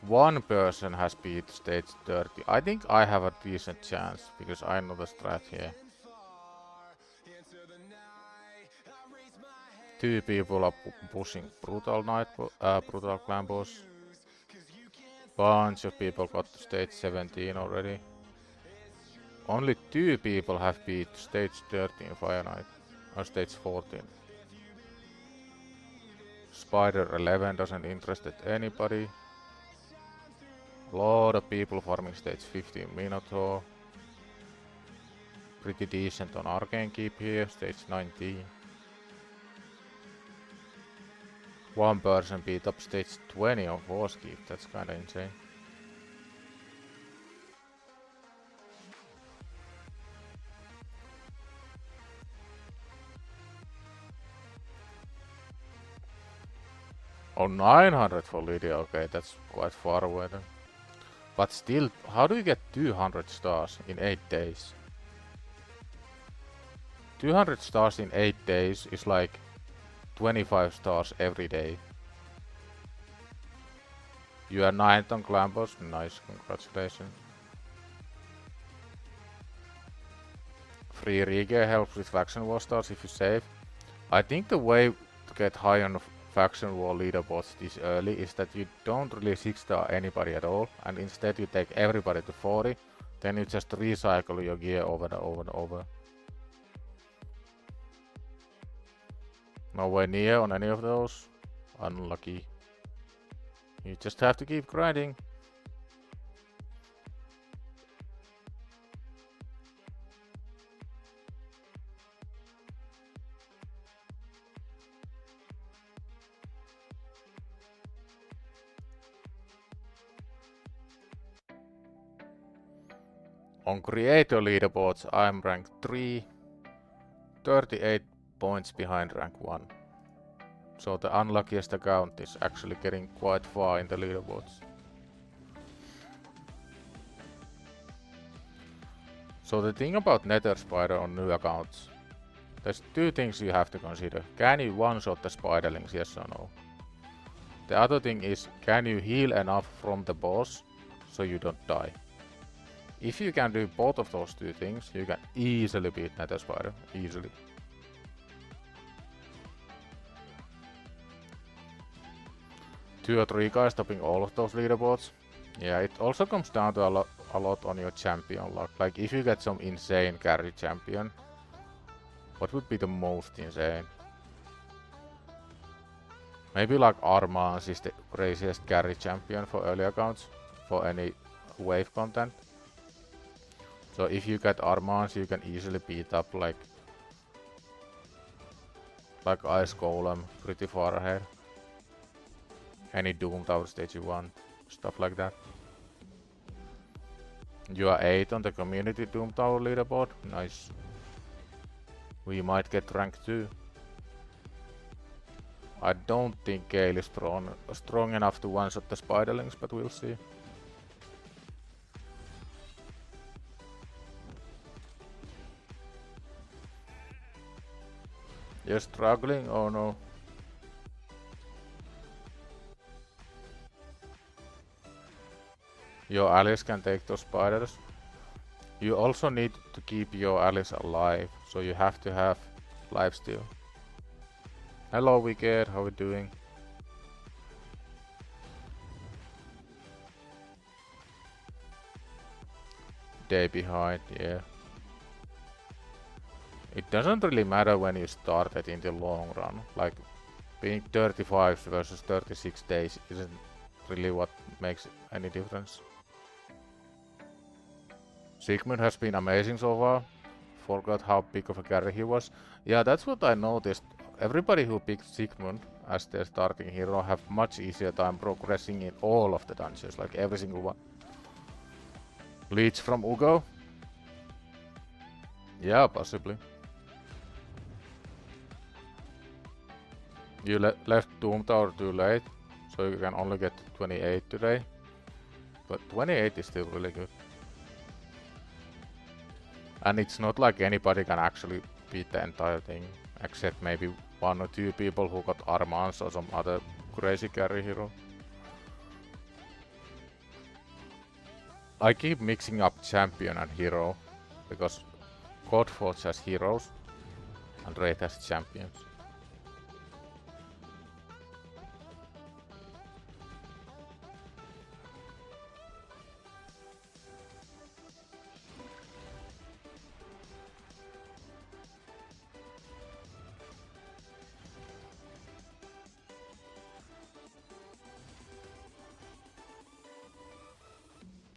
One person has beat stage 30. I think I have a decent chance because I know the strat here. 2 people are pushing brutal clan boss. Bunch of people got to stage 17 already. Only 2 people have beat stage 13 Fire Knight, or stage 14. Spider 11 doesn't interest anybody. A lot of people farming stage 15 Minotaur. Pretty decent on Arcane Keep here, stage 19. One person beat up stage 20 on Force Keep, that's kinda insane. Oh, 900 for Lydia, okay, that's quite far away then. But still, how do you get 200 stars in 8 days? 200 stars in 8 days is like 25 stars every day. You are 9th on Clan Boss, nice, congratulations. Free regear helps with faction war stars if you save. I think the way to get high on faction war leaderboards this early is that you don't really 6-star anybody at all, and instead you take everybody to 40, then you just recycle your gear over and over and over. Nowhere near on any of those. Unlucky. You just have to keep grinding. On creator leaderboards, I'm rank 3, 38 points behind rank 1. So the unluckiest account is actually getting quite far in the leaderboards. So the thing about Nether Spider on new accounts, there's 2 things you have to consider. Can you one-shot the spiderlings, yes or no? The other thing is, can you heal enough from the boss so you don't die? If you can do both of those 2 things, you can easily beat Nether Spider, easily. Two or 3 guys topping all of those leaderboards. Yeah, it also comes down to a lot on your champion luck. Like if you get some insane carry champion, what would be the most insane? Maybe like Armans is the craziest carry champion for early accounts, for any wave content. So if you get Armans, you can easily beat up like Ice Golem pretty far ahead. Any Doom Tower stage you want, stuff like that. You are 8 on the community Doom Tower leaderboard, nice. We might get rank 2. I don't think Gale is strong enough to one-shot the spiderlings, but we'll see. You're struggling? Oh no. Your allies can take those spiders. You also need to keep your allies alive, so you have to have lifesteal. Hello Wicked, how we doing? Day behind, yeah. It doesn't really matter when you start it in the long run. Like being 35 versus 36 days isn't really what makes any difference. Sigmund has been amazing so far. Forgot how big of a carry he was. Yeah, that's what I noticed. Everybody who picked Sigmund as their starting hero have much easier time progressing in all of the dungeons, like every single one. Leech from Ugo? Yeah, possibly. You left Doom Tower too late, so you can only get 28 today. But 28 is still really good. And it's not like anybody can actually beat the entire thing, except maybe 1 or 2 people who got Armans or some other crazy carry hero. I keep mixing up champion and hero, because Godforge has heroes and Wraith has champions.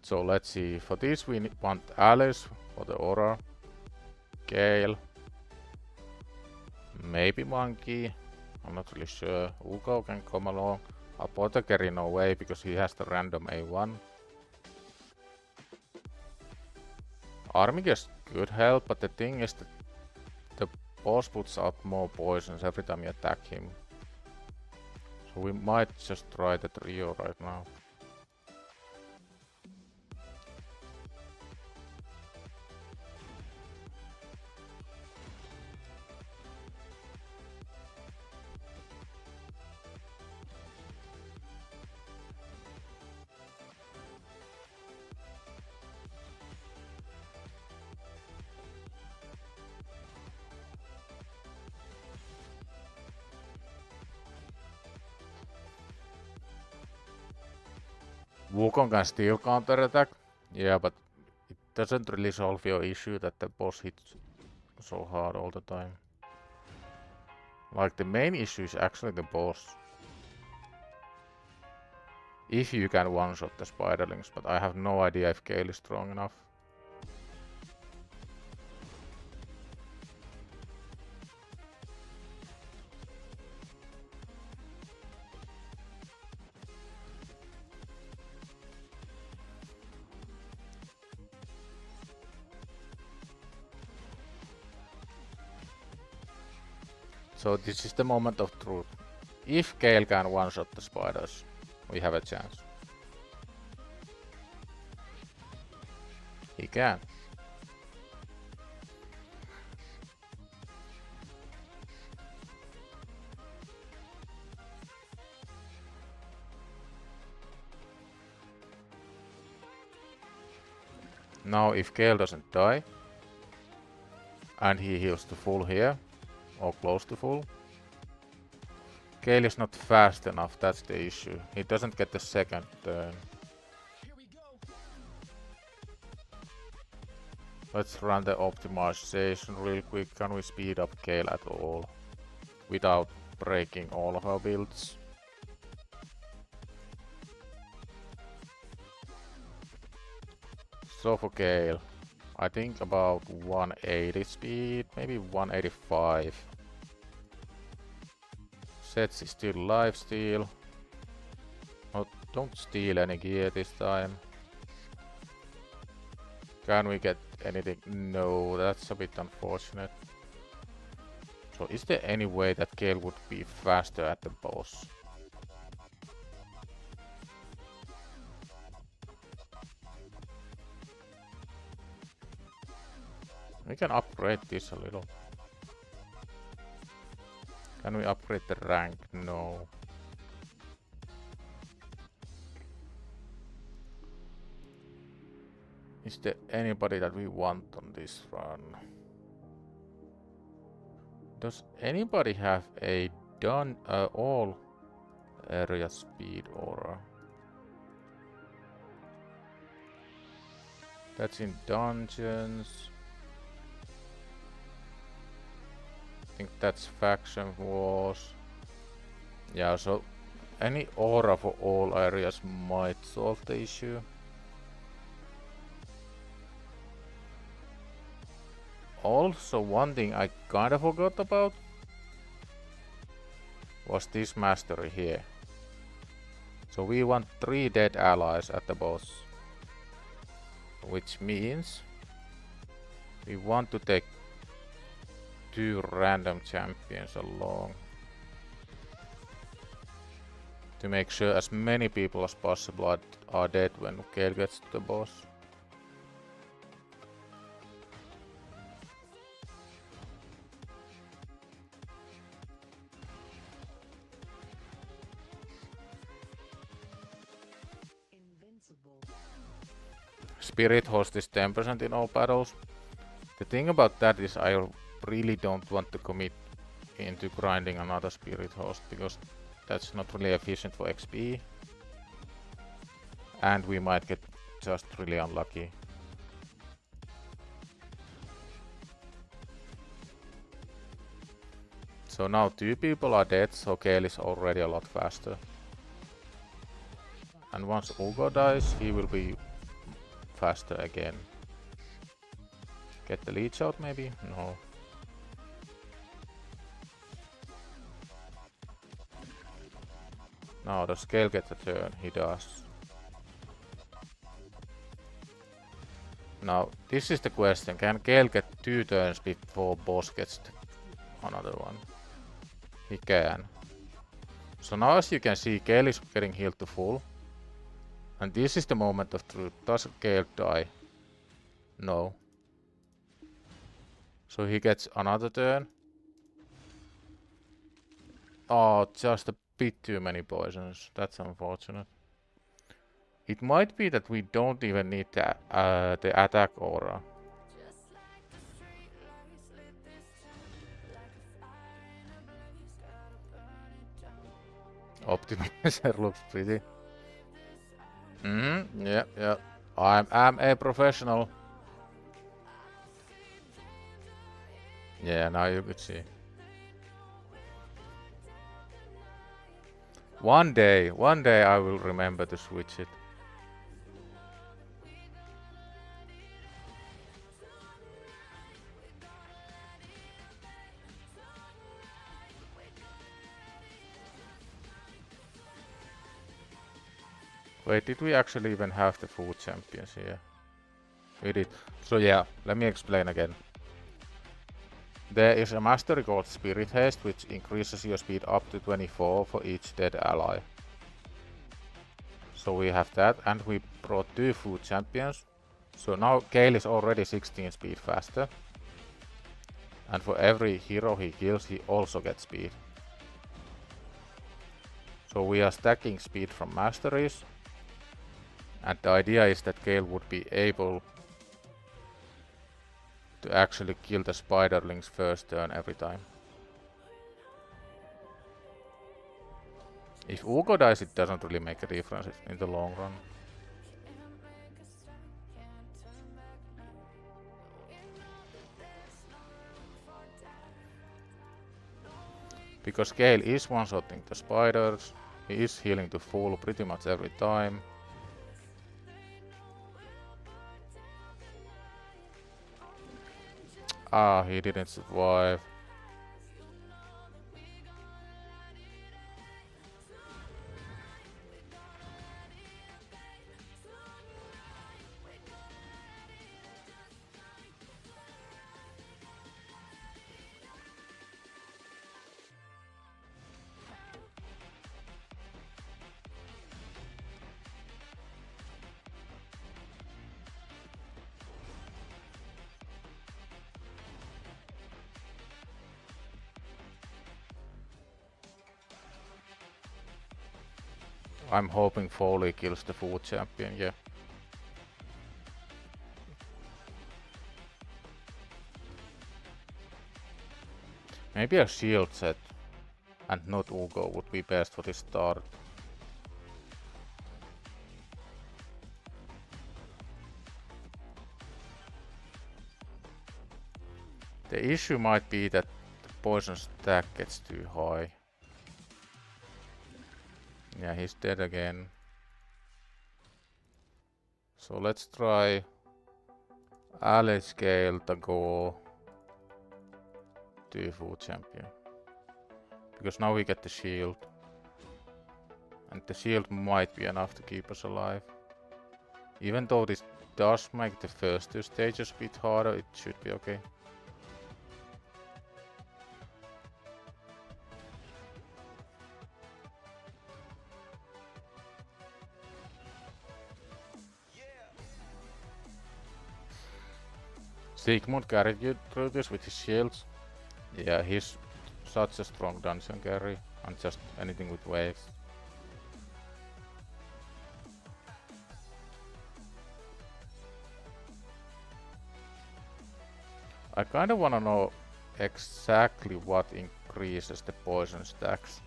So let's see, for this we want Alice for the aura, Gale, maybe Monkey, I'm not really sure. Ugo can come along. Apothecary no way, because he has the random A1. Armiger's good help, but the thing is that the boss puts out more poisons every time you attack him. So we might just try the trio right now. Wukong can still counterattack, yeah, but it doesn't really solve your issue that the boss hits so hard all the time. Like, the main issue is actually the boss. If you can one-shot the spiderlings, but I have no idea if Gale is strong enough. So this is the moment of truth. If Gale can one-shot the spiders, we have a chance. He can. Now if Gale doesn't die, and he heals to full here, or close to full, Gale is not fast enough, that's the issue. He doesn't get the second turn. Let's run the optimization real quick. Can we speed up Gale at all? Without breaking all of our builds. So for Gale, I think about 180 speed, maybe 185. Sets is still lifesteal. Oh, don't steal any gear this time. Can we get anything? No, that's a bit unfortunate. So is there any way that Gale would be faster at the boss? We can upgrade this a little. Can we upgrade the rank? No. Is there anybody that we want on this run? Does anybody have a done all area speed aura? That's in dungeons. I think that's faction wars. Yeah, so any aura for all areas might solve the issue. Also, one thing I kinda forgot about was this mastery here. So we want 3 dead allies at the boss. Which means we want to take 2 random champions along. To make sure as many people as possible are dead when Gale gets to the boss. Spirit Host is 10% in all battles. The thing about that is I really don't want to commit into grinding another Spirit Host because that's not really efficient for XP. And we might get just really unlucky. So now 2 people are dead, so Gale is already a lot faster. And once Ugo dies, he will be faster again. Get the leech out maybe? No. Now does Gale get the turn? He does. Now this is the question, can Gale get 2 turns before boss gets another one? He can. So now as you can see, Gale is getting healed to full. And this is the moment of truth. Does Gale die? No. So he gets another turn. Oh, just a bit too many poisons. That's unfortunate. It might be that we don't even need the attack aura. Optimizer looks pretty. Yeah. I'm a professional. Yeah, now you could see. One day I will remember to switch it. Wait, did we actually even have the food champions here? We did. So yeah, let me explain again. There is a mastery called Spirit Haste, which increases your speed up to 24 for each dead ally. So we have that, and we brought 2 food champions. So now Gale is already 16 speed faster. And for every hero he kills, he also gets speed. So we are stacking speed from masteries. And the idea is that Gale would be able to actually kill the spiderlings first turn every time. If Ugo dies, it doesn't really make a difference in the long run. Because Gale is one-shotting the spiders, he is healing to full pretty much every time. Ah, he didn't survive. I'm hoping Foley kills the food champion, yeah. Maybe a shield set and not Ugo would be best for this start. The issue might be that the poison stack gets too high. Yeah, he's dead again. So let's try Gale to go to food champion. Because now we get the shield. And the shield might be enough to keep us alive. Even though this does make the first 2 stages a bit harder, it should be okay. Sigmund carried you through this with his shields. Yeah, he's such a strong dungeon carry, and just anything with waves. I kinda wanna know exactly what increases the poison stacks.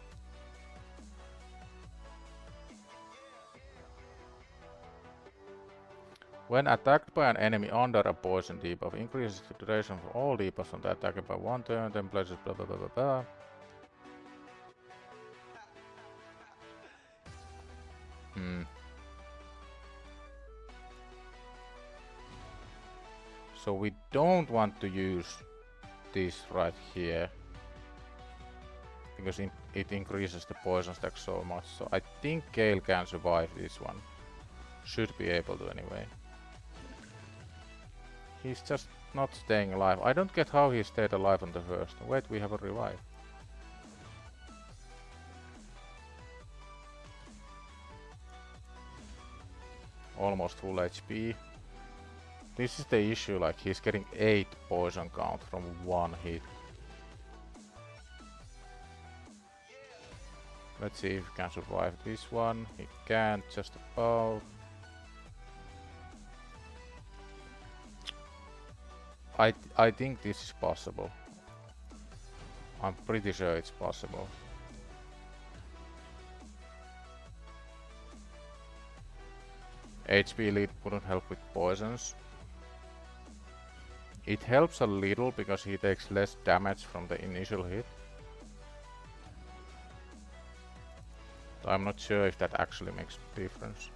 When attacked by an enemy under a poison debuff, increases the duration for all debuffs on the attacker by 1 turn, then places blah blah blah blah blah. So we don't want to use this right here. Because it increases the poison stack so much. So I think Gale can survive this one. Should be able to anyway. He's just not staying alive. I don't get how he stayed alive on the first. Wait, we have a revive. almost full HP. This is the issue, like he's getting 8 poison count from 1 hit. Let's see if he can survive this one. He can't, just about. I think this is possible. I'm pretty sure it's possible. HP lead wouldn't help with poisons. It helps a little because he takes less damage from the initial hit. I'm not sure if that actually makes a difference.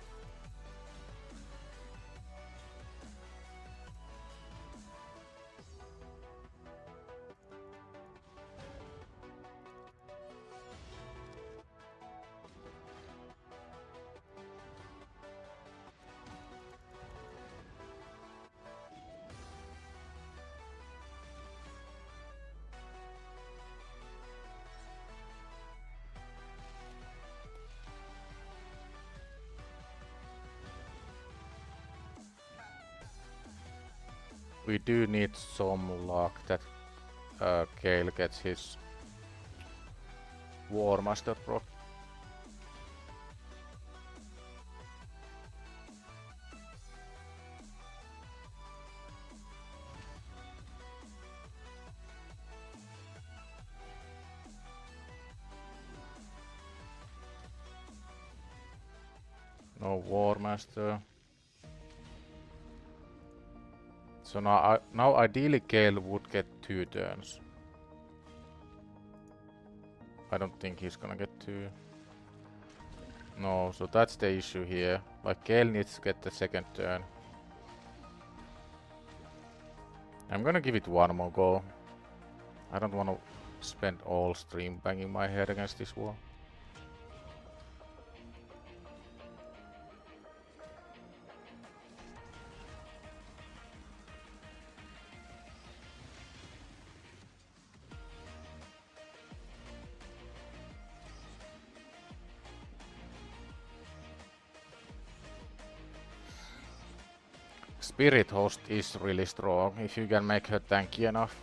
We do need some luck that Gale gets his War Master proc. No War Master. So now ideally Gale would get 2 turns. I don't think he's gonna get 2. No, so that's the issue here. Like Gale needs to get the 2nd turn. I'm gonna give it one more go. I don't wanna spend all stream banging my head against this wall. Spirit Host is really strong if you can make her tanky enough.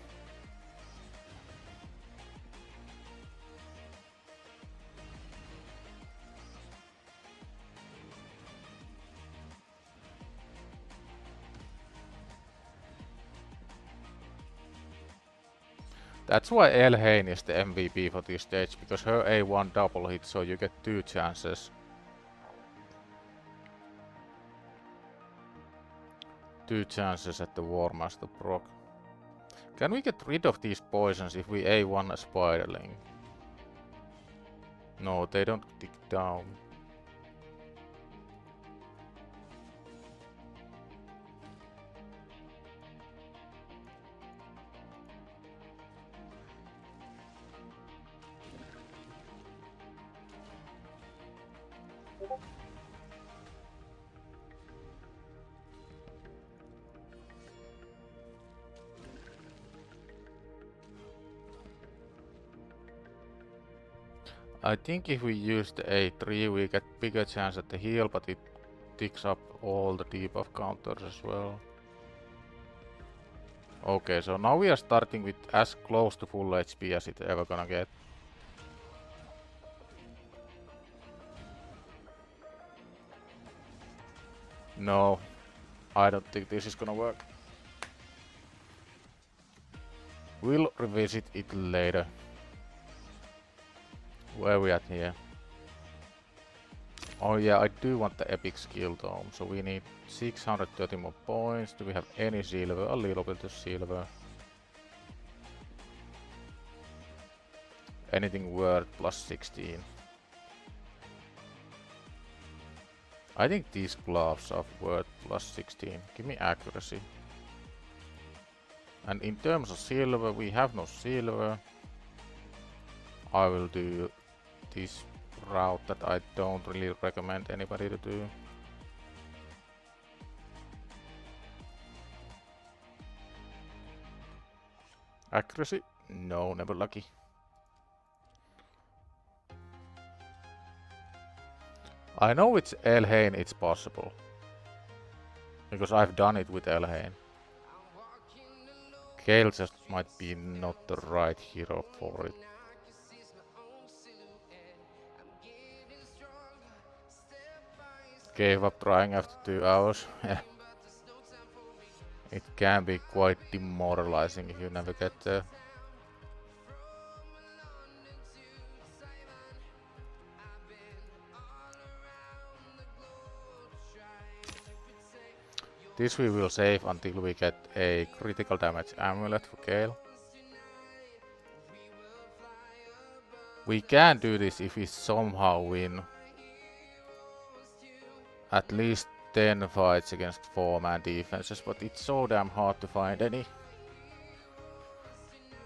That's why HellHades is the MVP for this stage, because her A1 double hit, so you get 2 chances. 2 chances at the War Master proc. Can we get rid of these poisons if we A1 a Spiderling? No, they don't tick down. I think if we use the A3 we get bigger chance at the heal, but it ticks up all the debuff counters as well. Okay, so now we are starting with as close to full HP as it's ever gonna get. No, I don't think this is gonna work. We'll revisit it later. Where are we at here? Oh yeah, I do want the epic skill dome, so we need 630 more points. Do we have any silver? A little bit of silver. Anything worth plus 16. I think these gloves are worth plus 16. Give me accuracy. And in terms of silver, we have no silver. I will do this route that I don't really recommend anybody to do. Accuracy? No, never lucky. I know it's HellHades, it's possible. Because I've done it with HellHades. Gale just might be not the right hero for it. Gave up trying after 2 hours. It can be quite demoralizing if you never get there. This we will save until we get a critical damage amulet for Gale. We can do this if we somehow win at least 10 fights against 4-man defenses, but it's so damn hard to find any.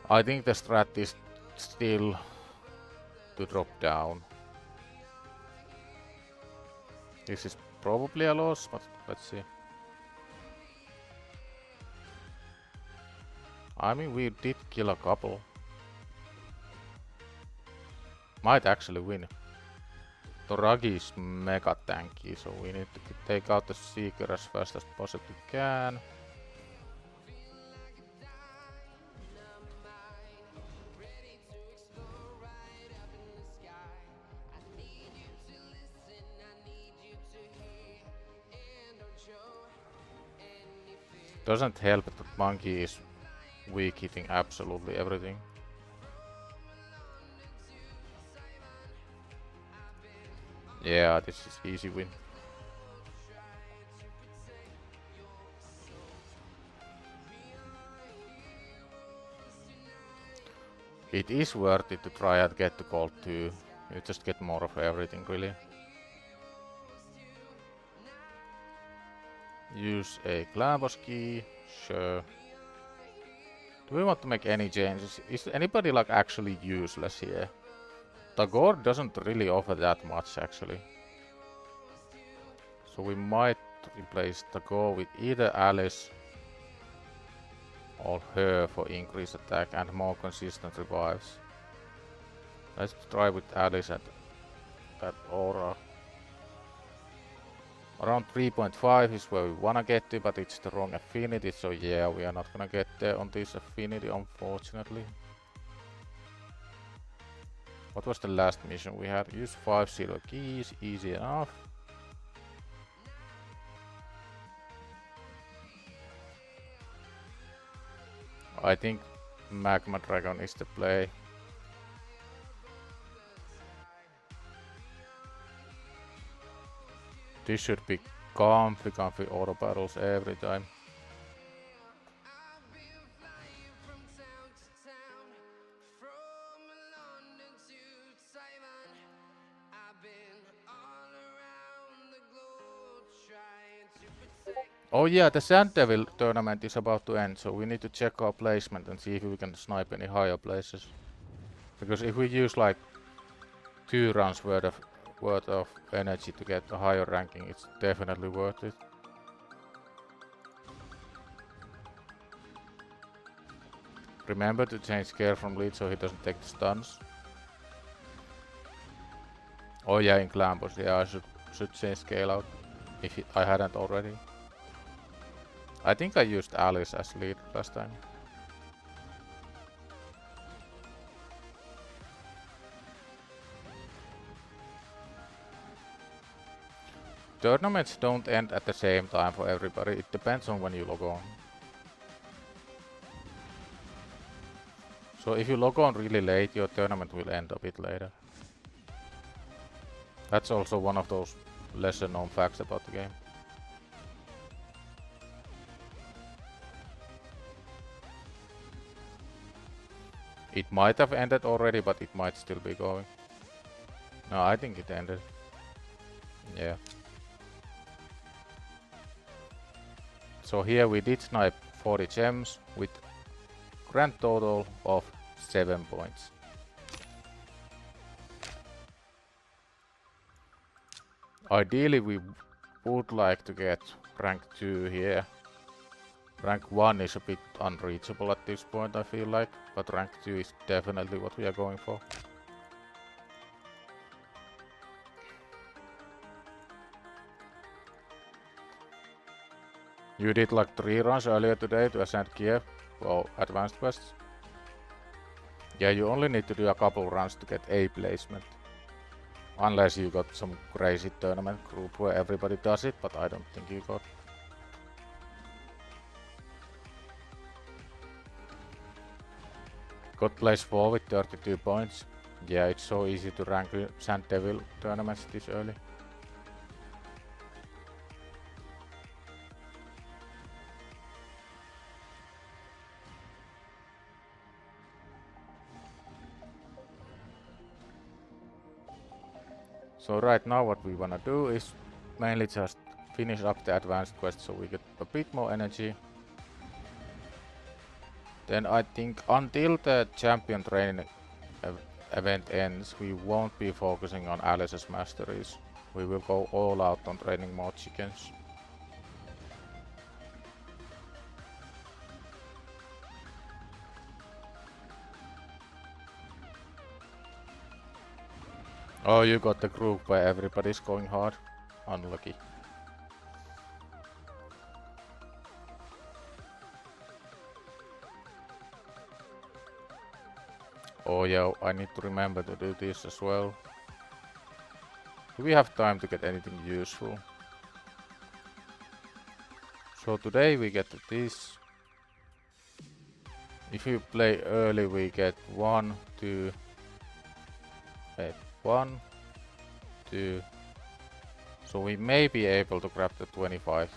I think the strat is still to drop down. This is probably a loss, but let's see. I mean, we did kill a couple. Might actually win. Toragi is mega tanky, so we need to take out the Seeker as fast as possibly can. Doesn't help that Monkey is weak hitting absolutely everything. Yeah, this is easy win. It is worth it to try and get the gold too. You just get more of everything really. Use a Glambos key, sure. Do we want to make any changes? Is anybody like actually useless here? Tagore doesn't really offer that much actually. So we might replace Tagore with either Alice or her for increased attack and more consistent revives. Let's try with Alice at that aura. Around 3.5 is where we wanna get to, but it's the wrong affinity, so yeah, we are not gonna get there on this affinity, unfortunately. What was the last mission we had? Use 5 silver keys, easy enough. I think Magma Dragon is the play. This should be comfy auto battles every time. Oh yeah, the Sand Devil tournament is about to end, so we need to check our placement and see if we can snipe any higher places. Because if we use like 2 rounds worth of energy to get a higher ranking, it's definitely worth it. Remember to change Scale from lead so he doesn't take the stuns. Oh yeah, in Glambos, yeah, I should change Scale out if I hadn't already. I think I used Alice as lead last time. Tournaments don't end at the same time for everybody, it depends on when you log on. So if you log on really late, your tournament will end a bit later. That's also one of those lesser known facts about the game. It might have ended already, but it might still be going. No, I think it ended. Yeah. So here we did snipe 40 gems with grand total of 7 points. Ideally we would like to get rank 2 here. Rank 1 is a bit unreachable at this point, I feel like, but rank 2 is definitely what we are going for. You did like 3 runs earlier today to ascend Kiev for advanced quests. Yeah, you only need to do a couple runs to get A placement. Unless you got some crazy tournament group where everybody does it, but I don't think you got. Got place 4 with 32 points. Yeah, it's so easy to rank Sand Devil tournaments this early. So right now what we wanna do is mainly just finish up the advanced quest so we get a bit more energy. Then I think until the champion training event ends, we won't be focusing on Alice's masteries. We will go all out on training more chickens. Oh, you got the group where everybody's going hard. Unlucky. Oh yeah, I need to remember to do this as well. Do we have time to get anything useful? So today we get this. If you play early we get 1, 2, 1, 2. So we may be able to grab the 25.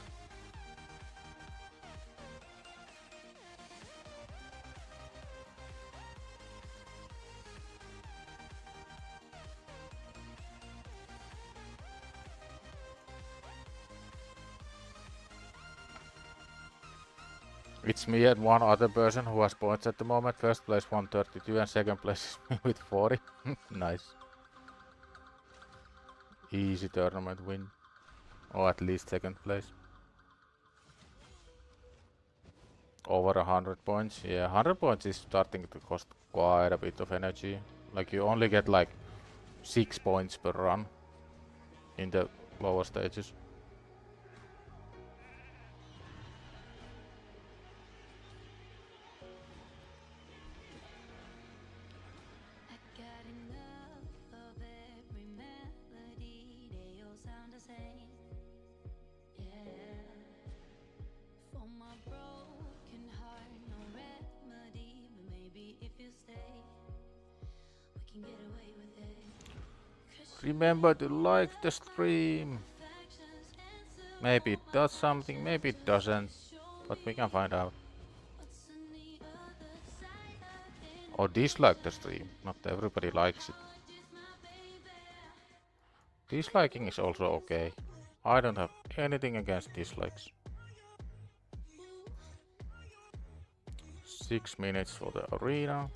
It's me and one other person who has points at the moment. First place 132 and second place is me with 40. Nice. Easy tournament win. Or at least second place. Over 100 points. Yeah, 100 points is starting to cost quite a bit of energy. Like you only get like 6 points per run in the lower stages. Remember to like the stream. Maybe it does something, maybe it doesn't, but we can find out. Or dislike the stream, not everybody likes it. Disliking is also okay. I don't have anything against dislikes. 6 minutes for the arena.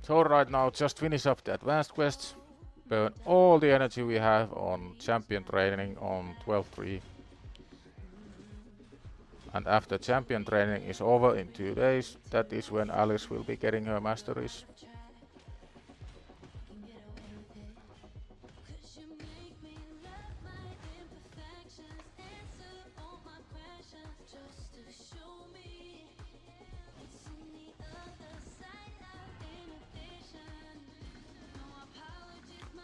So right now just finish up the advanced quests, burn all the energy we have on champion training on 12-3. And after champion training is over in 2 days, that is when Alice will be getting her masteries.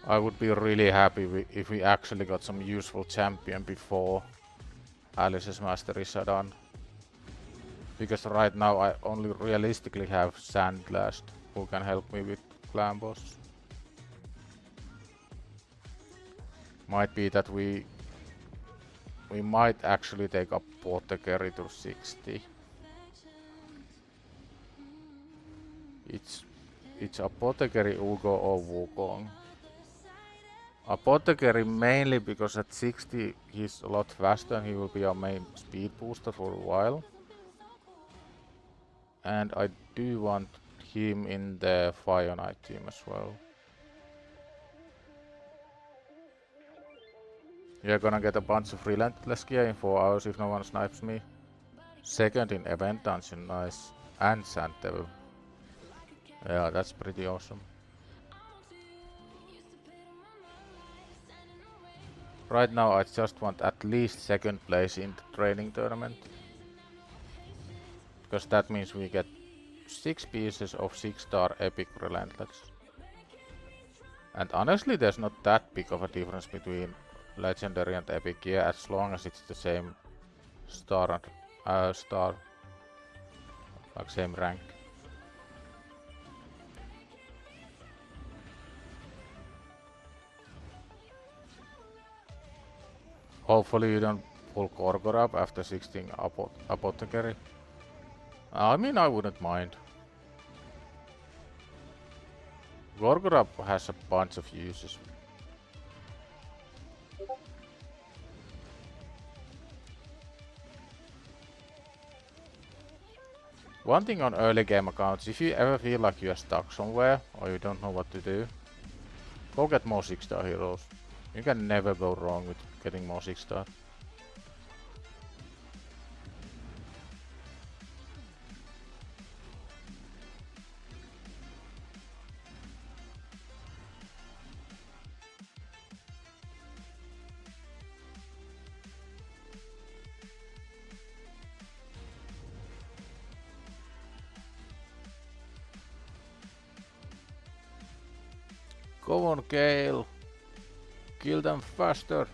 I would be really happy if we actually got some useful champion before Alice's masteries are done. Because right now I only realistically have Sandblast who can help me with clan boss. Might be that we might actually take Apothecary to 60. It's Apothecary, Ugo or Wukong. Apothecary mainly because at 60 he's a lot faster and he will be our main speed booster for a while. And I do want him in the Fire Knight team as well. You're gonna get a bunch of Relentless gear in 4 hours if no one snipes me. Second in Event Dungeon, nice. And Sand Devil. Yeah, that's pretty awesome. Right now I just want at least second place in the training tournament. Because that means we get 6 pieces of 6-star epic relentless. And honestly there's not that big of a difference between legendary and epic, yeah, as long as it's the same star and star, like same rank. Hopefully you don't pull Gorgorab after 16 apothecary. I mean, I wouldn't mind. Gorgorab has a bunch of uses. One thing on early game accounts, if you ever feel like you are stuck somewhere or you don't know what to do, go get more 6-star heroes. You can never go wrong with getting more 6-star. Go on, Gale! Kill them faster!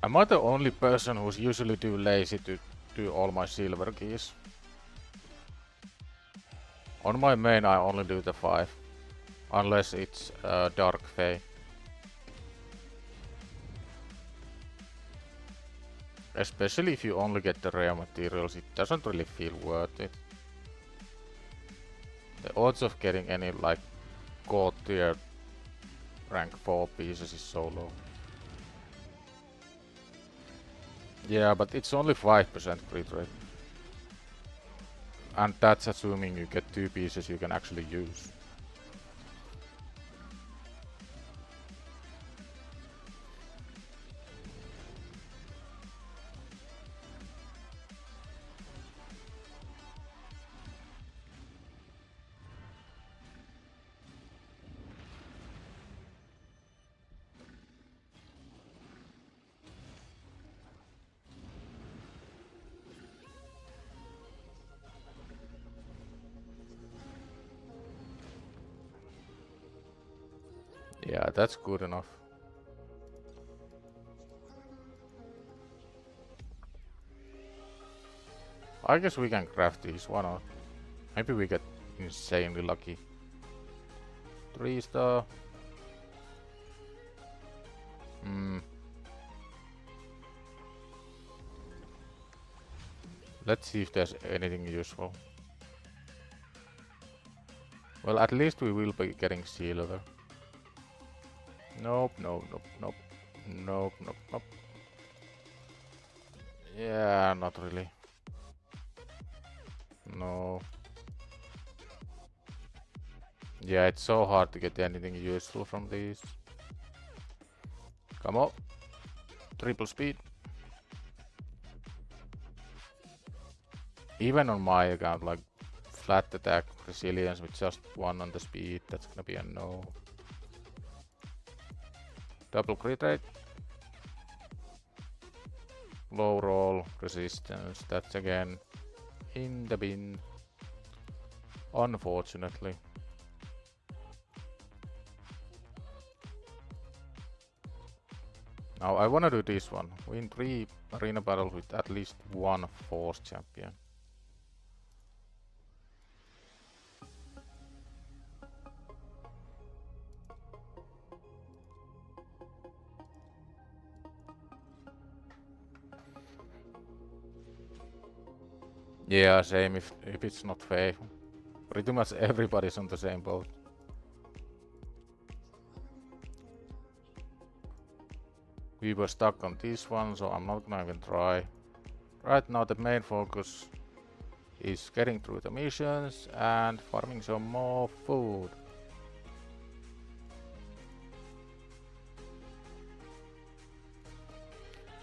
Am I the only person who's usually too lazy to do all my silver keys? On my main I only do the 5. Unless it's Dark Fae. Especially if you only get the rare materials, it doesn't really feel worth it. The odds of getting any like god tier rank 4 pieces is so low. Yeah, but it's only 5% crit rate. And that's assuming you get 2 pieces you can actually use. Yeah, that's good enough. I guess we can craft these, why not? Maybe we get insanely lucky. 3-star. Let's see if there's anything useful. Well, at least we will be getting silver. Nope, nope, nope, nope. Nope, nope, nope. Yeah, not really. No. Yeah, it's so hard to get anything useful from these. Come on. Triple speed. Even on my account, like flat attack resilience with just 1 on the speed, that's gonna be a no. Double crit rate. Low roll resistance, that's again in the bin. Unfortunately. Now I wanna do this one. Win 3 arena battles with at least 1 force champion. Yeah, same if it's not fair. Pretty much everybody's on the same boat. We were stuck on this one, so I'm not gonna even try. Right now the main focus is getting through the missions and farming some more food.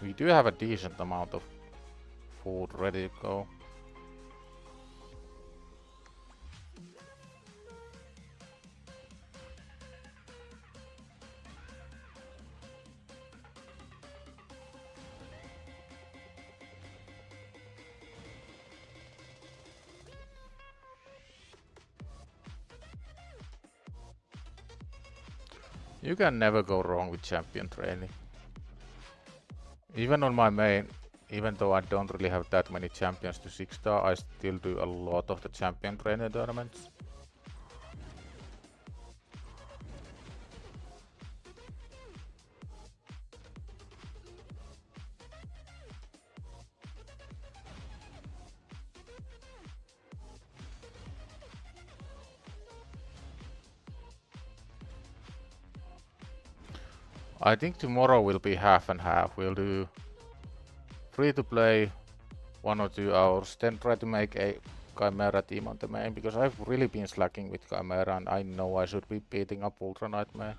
We do have a decent amount of food ready to go. You can never go wrong with champion training. Even on my main, even though I don't really have that many champions to 6-star, I still do a lot of the champion training tournaments. I think tomorrow will be half and half. We'll do free to play 1 or 2 hours, then try to make a Chimera team on the main, because I've really been slacking with Chimera and I know I should be beating up Ultra Nightmare.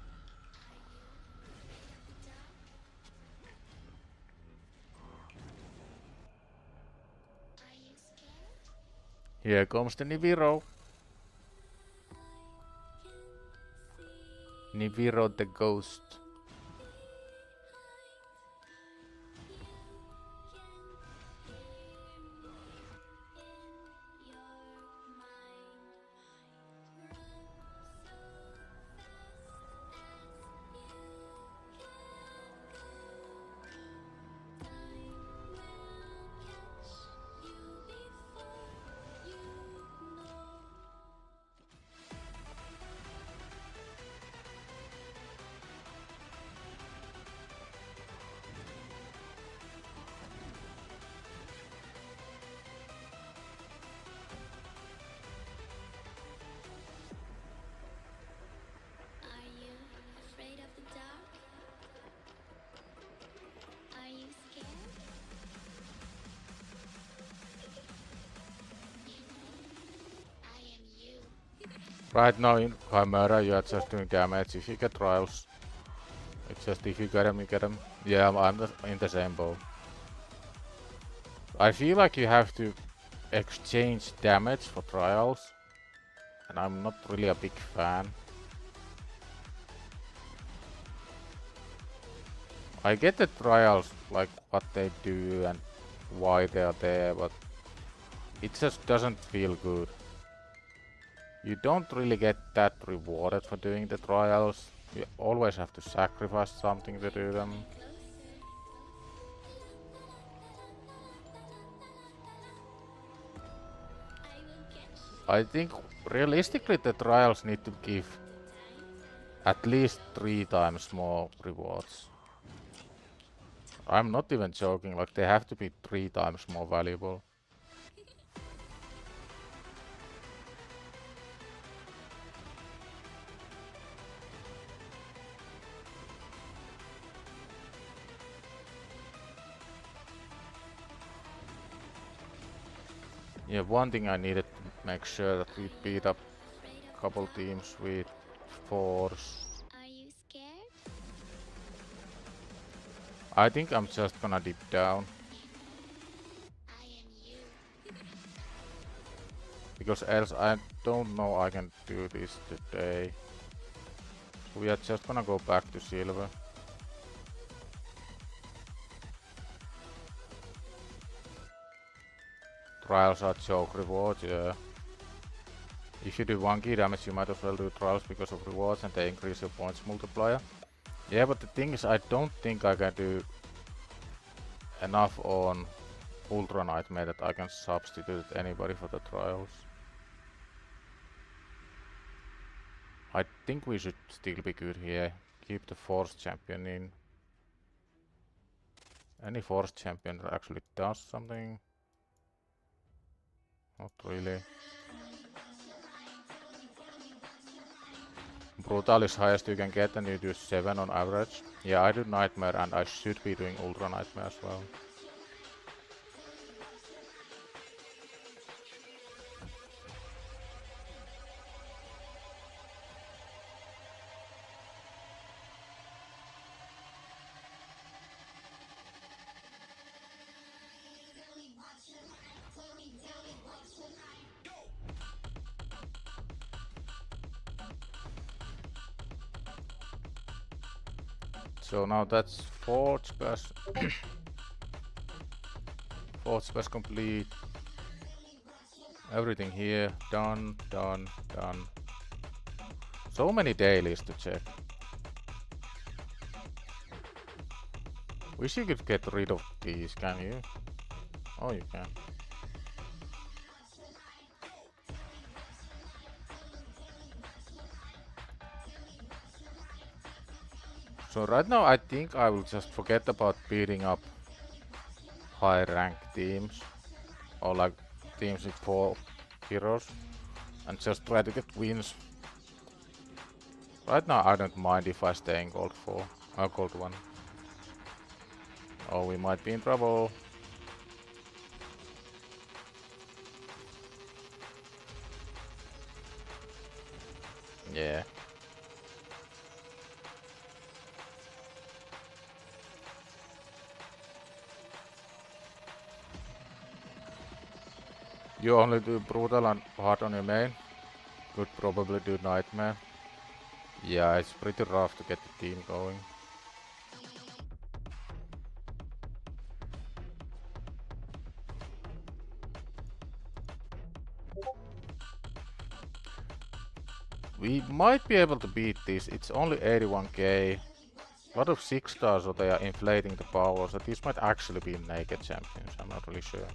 Here comes the Nibiru. Nibiru the Ghost. Right now in Chimera you are just doing damage. If you get trials, it's just if you get them, you get them. Yeah, I'm in the same boat. I feel like you have to exchange damage for trials, and I'm not really a big fan. I get the trials, like what they do and why they are there, but it just doesn't feel good. You don't really get that rewarded for doing the trials. You always have to sacrifice something to do them. I think realistically the trials need to give at least 3 times more rewards. I'm not even joking, like they have to be 3 times more valuable. Yeah, one thing I needed to make sure that we beat up a couple teams with force. Are you scared? I think I'm just gonna dip down. I am you. Because else I don't know I can do this today. We are just gonna go back to silver. Trials are joke rewards, yeah. If you do 1 key damage, you might as well do trials because of rewards and they increase your points multiplier. Yeah, but the thing is, I don't think I can do enough on Ultra Nightmare that I can substitute anybody for the trials. I think we should still be good here. Keep the Force Champion in. Any Force Champion that actually does something? Not really. Brutal is highest you can get and you do 7 on average. Yeah, I do Nightmare and I should be doing Ultra Nightmare as well. So now that's fourth space. Fourth space complete. Everything here done, done, done. So many dailies to check. Wish you could get rid of these, can you? Oh, you can. So right now I think I will just forget about beating up high rank teams or like teams with 4 heroes and just try to get wins. Right now I don't mind if I stay in gold 4 or gold 1. Oh, we might be in trouble. Yeah. You only do brutal and hard on your main. Could probably do nightmare. Yeah, it's pretty rough to get the team going. We might be able to beat this. It's only 81k. A lot of 6 stars, so they are inflating the power. So these might actually be naked champions. I'm not really sure.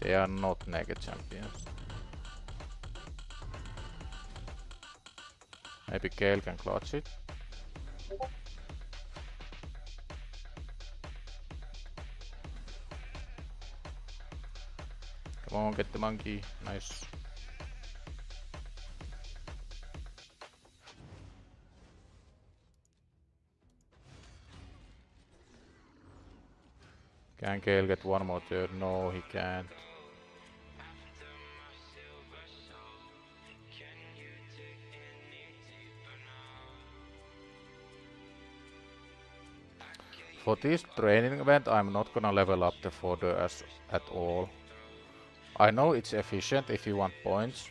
They are not naked champions. Maybe Gale can clutch it. Come on, get the monkey. Nice. Can Gale get one more turn? No, he can't. For this training event, I'm not gonna level up the fodder at all. I know it's efficient if you want points,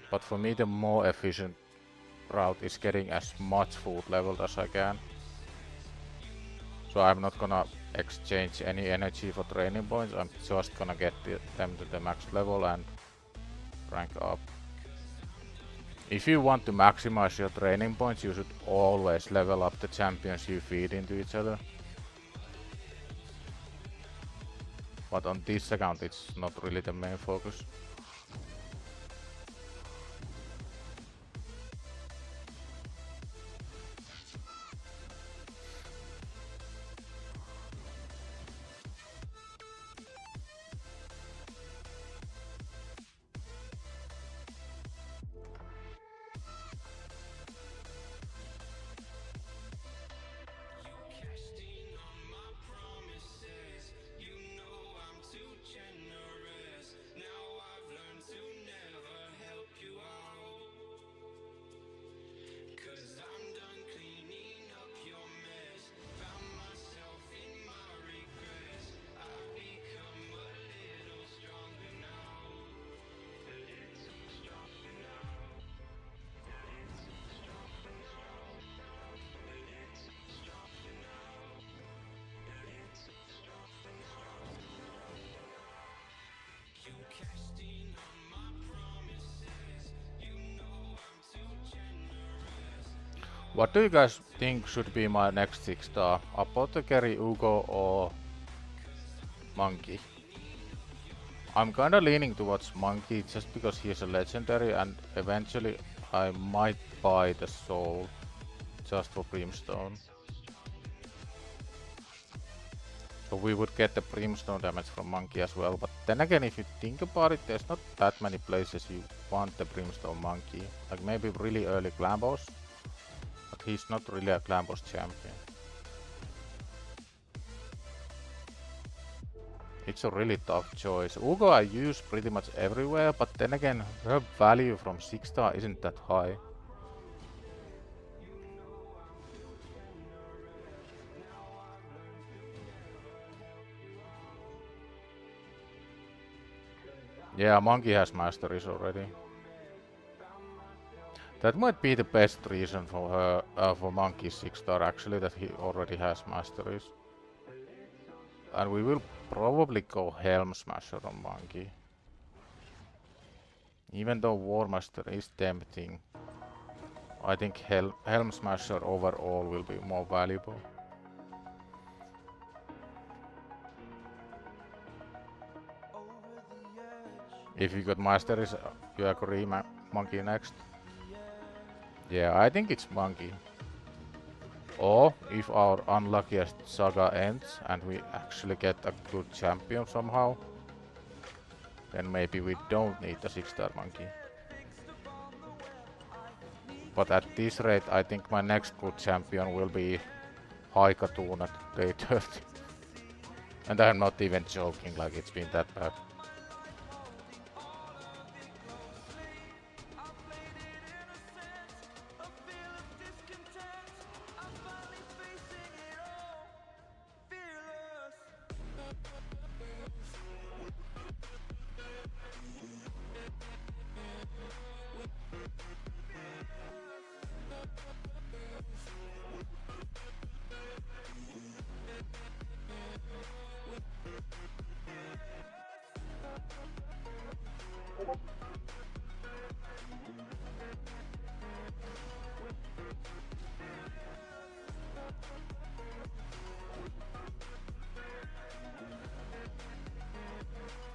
but for me the more efficient route is getting as much food leveled as I can. So I'm not gonna exchange any energy for training points, I'm just gonna get them to the max level and rank up. If you want to maximize your training points, you should always level up the champions you feed into each other. But on this account it's not really the main focus. What do you guys think should be my next 6-star? Apothecary, Ugo, or Monkey? I'm kinda leaning towards Monkey just because he's a legendary and eventually I might buy the soul just for Brimstone. So we would get the Brimstone damage from Monkey as well, but then again if you think about it, there's not that many places you want the Brimstone Monkey. Like maybe really early clan boss, but he's not really a clan boss champion. It's a really tough choice. Ugo I use pretty much everywhere, but then again her value from 6-star isn't that high. Yeah, Monkey has masteries already. That might be the best reason for her, for Monkey's 6-star actually, that he already has masteries. And we will probably go Helm Smasher on Monkey. Even though War Master is tempting, I think Helm Smasher overall will be more valuable. If you got masteries, you agree Monkey next? Yeah, I think it's Monkey. Or if our Unluckiest Saga ends and we actually get a good champion somehow, then maybe we don't need the 6-star Monkey. But at this rate, I think my next good champion will be High Cartoon at day 30. And I'm not even joking, like it's been that bad.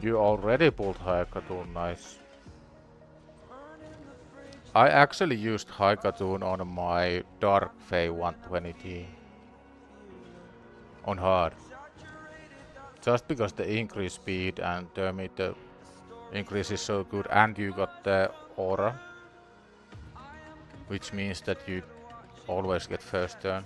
You already pulled High Cartoon, nice. I actually used High Cartoon on my Dark Fae 120T. On hard. Just because the increase speed and the meter increase is so good, and you got the aura, which means that you always get first turn.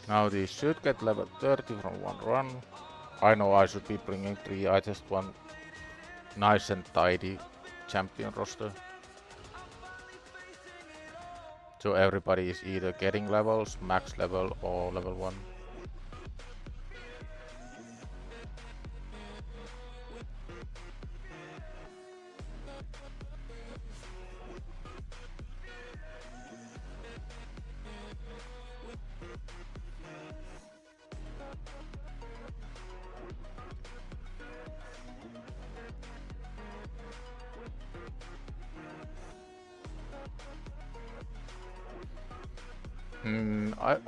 Now these should get level 30 from one run. I know I should be bringing 3, I just want nice and tidy champion roster. So everybody is either getting levels, max level or level 1.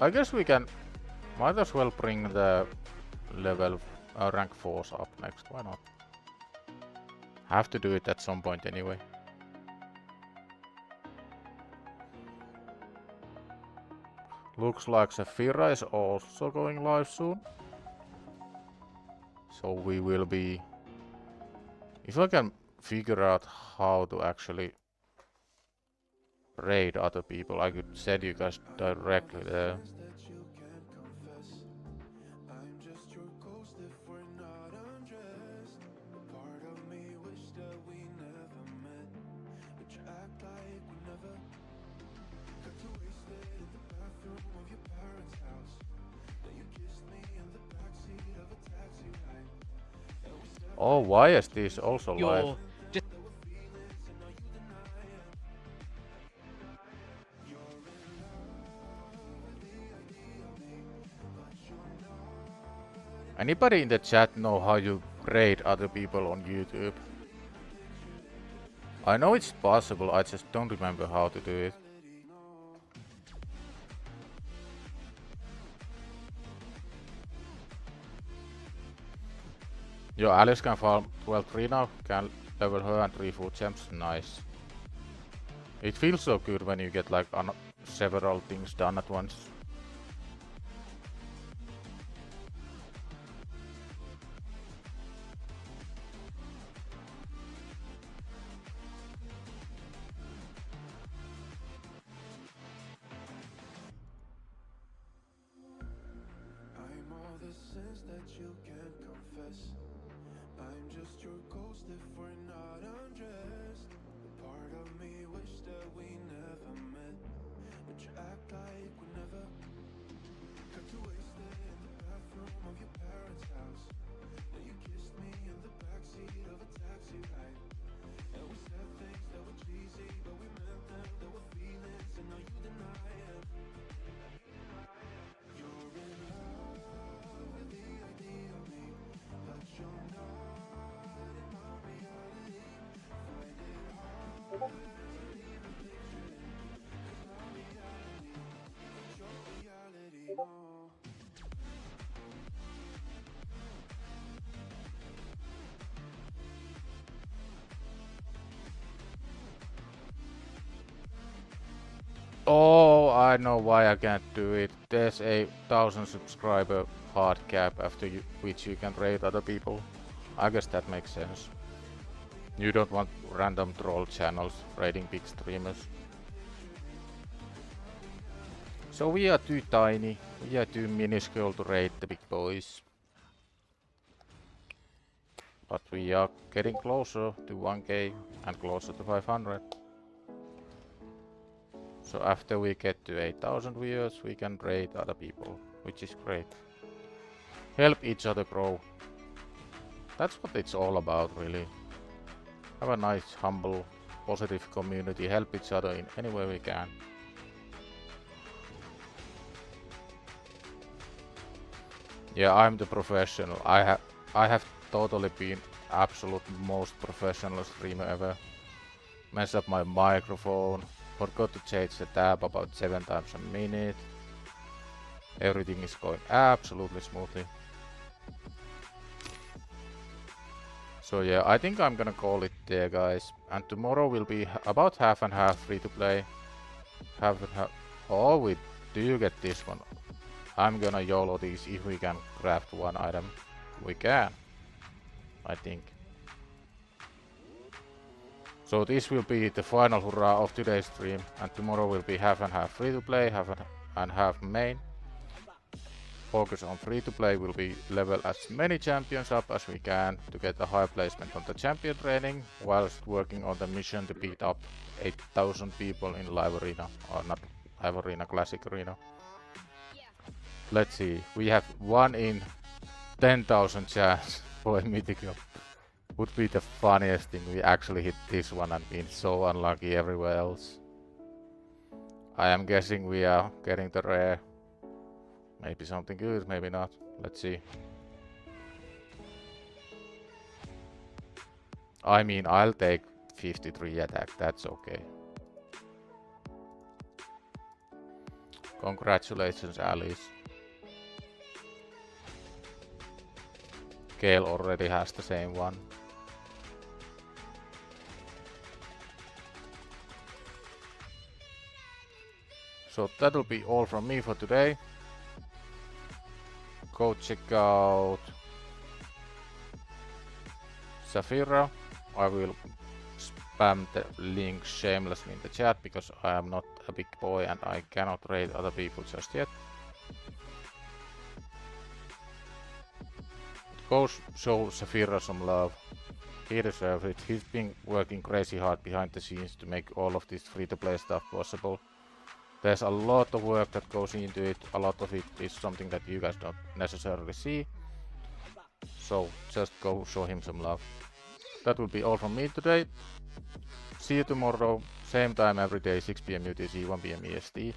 I guess we can, might as well bring the level rank 4s up next, why not? Have to do it at some point anyway. Looks like Saphira is also going live soon. So we will be, if I can figure out how to actually raid other people, I could send you guys directly there. Oh, YST is also live. Anybody in the chat know how you rate other people on YouTube? I know it's possible, I just don't remember how to do it. Yo, Alice can farm 12-3 now, can level her and 3 food gems, nice. It feels so good when you get like several things done at once. Oh, I know why I can't do it. There's a 1000 subscriber hard cap after which you can rate other people. I guess that makes sense. You don't want random troll channels rating big streamers. So we are too tiny, we are too minuscule to rate the big boys. But we are getting closer to 1k and closer to 500. So after we get to 8000 viewers, we can rate other people, which is great. Help each other grow. That's what it's all about, really. Have a nice, humble, positive community, help each other in any way we can. Yeah, I'm the professional. I have totally been absolute most professional streamer ever. Mess up my microphone. Forgot to change the tab about 7 times a minute. Everything is going absolutely smoothly. So yeah, I think I'm gonna call it there, guys. And tomorrow will be about half and half free to play. Half and half. Oh, we do get this one. I'm gonna YOLO these if we can craft one item. We can, I think. So this will be the final hurrah of today's stream, and tomorrow will be half and half free to play, half and half main. Focus on free to play will be level as many champions up as we can to get a high placement on the champion training, whilst working on the mission to beat up 8000 people in live arena, or not live arena, classic arena. Let's see, we have 1 in 10,000 chance for a mythical. Would be the funniest thing we actually hit this one and been so unlucky everywhere else. I am guessing we are getting the rare. Maybe something good, maybe not. Let's see. I mean, I'll take 53 attack, that's okay. Congratulations, Alice. Gale already has the same one. So that'll be all from me for today. Go check out Zafira. I will spam the link shamelessly in the chat because I am not a big boy and I cannot rate other people just yet. Go show Zafira some love. He deserves it. He's been working crazy hard behind the scenes to make all of this free-to-play stuff possible. There's a lot of work that goes into it. A lot of it is something that you guys don't necessarily see. So just go show him some love. That will be all from me today. See you tomorrow, same time every day, 6 PM UTC, 1 PM EST.